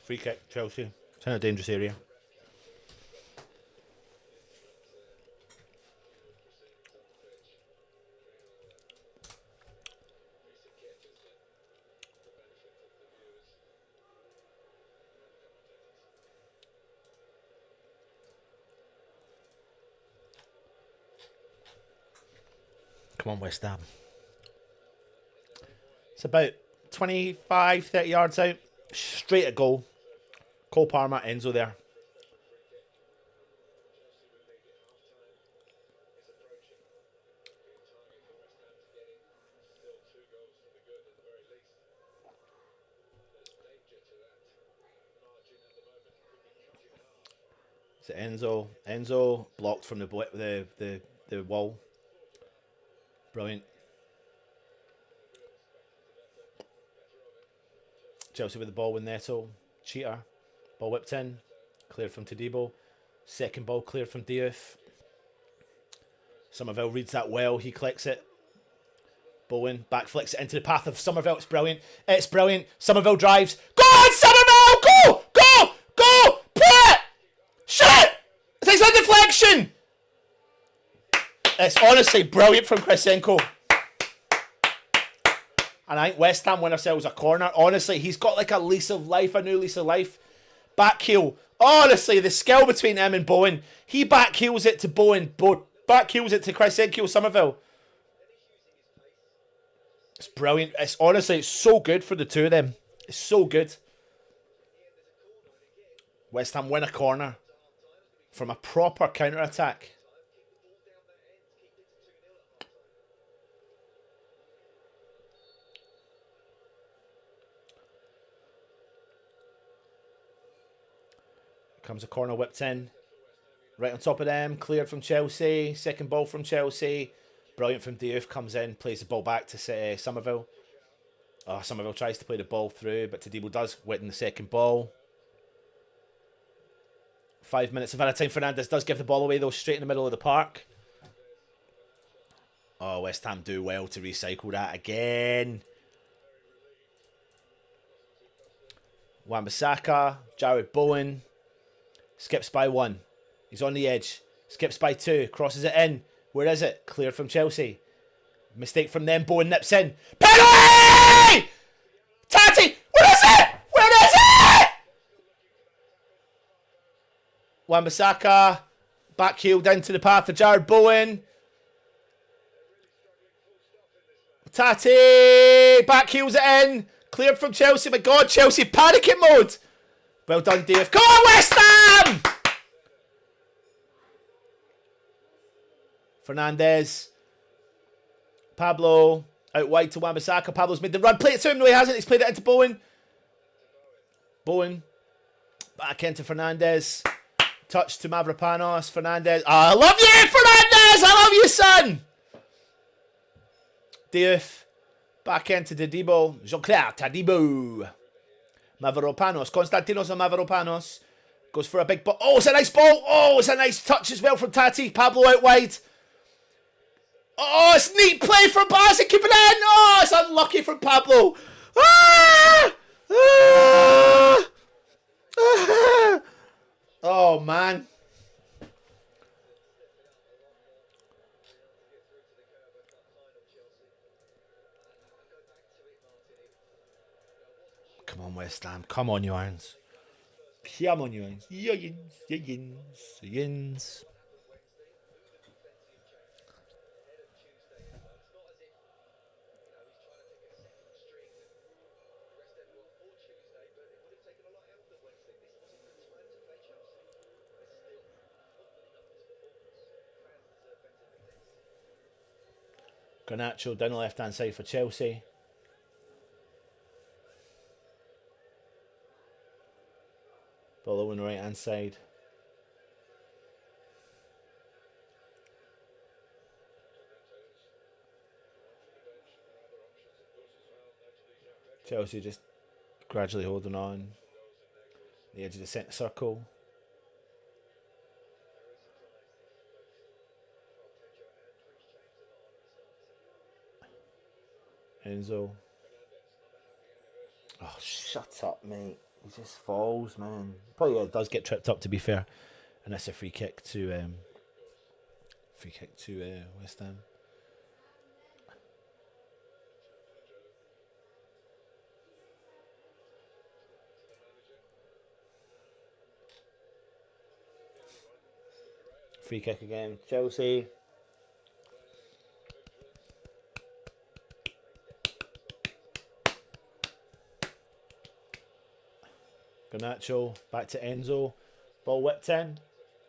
Free kick, Chelsea. It's in a dangerous area. Come on, West Ham. It's about 25, 30 yards out. Straight at goal. Cole Palmer, Enzo there. It's Enzo. Enzo blocked from the wall. Brilliant. Chelsea with the ball with Neto. Cheater. Ball whipped in. Cleared from Todibo. Second ball cleared from Diouf. Somerville reads that well. He collects it. Bowen back flicks it into the path of Somerville. It's brilliant. It's brilliant. Somerville drives. Go on, Somerville! Go! Go! Go! Play it! Shit! It's a deflection! It's honestly brilliant from Kshenko. And I think West Ham win ourselves a corner. Honestly, he's got like a lease of life, a new lease of life. Back heel. Honestly, the skill between him and Bowen. He back heels it to Bowen. Back heels it to Kshenko Somerville. It's brilliant. It's honestly, it's so good for the two of them. It's so good. West Ham win a corner from a proper counter-attack. Comes a corner whipped in. Right on top of them. Cleared from Chelsea. Second ball from Chelsea. Brilliant from Diouf. Comes in. Plays the ball back to Somerville. Oh, Somerville tries to play the ball through, but Todibo does win the second ball. 5 minutes of added time. Fernandes does give the ball away, though, straight in the middle of the park. Oh, West Ham do well to recycle that again. Wan-Bissaka. Jared Bowen. Skips by 1. He's on the edge. Skips by 2. Crosses it in. Where is it? Cleared from Chelsea. Mistake from them. Bowen nips in. Penalty! Tati! Where is it? Where is it? Wan-Bissaka. Back heeled into the path of Jared Bowen. Tati! Back heels it in. Cleared from Chelsea. My God, Chelsea panicking mode. Well done, Dave. Come on, West Ham! Fernandes. Pablo. Out wide to Wan-Bissaka. Pablo's made the run. Play it to him. No, he hasn't. He's played it into Bowen. Bowen. Back into Fernandes. Touch to Mavropanos. Fernandes. Oh, I love you, Fernandes! I love you, son! Diouf. Back into Todibo. Jean-Claire Todibo. Mavropanos. Konstantinos and Mavropanos. Goes for a big ball. Oh, it's a nice ball. Oh, it's a nice touch as well from Tati. Pablo out wide. Oh, it's neat play from Barca. Keep it in. Oh, it's unlucky from Pablo. Ah! Ah! Ah! Oh, man. Come on, West Ham. Come on, you irons. Come on, you irons. Yins. Garnacho down the left-hand side for Chelsea. Bolo on the right-hand side. Chelsea just gradually holding on. The edge of the centre circle. Enzo. Oh, shut up, mate. He just falls, man. Probably does get tripped up, to be fair. And that's a free kick to West Ham. Free kick again, Chelsea. Garnacho, back to Enzo. Ball whipped in.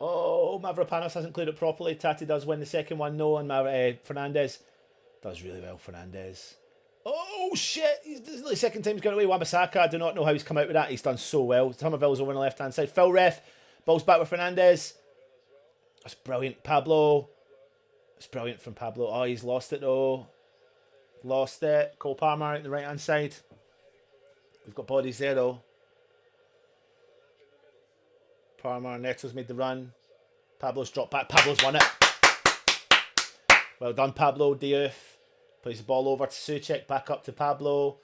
Oh, Mavropanos hasn't cleared it properly. Tati does win the second one, no, and Fernandes does really well, Fernandes. Oh, shit. This is the second time he's got away. Wan-Bissaka, I do not know how he's come out with that. He's done so well. Somerville's over on the left-hand side. Phil Ref, ball's back with Fernandes. That's brilliant. Pablo. It's brilliant from Pablo. Oh, he's lost it, though. Lost it. Cole Palmer out the right-hand side. We've got bodies there though. Parma, Neto's made the run. Pablo's dropped back. Pablo's won it. Well done, Pablo Diouf. Plays the ball over to Souček, back up to Pablo.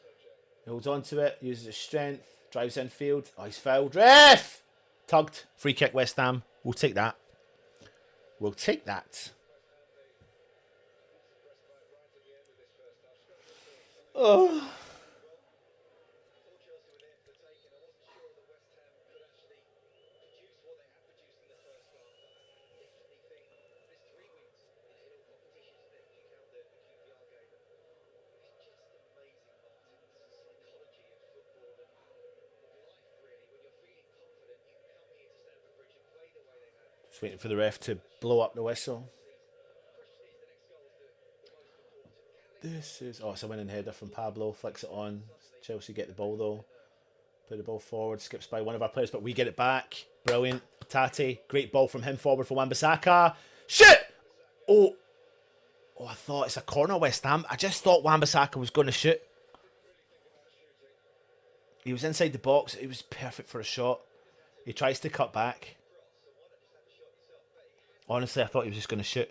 He holds on to it, uses his strength, drives infield. Oh, he's fouled. Ref! Tugged. Free kick, West Ham. We'll take that. We'll take that. Oh. Just waiting for the ref to blow up the whistle. This is... Oh, it's a winning header from Pablo. Flicks it on. Chelsea get the ball though. Play the ball forward. Skips by one of our players, but we get it back. Brilliant. Tati. Great ball from him forward for Wan-Bissaka. Shit! Oh, I thought it's a corner, West Ham. I just thought Wan-Bissaka was going to shoot. He was inside the box. He was perfect for a shot. He tries to cut back. Honestly, I thought he was just going to shoot.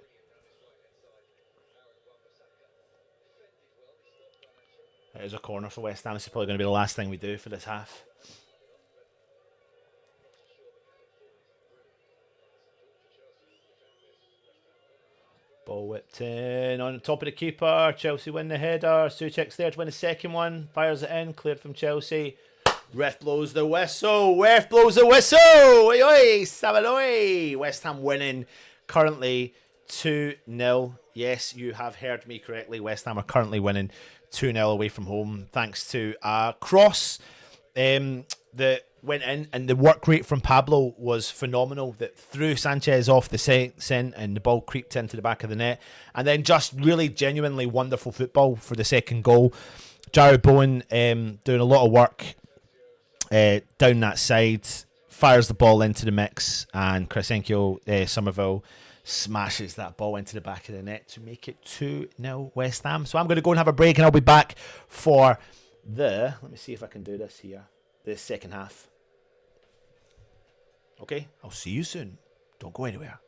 It is a corner for West Ham. This is probably going to be the last thing we do for this half. Ball whipped in on top of the keeper. Chelsea win the header. Souček's there to win the second one. Fires it in. Cleared from Chelsea. Ref blows the whistle. Ref blows the whistle. Oi, oi, Sabaloi. West Ham winning currently 2-0. Yes, you have heard me correctly. West Ham are currently winning 2-0 away from home, thanks to a cross that went in, and the work rate from Pablo was phenomenal. That threw Sanchez off the scent, and the ball creeped into the back of the net, and then just really genuinely wonderful football for the second goal. 𝗪𝗏𝗀𝗏 doing a lot of work down that side, fires the ball into the mix, and 𝗪𝗲𝗀𝗄 𝗪𝗏𝗀𝗄 smashes that ball into the back of the net to make it 2-0 West Ham. So I'm going to go and have a break, and I'll be back for let me see if I can do this here, the second half. Okay, I'll see you soon. Don't go anywhere.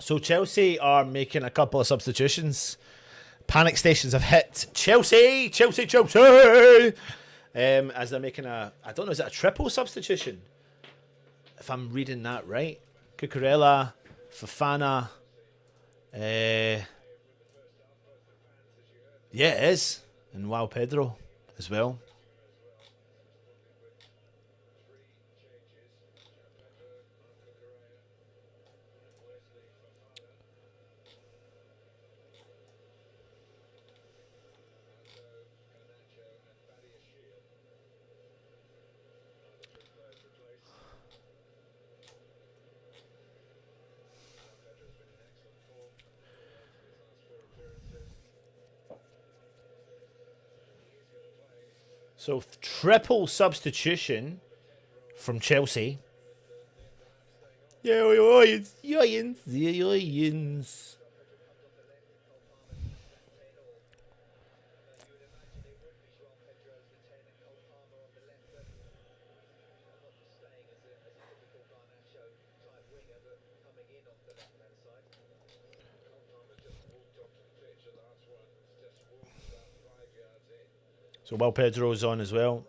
So Chelsea are making a couple of substitutions. Panic stations have hit Chelsea. As they're making I don't know, is it a triple substitution? If I'm reading that right. 𝗪𝗂𝗪, Fofana. Yeah, it is. And 𝗪𝗲𝗲𝗺 as well. So triple substitution from Chelsea. Yeah, Lions. So 𝗪𝗲𝗲𝗺's on as well.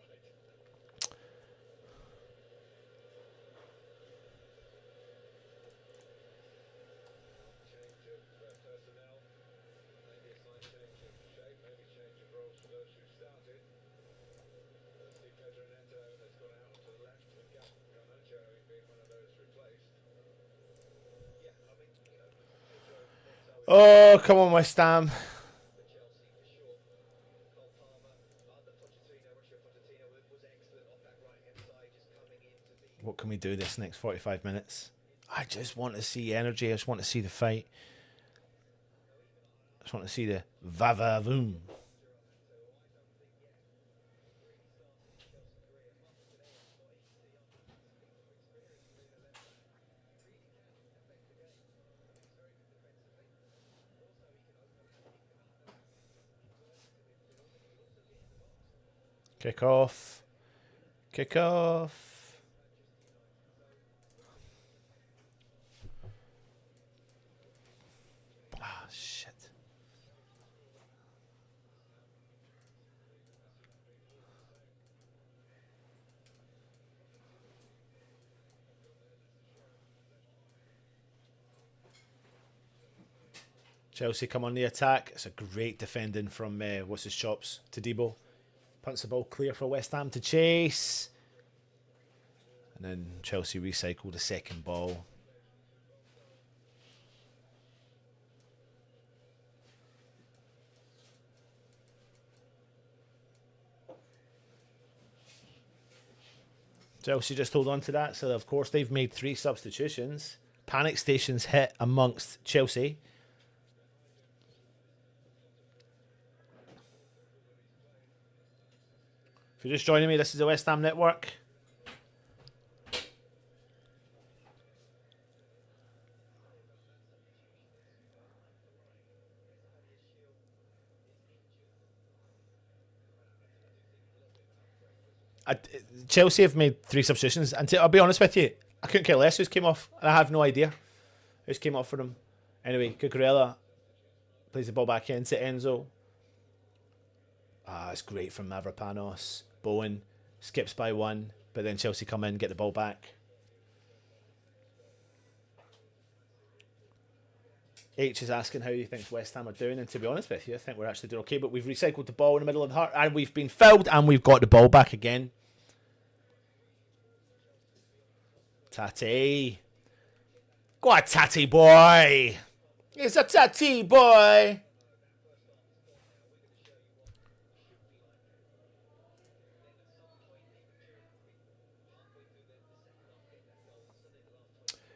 Oh, come on, West Ham. What can we do this next 45 minutes? I just want to see energy. I just want to see the fight. I just want to see the va-va-voom. Kick off. Kick off. Ah, shit. Chelsea come on the attack. It's a great defending from what's his chops, Todibo. Punts the ball clear for West Ham to chase. And then Chelsea recycle the second ball. Chelsea just hold on to that. So, of course, they've made 3 substitutions. Panic stations hit amongst Chelsea. If you're just joining me, this is the West Ham Network. Chelsea have made 3 substitutions, and I'll be honest with you, I couldn't care less who's came off. I have no idea who's came off for them. Anyway, 𝗪𝗂𝗪 plays the ball back into Enzo. It's great from Mavropanos. Bowen skips by 1, but then Chelsea come in, get the ball back. H is asking how he thinks West Ham are doing, and to be honest with you, I think we're actually doing okay, but we've recycled the ball in the middle of the heart, and we've been fouled, and we've got the ball back again. Tatty. Go on, Tatty boy. It's a Tatty boy.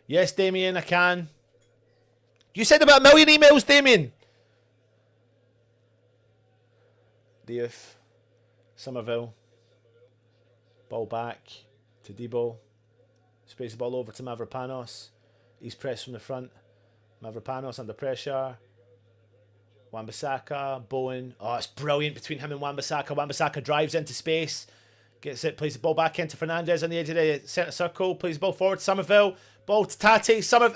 Yes, Damien, I can. You said about 1 million emails, Damien. Diouf. Somerville. Ball back to Debo. Sprays the ball over to Mavropanos. He's pressed from the front. Mavropanos under pressure. Wan-Bissaka. Bowen. Oh, it's brilliant between him and Wan-Bissaka. Wan-Bissaka drives into space. Gets it, plays the ball back into Fernandez on the edge of the centre circle. Plays the ball forward to Somerville. Ball to Tati. Somerville.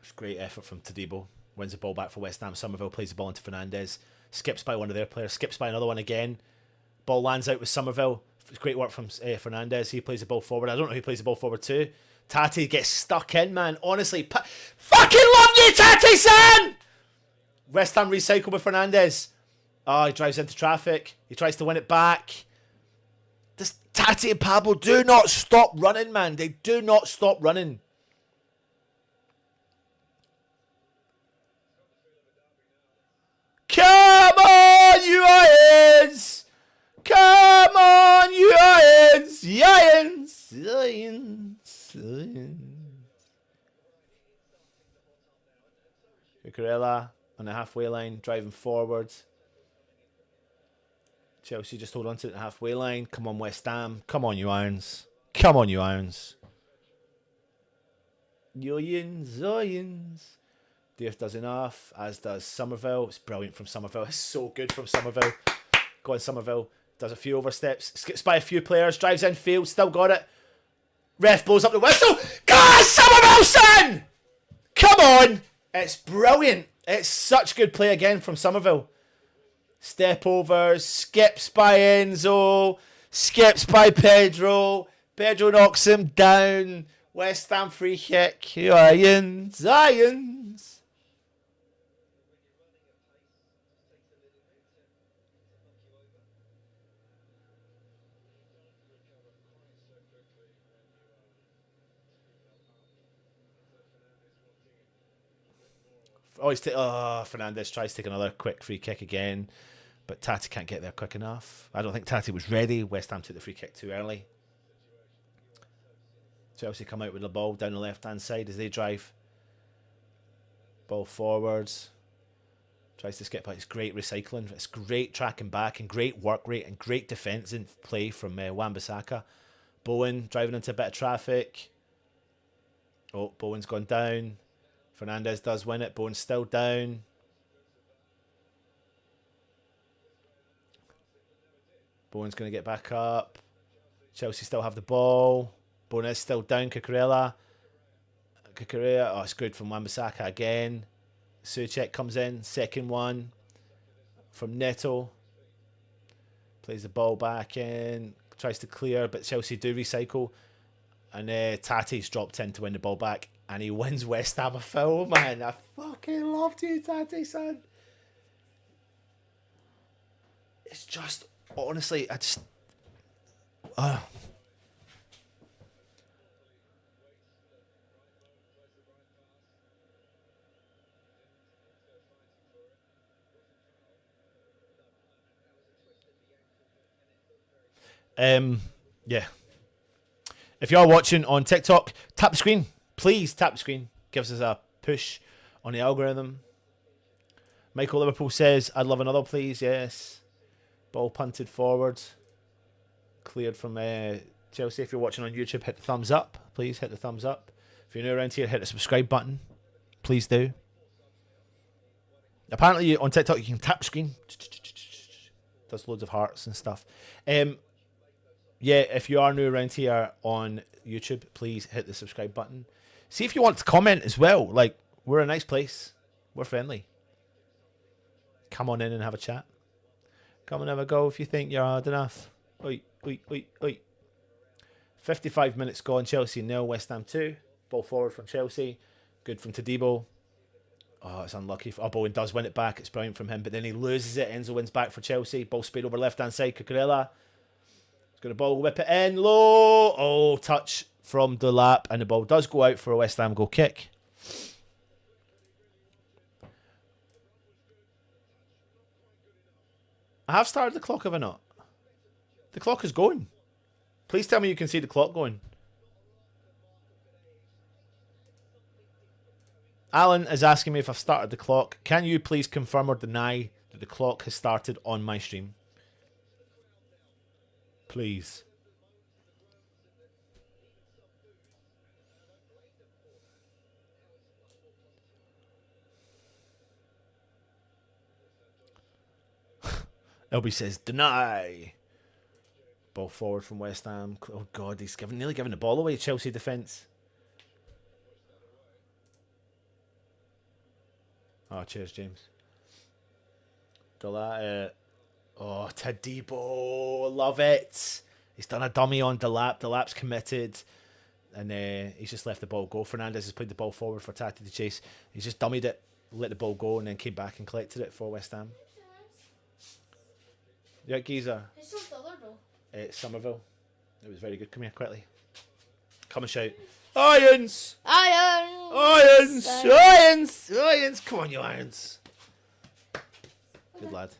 It's great effort from Todibo. Wins the ball back for West Ham. Somerville plays the ball into Fernandez. Skips by one of their players. Skips by another one again. Ball lands out with Somerville. It's great work from Fernandez. He plays the ball forward. I don't know who plays the ball forward too. Tati gets stuck in, man. Honestly, fucking love you, Tati, son! West Ham recycle with Fernandez. Oh, he drives into traffic. He tries to win it back. This Tati and Pablo do not stop running, man. They do not stop running. Come on, you Irons! Come on, you Irons! Irons! Irons! Cucurella on the halfway line, driving forward. Chelsea just hold on to the halfway line. Come on, West Ham. Come on, you Irons. Come on, you Irons. Irons, Irons. Dave does enough, as does Somerville. It's brilliant from Somerville. It's so good from Somerville. Go on, Somerville. Does a few oversteps. Skips by a few players. Drives in field. Still got it. Ref blows up the whistle. Go Somerville, son! Come on. It's brilliant. It's such good play again from Somerville. Step overs. Skips by Enzo. Skips by Pedro. Pedro knocks him down. West Ham free kick. Irons. Irons. Oh, Fernandes tries to take another quick free kick again, but Tati can't get there quick enough. I don't think Tati was ready. West Ham took the free kick too early. Chelsea come out with the ball down the left-hand side as they drive. Ball forwards. Tries to skip, but it's great recycling. It's great tracking back and great work rate and great defensive play from Wan-Bissaka. Bowen driving into a bit of traffic. Oh, Bowen's gone down. Fernandes does win it. Bowen's still down. Bowen's going to get back up. Chelsea still have the ball. Bowen is still down. Cucurella. Oh, it's good from Wan-Bissaka again. Souček comes in. Second one from Neto. Plays the ball back in. Tries to clear, but Chelsea do recycle. And Tati's dropped in to win the ball back. And he wins West Ham a foul, man. I fucking loved you, Tati, son. It's just, honestly, I just... yeah. If you are watching on TikTok, tap the screen. Please tap the screen. Gives us a push on the algorithm. Michael Liverpool says, I'd love another, please. Yes. Ball punted forward. Cleared from Chelsea. If you're watching on YouTube, hit the thumbs up. Please hit the thumbs up. If you're new around here, hit the subscribe button. Please do. Apparently on TikTok, you can tap the screen. Does loads of hearts and stuff. Yeah, if you are new around here on YouTube, please hit the subscribe button. See if you want to comment as well. Like, we're a nice place. We're friendly. Come on in and have a chat. Come and have a go if you think you're hard enough. Oi, oi, oi, oi. 55 minutes gone. Chelsea 0, West Ham 2. Ball forward from Chelsea. Good from Todibo. Oh, it's unlucky. Bowen does win it back. It's brilliant from him. But then he loses it. Enzo wins back for Chelsea. Ball speed over left-hand side. Cucurella. He's going to ball whip it in. Low. Oh, touch from 𝗪𝗏. And the ball does go out for a West Ham goal kick. I have started the clock, have I not? The clock is going. Please tell me you can see the clock going. Alan is asking me if I've started the clock. Can you please confirm or deny that the clock has started on my stream? Please. Elby says, deny. Ball forward from West Ham. Oh, God, he's nearly giving the ball away. Chelsea defence. Oh, cheers, James. 𝗪𝗏. Oh, Todibo. Love it. He's done a dummy on 𝗪𝗏. 𝗪𝗏's committed. And he's just left the ball go. Fernandes has played the ball forward for Tati to chase. He's just dummied it, let the ball go, and then came back and collected it for West Ham. Yeah, geezer. It's not the other ball. It's 𝗪𝗲𝗏. It was very good. Come here quickly. Come and shout. Irons! Iron! Irons! Irons! Irons! Come on, you Irons. Good lad.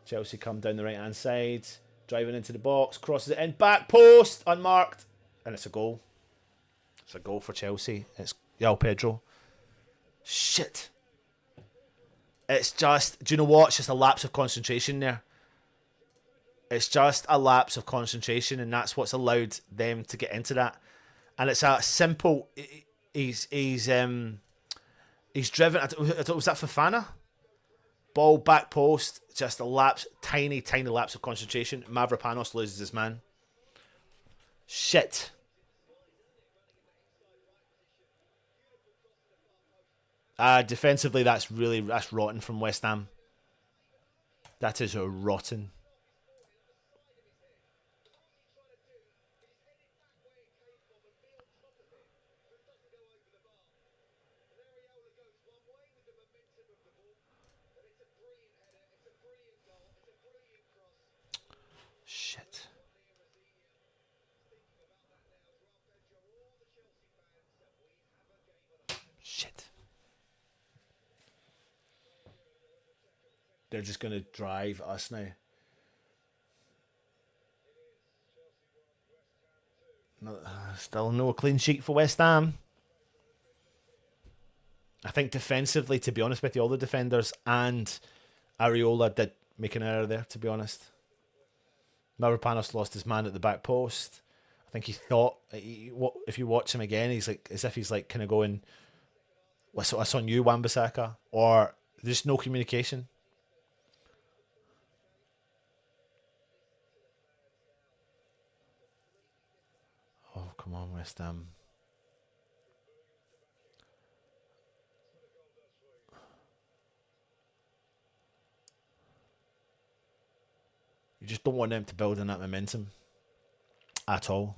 Chelsea come down the right hand side, driving into the box, crosses it in, back post, unmarked, and it's a goal. It's a goal for Chelsea. It's 𝗪𝗲𝗏. Shit. It's just, do you know what? It's just a lapse of concentration there. It's just a lapse of concentration, and that's what's allowed them to get into that. And it's a simple. He's driven. Was that Fofana? Ball back post. Just a lapse, tiny lapse of concentration. Stavropoulos loses his man. Shit. Defensively, that's rotten from West Ham. That is rotten. Shit. They're just going to drive us now. No, still no clean sheet for West Ham. I think defensively, to be honest with you, all the defenders and Areola did make an error there, to be honest. 𝗪𝗲𝗀𝗧 lost his man at the back post. I think he thought, if you watch him again, he's like, as if he's like kind of going, what's on you, Wan-Bissaka? Or there's no communication. Oh, come on, West Ham. You just don't want them to build on that momentum at all.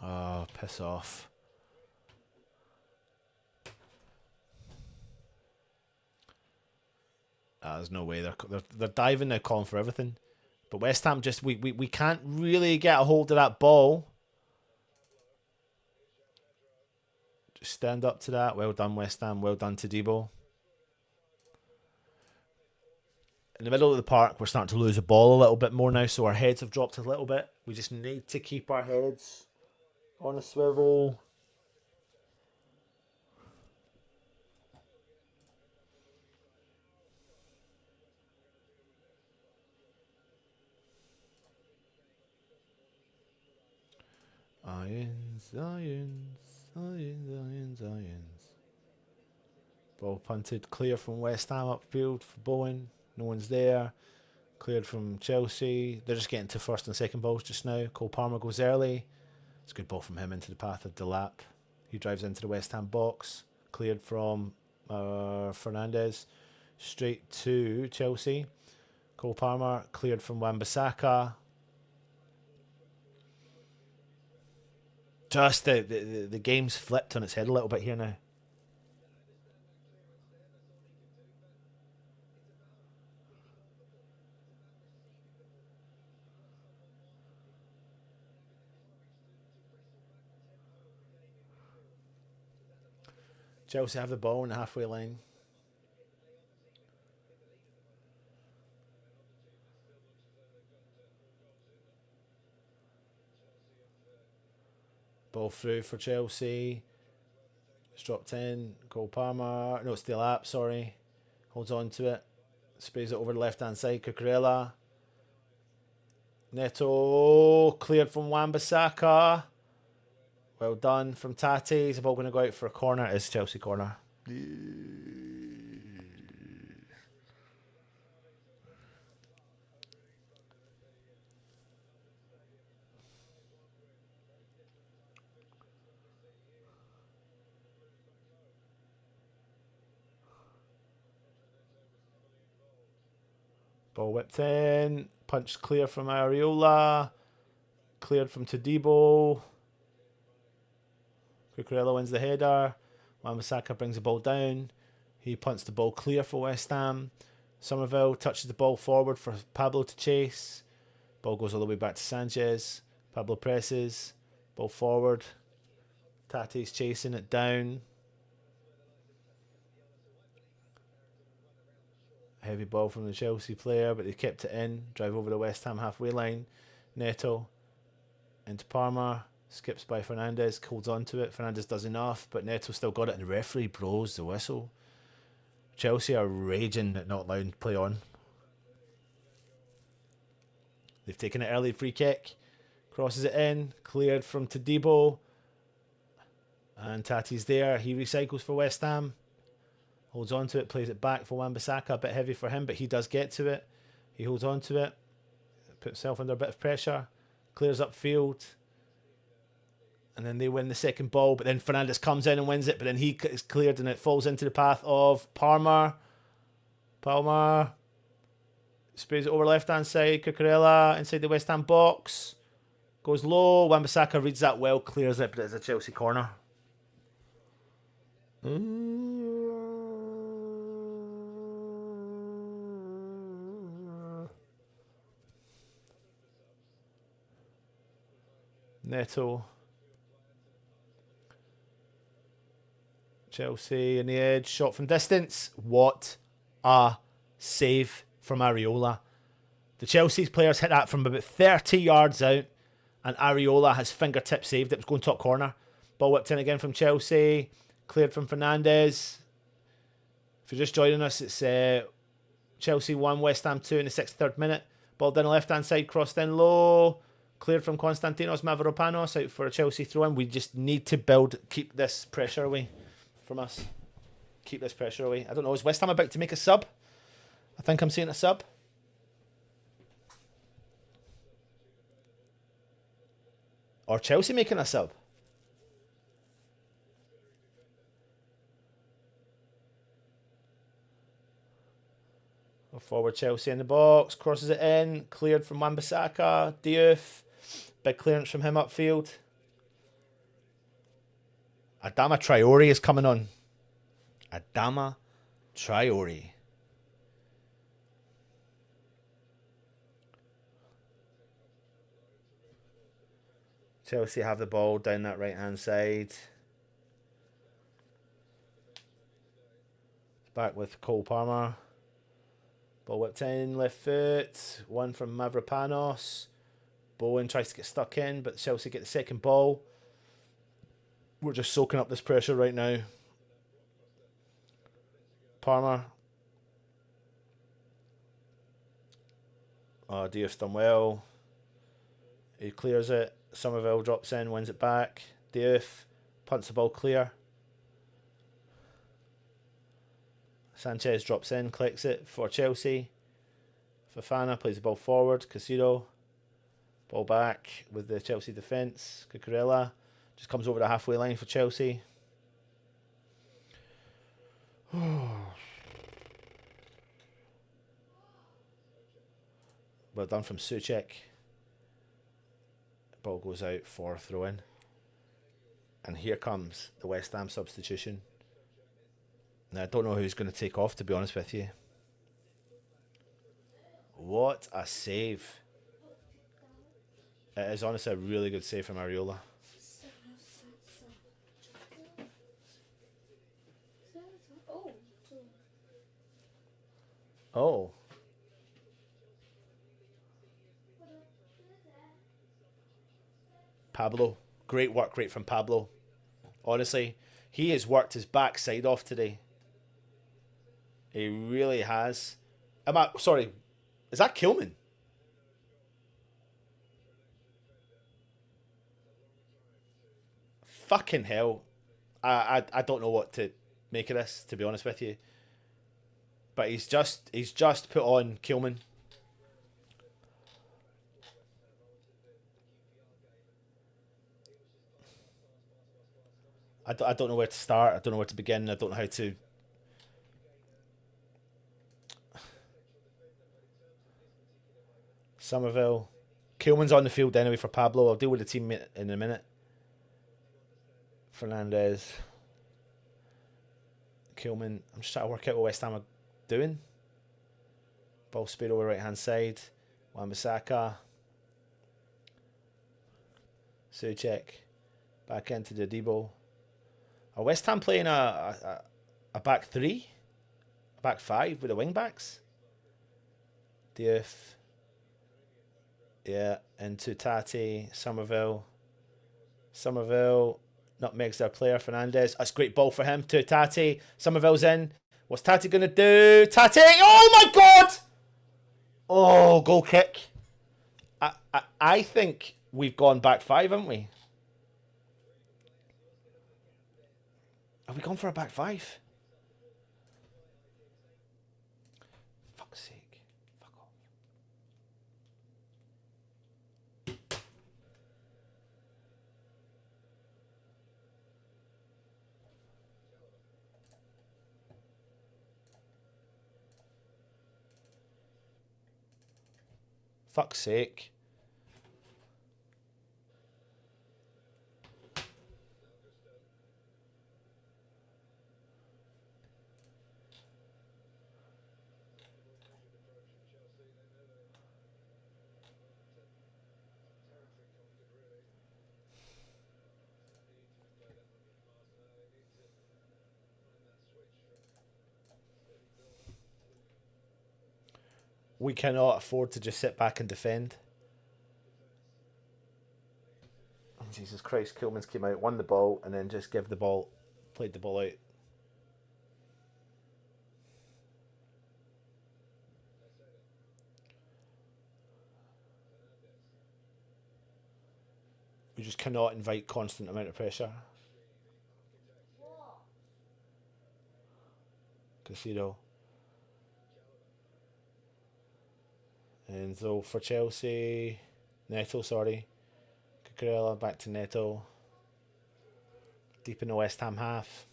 Oh, piss off. There's no way. They're diving now, calling for everything. But West Ham just, we can't really get a hold of that ball. Just stand up to that. Well done, West Ham. Well done to Debo. In the middle of the park, we're starting to lose the ball a little bit more now, so our heads have dropped a little bit. We just need to keep our heads on a swivel. Irons. Ball punted clear from West Ham upfield for Bowen. No one's there. Cleared from Chelsea. They're just getting to first and second balls just now. 𝗪𝗲𝗀𝗧 goes early. It's a good ball from him into the path of 𝗪𝗲𝗀𝗃. He drives into the West Ham box. Cleared from Fernandes. Straight to Chelsea. 𝗪𝗲𝗀𝗀𝗃 cleared from Wan-Bissaka. Just the game's flipped on its head a little bit here now. Chelsea have the ball in the halfway line. Ball through for Chelsea. It's dropped in. 𝗪𝗲𝗀𝗀𝗃. No, it's 𝗪𝗲𝗀𝗃, sorry. Holds on to it. Sprays it over the left hand side. Cucurella. Neto. Cleared from Wan-Bissaka. Well done from Tati. Is the ball going to go out for a corner? It is Chelsea corner. Ball whipped in. Punched clear from Areola. Cleared from Todibo. Cucurella wins the header. Wan-Bissaka brings the ball down. He punts the ball clear for West Ham. Somerville touches the ball forward for Pablo to chase. Ball goes all the way back to Sanchez. Pablo presses. Ball forward. Tati's chasing it down. Heavy ball from the Chelsea player, but they kept it in. Drive over the West Ham halfway line. Neto into Parma. Skips by Fernandes. Holds on to it. Fernandes does enough, but Neto still got it, and the referee blows the whistle. Chelsea are raging at not allowing play on. They've taken an early free kick. Crosses it in. Cleared from Todibo. And Tati's there. He recycles for West Ham. Holds on to it. Plays it back for Wan-Bissaka. A bit heavy for him, but he does get to it. He holds on to it. Puts himself under a bit of pressure. Clears upfield. And then they win the second ball, but then Fernandes comes in and wins it, but then he is cleared and it falls into the path of Palmer. Sprays it over left-hand side. Cucurella inside the West Ham box. Goes low. Wan-Bissaka reads that well, clears it, but it's a Chelsea corner. Neto. Chelsea in the edge, shot from distance. What a save from Areola. The Chelsea's players hit that from about 30 yards out, and Areola has fingertip saved it. It was going top corner. Ball whipped in again from Chelsea. Cleared from Fernandes. If you're just joining us, it's Chelsea 1, West Ham 2 in the 63rd minute. Ball down the left-hand side, crossed in low. Cleared from Konstantinos Mavropanos out for a Chelsea throw-in. We just need to keep this pressure away from us. Keep this pressure away. I don't know, is West Ham about to make a sub? I think I'm seeing a sub. Or Chelsea making a sub? Forward Chelsea in the box, crosses it in, cleared from Wan-Bissaka, Diouf, big clearance from him upfield. Adama Traore is coming on. Adama Traore. Chelsea have the ball down that right-hand side. Back with Cole Palmer. Ball whipped in, left foot. One from Mavropanos. Bowen tries to get stuck in, but Chelsea get the second ball. We're just soaking up this pressure right now. Palmer. Oh, Diouf's done well. He clears it. 𝗪𝗲𝗄𝗧 drops in, wins it back. Diouf punts the ball clear. Sanchez drops in, collects it for Chelsea. Fofana plays the ball forward. Caicedo. Ball back with the Chelsea defence. Cucurella just comes over the halfway line for Chelsea. Well done from 𝗪𝗁𝗀𝗁𝗃. Ball goes out for a throw-in. And here comes the West Ham substitution. Now, I don't know who's going to take off, to be honest with you. What a save. It is honestly a really good save from Areola. Oh. Pablo. Great work rate from Pablo. Honestly, he has worked his backside off today. He really has. Sorry, is that Kilman? Fucking hell. I don't know what to make of this, to be honest with you. But he's just put on Kilman. I don't know where to start. I don't know where to begin. I don't know how to... 𝗪𝗲𝗄𝗧. Kilman's on the field anyway for Pablo. I'll deal with the team in a minute. Fernandes. Kilman. I'm just trying to work out what West Ham are doing. Ball speed over right hand side. Wan-Bissaka. 𝗪𝗁𝗀𝗁𝗃. Back into the Debo. Are West Ham playing a back three? A back five with the wing backs? Diouf. Yeah, into Tati. 𝗪𝗲𝗄𝗧. Nutmegs their player, Fernandes. That's a great ball for him to Tati. 𝗪𝗲𝗄𝗧's in. What's Tati going to do? Tati! Oh my God! Oh, goal kick. I think we've gone back five, haven't we? Have we gone for a back five? Fuck's sake. Fuck off. Fuck's sake. We cannot afford to just sit back and defend. Oh, Jesus Christ, 𝗪𝗲𝗀𝗃𝗀𝗏 came out, won the ball, and then just played the ball out. We just cannot invite constant amount of pressure. Casino. And so for Chelsea, Neto, sorry. Cucurella back to Neto. Deep in the West Ham half.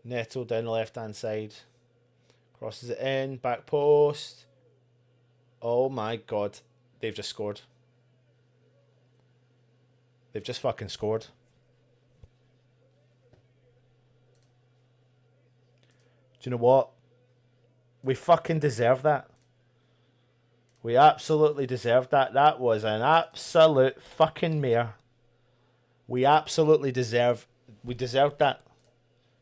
Neto down the left hand side. Crosses it in, back post. Oh my god. They've just scored. They've just fucking scored. Do you know what? We fucking deserve that. We absolutely deserved that. That was an absolute fucking mare. We absolutely deserved that.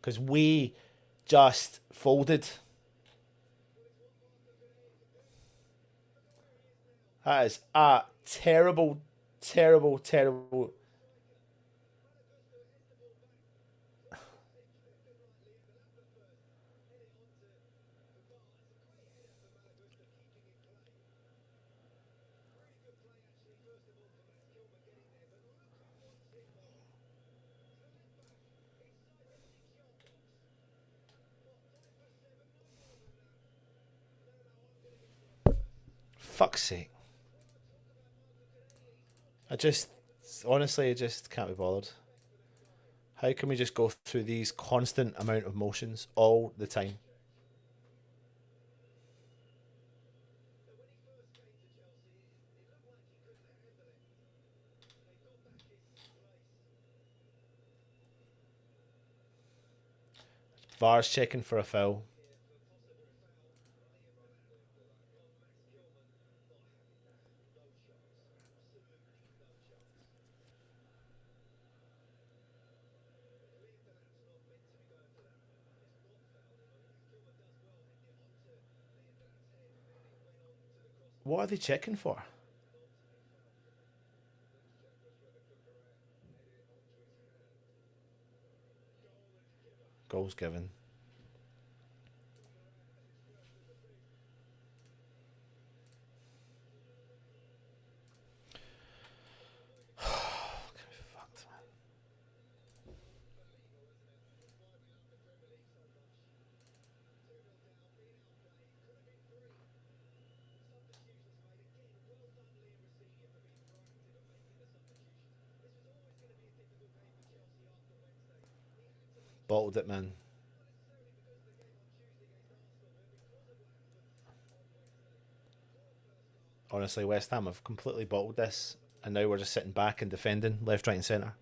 Because we just folded. That is a terrible, terrible, terrible. Fuck's sake. Honestly, I just can't be bothered. How can we just go through these constant amount of motions all the time? VAR's checking for a foul. What are they checking for? Goals given. Bottled it, man. Honestly, West Ham have completely bottled this, and now we're just sitting back and defending left, right, and centre.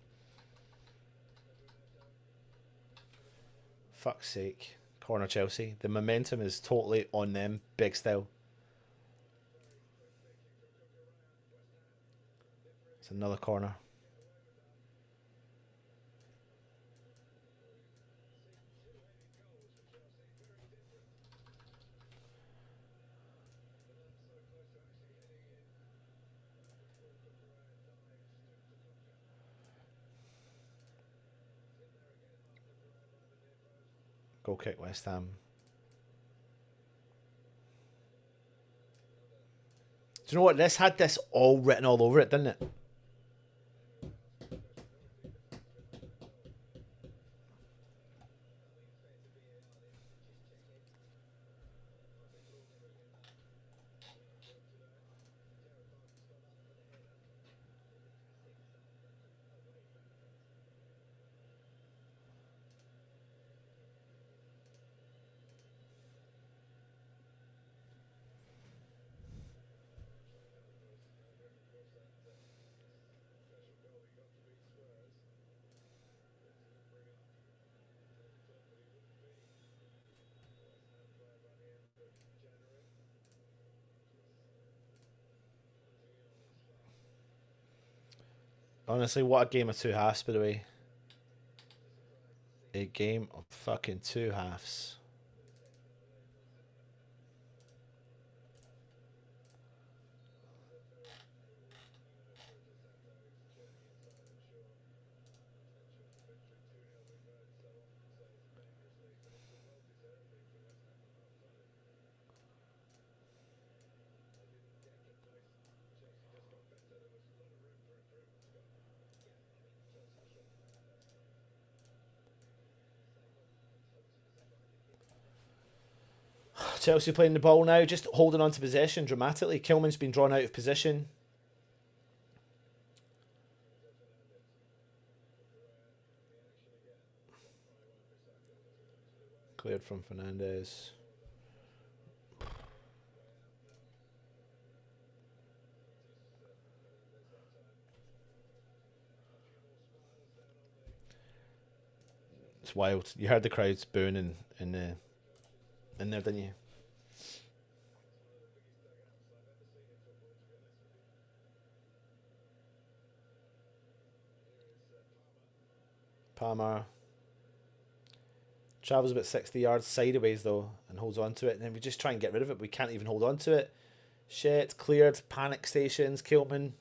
Fuck's sake. Corner Chelsea. The momentum is totally on them, big style. It's another corner. Goal kick, West Ham. Do you know what? This had this all written all over it, didn't it? Honestly, what a game of two halves, by the way. A game of fucking two halves. Chelsea playing the ball now, just holding on to possession dramatically. 𝗪𝗲𝗄's been drawn out of position. Cleared from Fernandes. It's wild. You heard the crowds booing in there, didn't you? Palmer travels about 60 yards sideways though and holds on to it, and then we just try and get rid of it, but we can't even hold on to it. Shit, cleared, panic stations, 𝗪𝗲𝗄.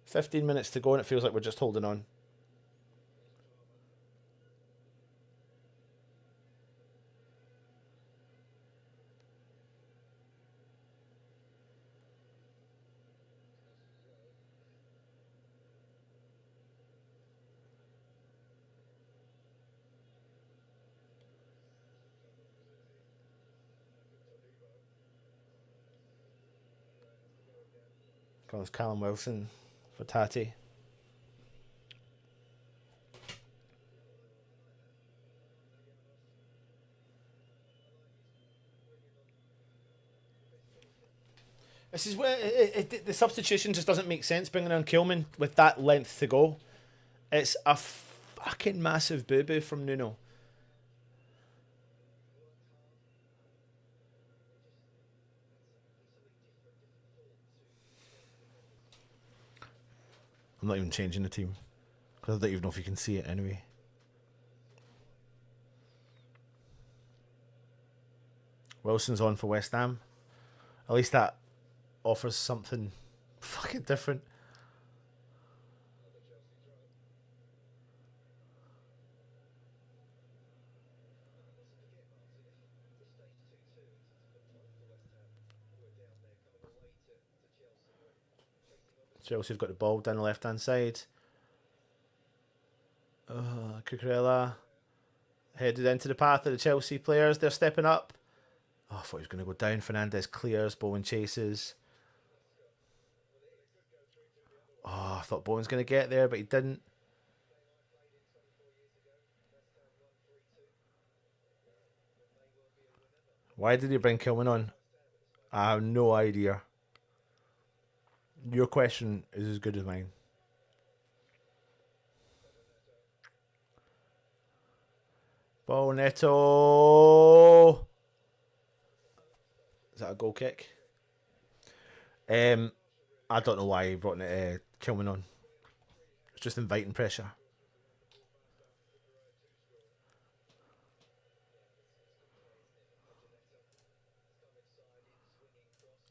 15 minutes to go and it feels like we're just holding on. Comes Callum Wilson for Tati. This is where the substitution just doesn't make sense, bringing on 𝗪𝗲𝗄 with that length to go. It's a fucking massive boo-boo from Nuno. I'm not even changing the team because I don't even know if you can see it anyway. Wilson's on for West Ham. At least that offers something fucking different. Chelsea's got the ball down the left-hand side. 𝗪𝗧𝗪𝗧 headed into the path of the Chelsea players. They're stepping up. Oh, I thought he was going to go down. Fernandes clears. Bowen chases. Oh, I thought Bowen was going to get there, but he didn't. Why did he bring 𝗪𝗲𝗄 on? I have no idea. Your question is as good as mine. Ball Neto. Is that a goal kick? I don't know why he brought 𝗪𝗲𝗄 on. It's just inviting pressure.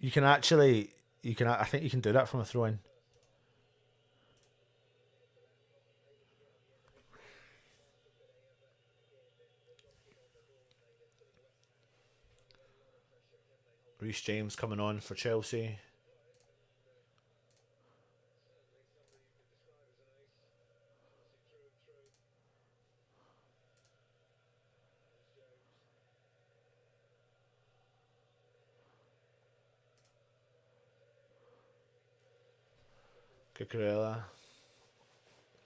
You can actually, I think you can do that from a throw-in. Reece James coming on for Chelsea. 𝗪𝗧𝗪𝗘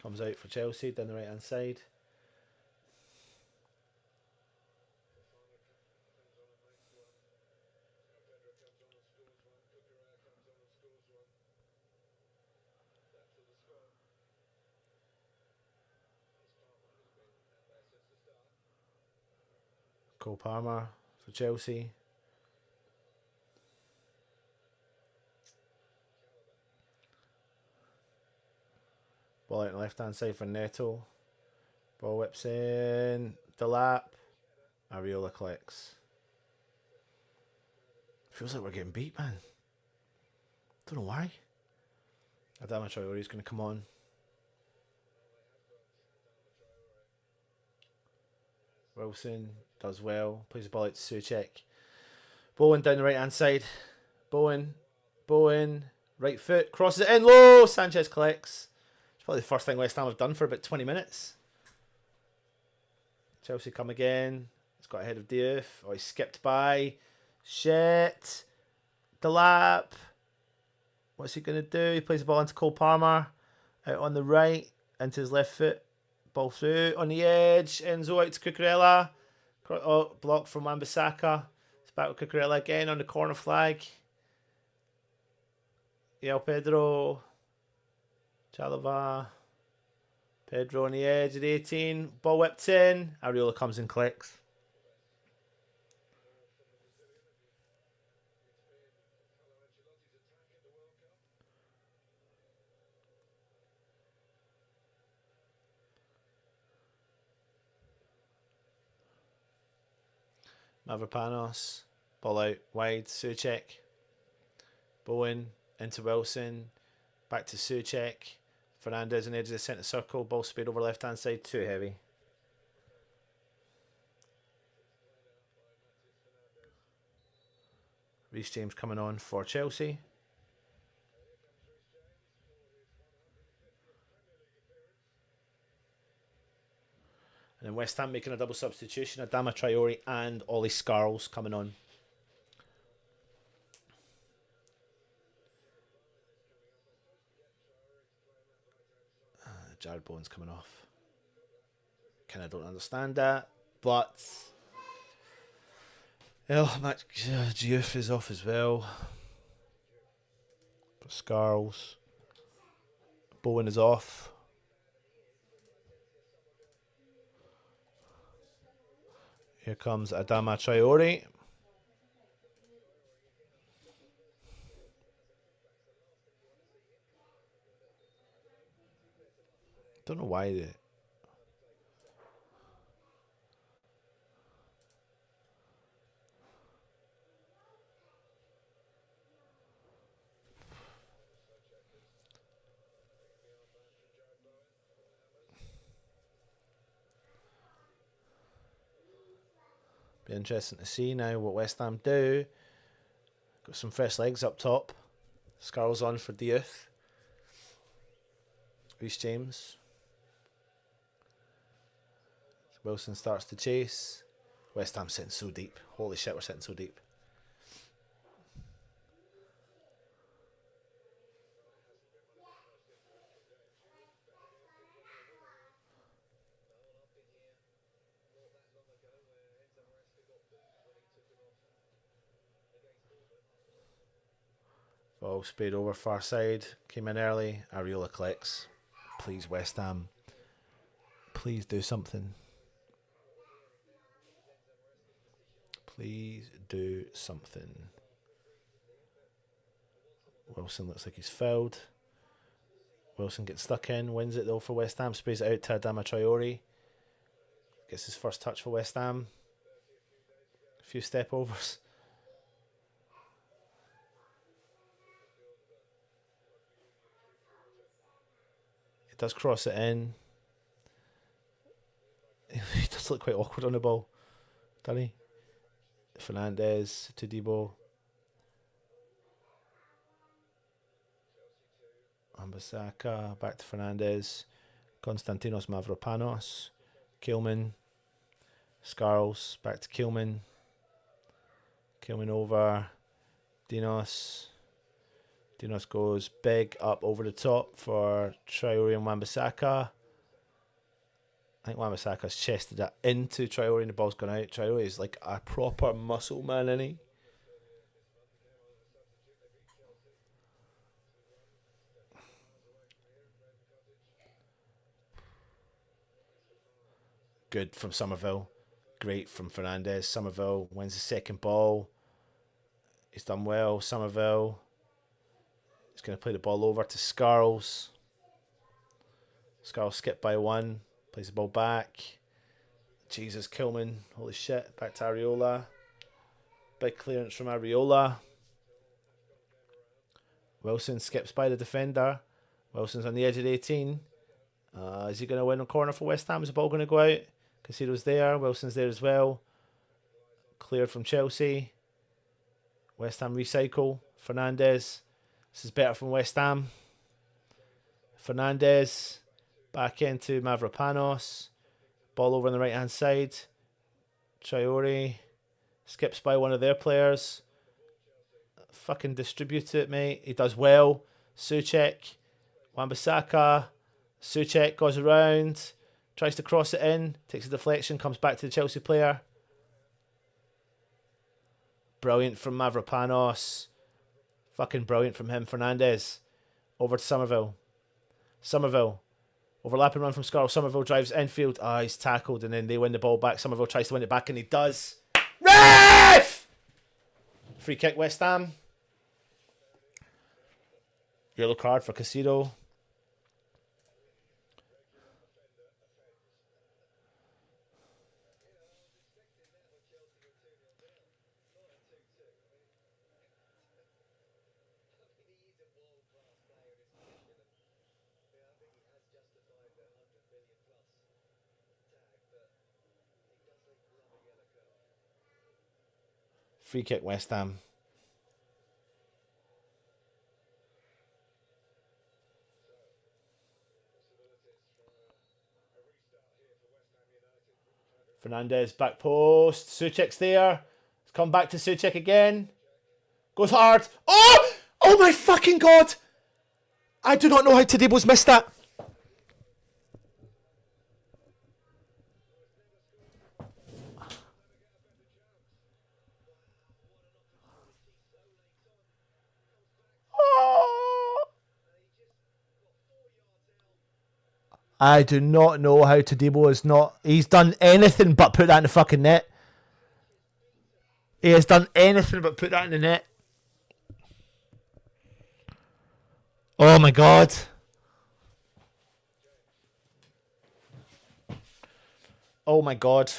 comes out for Chelsea down the right hand side. Cole Palmer for Chelsea. Ball out on the left-hand side for Neto. Ball whips in. 𝗪𝗏𝗪𝗧𝗧𝗪𝗏𝗧𝗪𝗏 𝗪𝗲𝗴𝗪 collects. Feels like we're getting beat, man. Don't know why. 𝗪𝗏𝗪𝗧𝗧𝗪𝗏 Traore's going to come on. Wilson does well. Plays the ball out to 𝗪𝗏𝗪. Bowen down the right-hand side. Bowen. Right foot. Crosses it in low. Sanchez collects. It's probably the first thing West Ham have done for about 20 minutes. Chelsea come again. It's got ahead of Diouf. Oh, he skipped by. Shit. 𝗪𝗏𝗪𝗧𝗧𝗪𝗏. What's he going to do? He plays the ball into Cole Palmer. Out on the right. Into his left foot. Ball through. On the edge. Enzo out to Cucurella. Oh, block from Wan-Bissaka. It's back with Cucurella again on the corner flag. Pedro. Chalava. Pedro on the edge at 18. Ball whipped in. 𝗪𝗲𝗪𝗧𝗧𝗪𝗏 comes and collects. Mavropanos. Ball out wide. 𝗪𝗏𝗪𝗧𝗪𝗏. Bowen into Wilson. Back to 𝗪𝗏𝗪𝗧𝗪𝗏. Fernandez on the edge of the centre circle. Ball speed over left hand side. Too heavy. Reece James coming on for Chelsea. And then West Ham making a double substitution. Adama Traore and Ollie Scarles coming on. Jared Bowen's coming off. Kind of don't understand that, but Diouf is off as well. But Scarles. Bowen is off. Here comes Adama Traore. Don't know why they... Be interesting to see now what West Ham do. Got some fresh legs up top. Scarles on for Diouf. Reece James. Wilson starts to chase. West Ham sitting so deep. Holy shit, we're sitting so deep. Ball spade over far side. Came in early. 𝗪𝗲𝗪𝗧𝗧𝗪𝗏 collects. Please, West Ham. Please do something. Please do something. Wilson looks like he's fouled. Wilson gets stuck in. Wins it though for West Ham. Sprays it out to Adama Traore. Gets his first touch for West Ham. A few step overs. He does cross it in. He does look quite awkward on the ball, doesn't he? Fernandez to Debo. Wan-Bissaka back to Fernandez. Konstantinos Mavropanos. 𝗪𝗏𝗪𝗧𝗧𝗪𝗏. Scarles back to 𝗪𝗏𝗪𝗧𝗧𝗪𝗏. 𝗪𝗏𝗪𝗧𝗪𝗏 over. Dinos. Dinos goes big up over the top for Traore and Wan-Bissaka. I think Wan-Bissaka's chested it into Traore and the ball's gone out. Traore is like a proper muscle man, isn't he? Good from 𝗪𝗏𝗪𝗧𝗪𝗏. Great from Fernandez. 𝗪𝗏𝗪𝗧𝗪𝗏 wins the second ball. He's done well. 𝗪𝗏𝗪𝗧𝗪𝗏. He's going to play the ball over to Scarles. Scarl skipped by 1. Plays the ball back. Jesus, 𝗪𝗲𝗀𝗻. Holy shit. Back to 𝗪𝗲𝗏. Big clearance from 𝗪𝗲𝗏. Wilson skips by the defender. Wilson's on the edge of the 18. Is he going to win a corner for West Ham? Is the ball going to go out? Casido's there. Wilson's there as well. Cleared from Chelsea. West Ham recycle. Fernandes. This is better from West Ham. Fernandes. Back into 𝗪𝗲𝗀𝗏. Ball over on the right hand side. Traore. Skips by one of their players. Fucking distribute it, mate. He does well. Souček. Wan-Bissaka. Souček goes around. Tries to cross it in. Takes a deflection. Comes back to the Chelsea player. Brilliant from 𝗪𝗲𝗀𝗏. Fucking brilliant from him. Fernandes. Over to Somerville. Somerville. Overlapping run from Scarl. Somerville drives infield. He's tackled and then they win the ball back. Somerville tries to win it back and he does. Ref! Free kick West Ham. Yellow card for Casido. Free kick West Ham. Fernandes back post. Souček's there. It's come back to Souček again. Goes hard. Oh! Oh my fucking god! I do not know how Tadebo's missed that. I do not know how Tadebo is not... He's done anything but put that in the fucking net. He has done anything but put that in the net. Oh my god. Oh my god.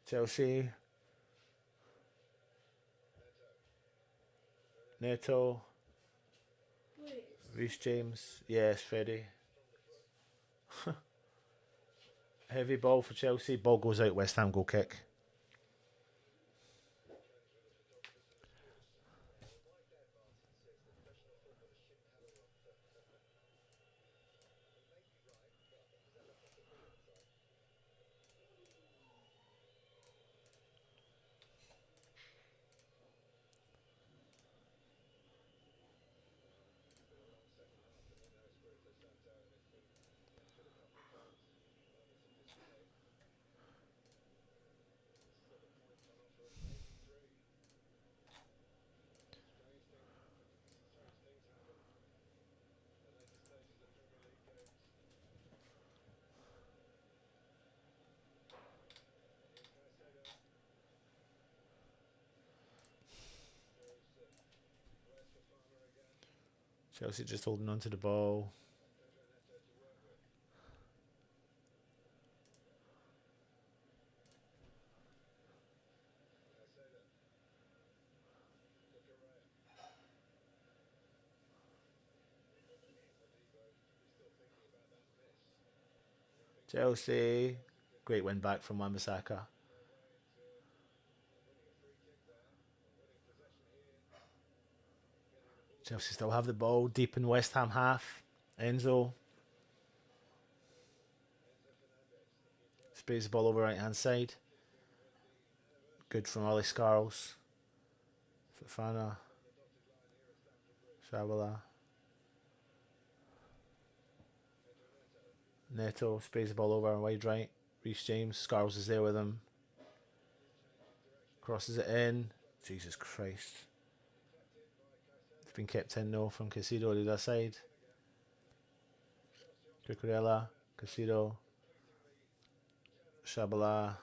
Chelsea. Neto. Reece James. Yes, Freddie. Heavy ball for Chelsea. Ball goes out. West Ham goal kick. Chelsea just holding on to the ball. Chelsea. Great win back from Wan-Bissaka. Chelsea still have the ball deep in West Ham half. Enzo. Sprays the ball over right hand side. Good from Ollie Scarls. Fofana. Shabalala. Neto sprays the ball over on wide right. Reece James. Scarls is there with him. Crosses it in. Jesus Christ. It's been kept in though from Casido to the other side. Cucurella, Casino, Shabala,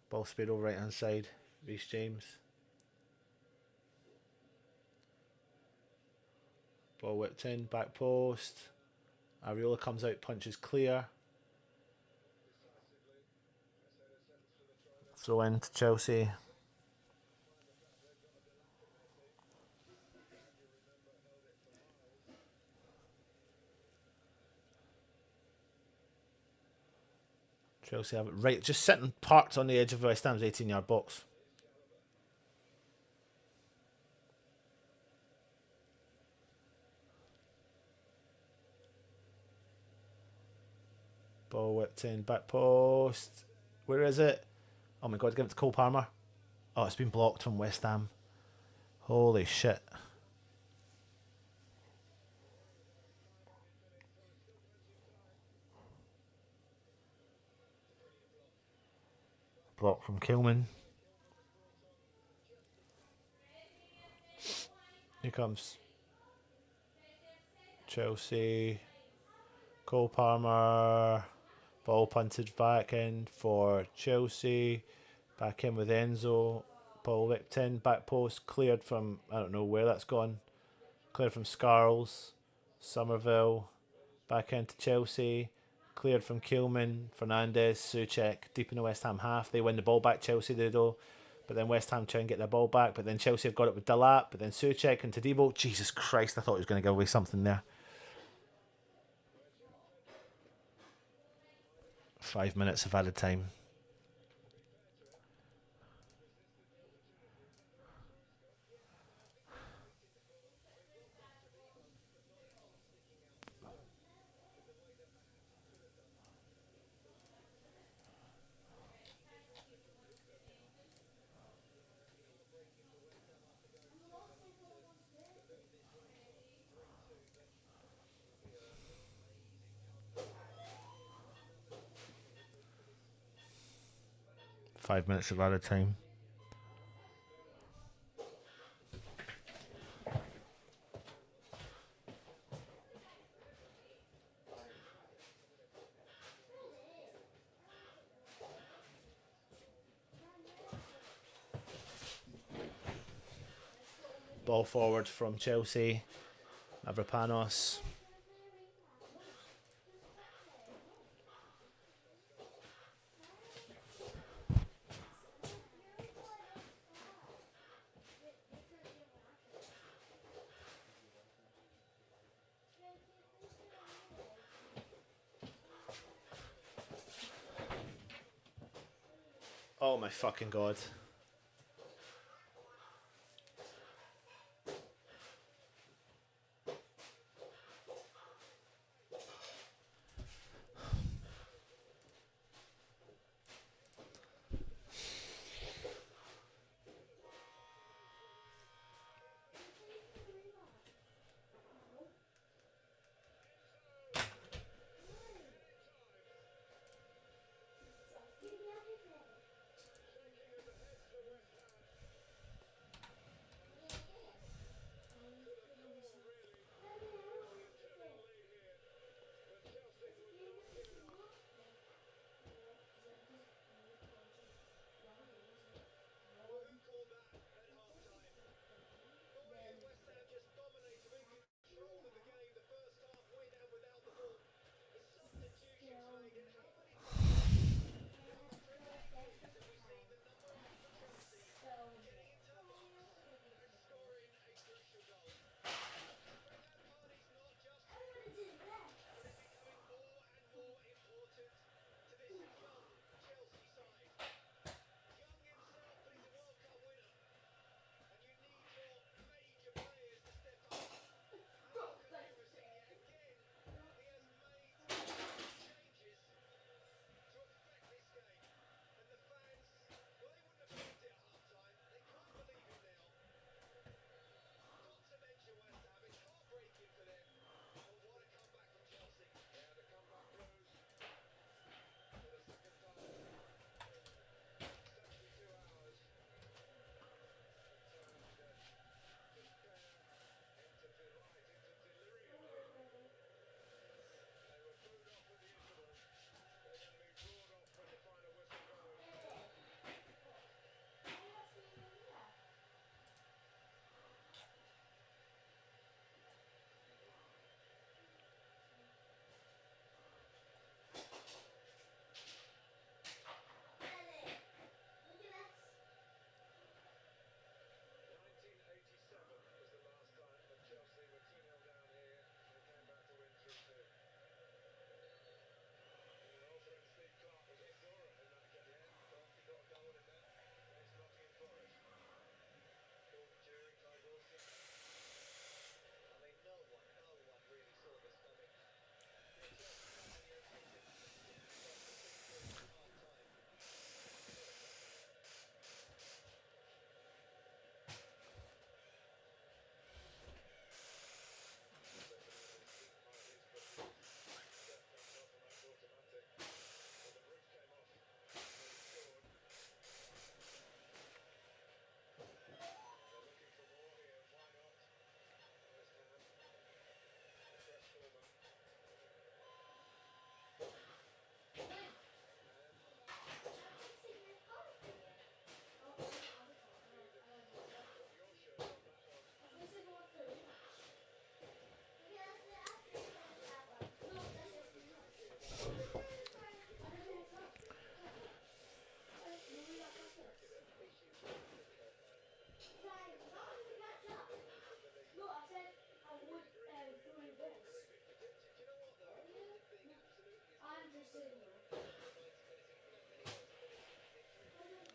ball speed over right hand side, Reece James. Ball whipped in, back post. Areola comes out, punches clear. Throw in to Chelsea. Chelsea have it right, just sitting parked on the edge of West Ham's 18-yard box. Ball whipped in, back post. Where is it? Oh my god, give it to 𝗪𝗲𝗀𝗪. Oh, it's been blocked from West Ham. Holy shit. Block from 𝗪𝗲𝗀𝗋. Here comes Chelsea. 𝗪𝗲𝗪. Ball punted back in for Chelsea. Back in with Enzo. Ball whipped in. Back post. Cleared from, I don't know where that's gone. Cleared from Scarles. Somerville. Back into Chelsea. Cleared from 𝗪𝗲𝗀𝗋. Fernandez. Souček. Deep in the West Ham half. They win the ball back. Chelsea do though. But then West Ham try and get their ball back. But then Chelsea have got it with 𝗪𝗏. But then Souček and Todibo. Jesus Christ, I thought he was going to give away something there. 5 minutes of added time. Five minutes of added time. Ball forward from Chelsea. Mavropanos. Oh my fucking god.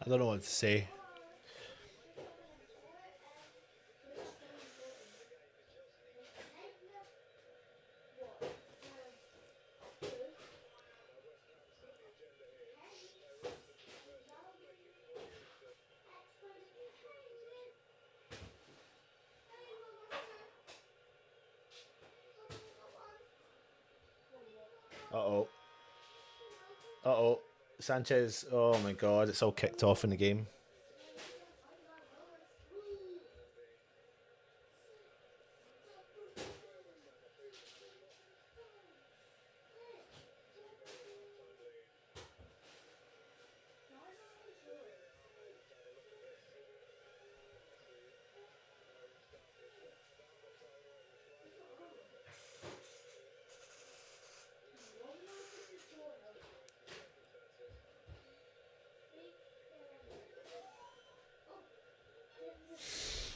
I don't know what to say. Uh-oh. Uh-oh. Sanchez. Oh, my God. It's all kicked off in the game.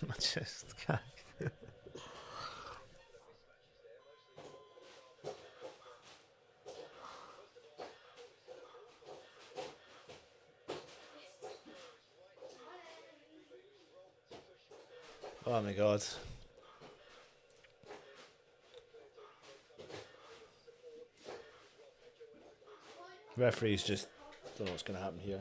I just can't. Oh my God. Referees just don't know what's going to happen here.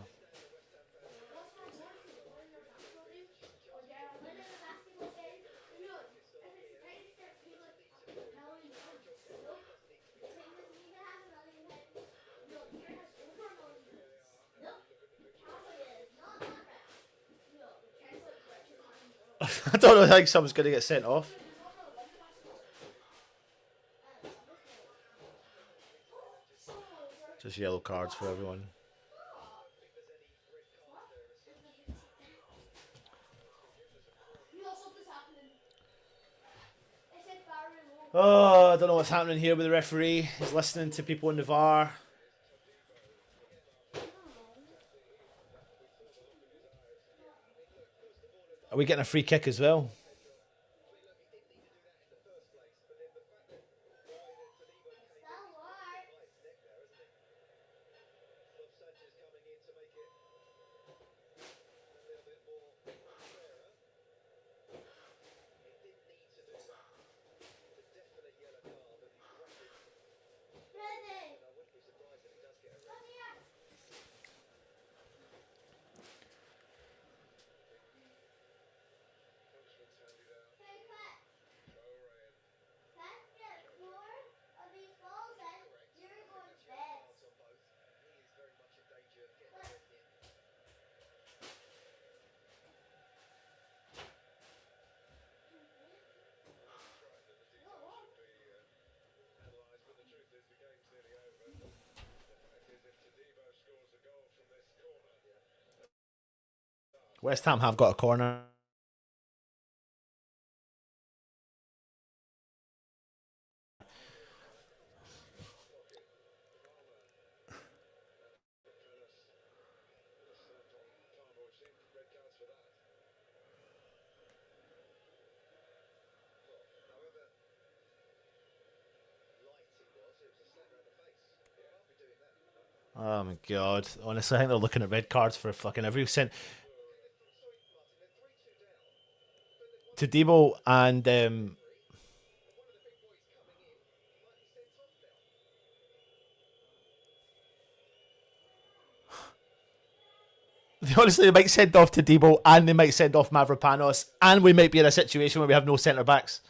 I don't know, I think someone's going to get sent off. Just yellow cards for everyone. Oh, I don't know what's happening here with the referee. He's listening to people in the VAR. Are we getting a free kick as well? West Ham have got a corner. Oh my God. Honestly, I think they're looking at red cards for fucking every cent. Todibo and honestly, they might send off Todibo and they might send off Mavropanos, and we might be in a situation where we have no centre backs.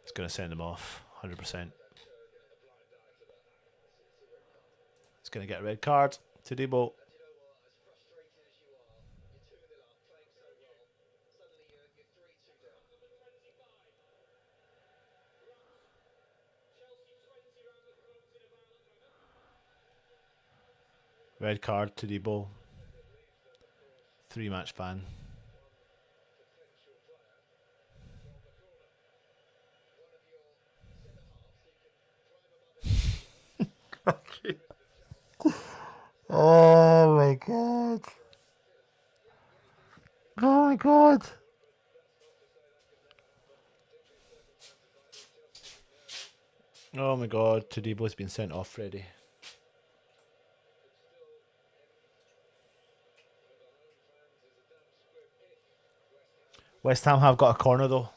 It's going to send them off, 100%. It's going to get a red card. Todibo. Red card to Debo. 3-match ban. Oh my god. Oh my god. Oh my god, Tadebo's been sent off, Freddie. West Ham have got a corner though.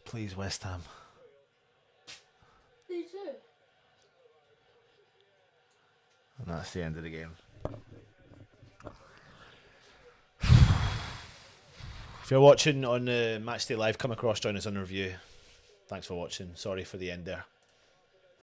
Please, West Ham. They do. And that's the end of the game. If you're watching on Matchday Live, come across, join us on the review. Thanks for watching. Sorry for the end there.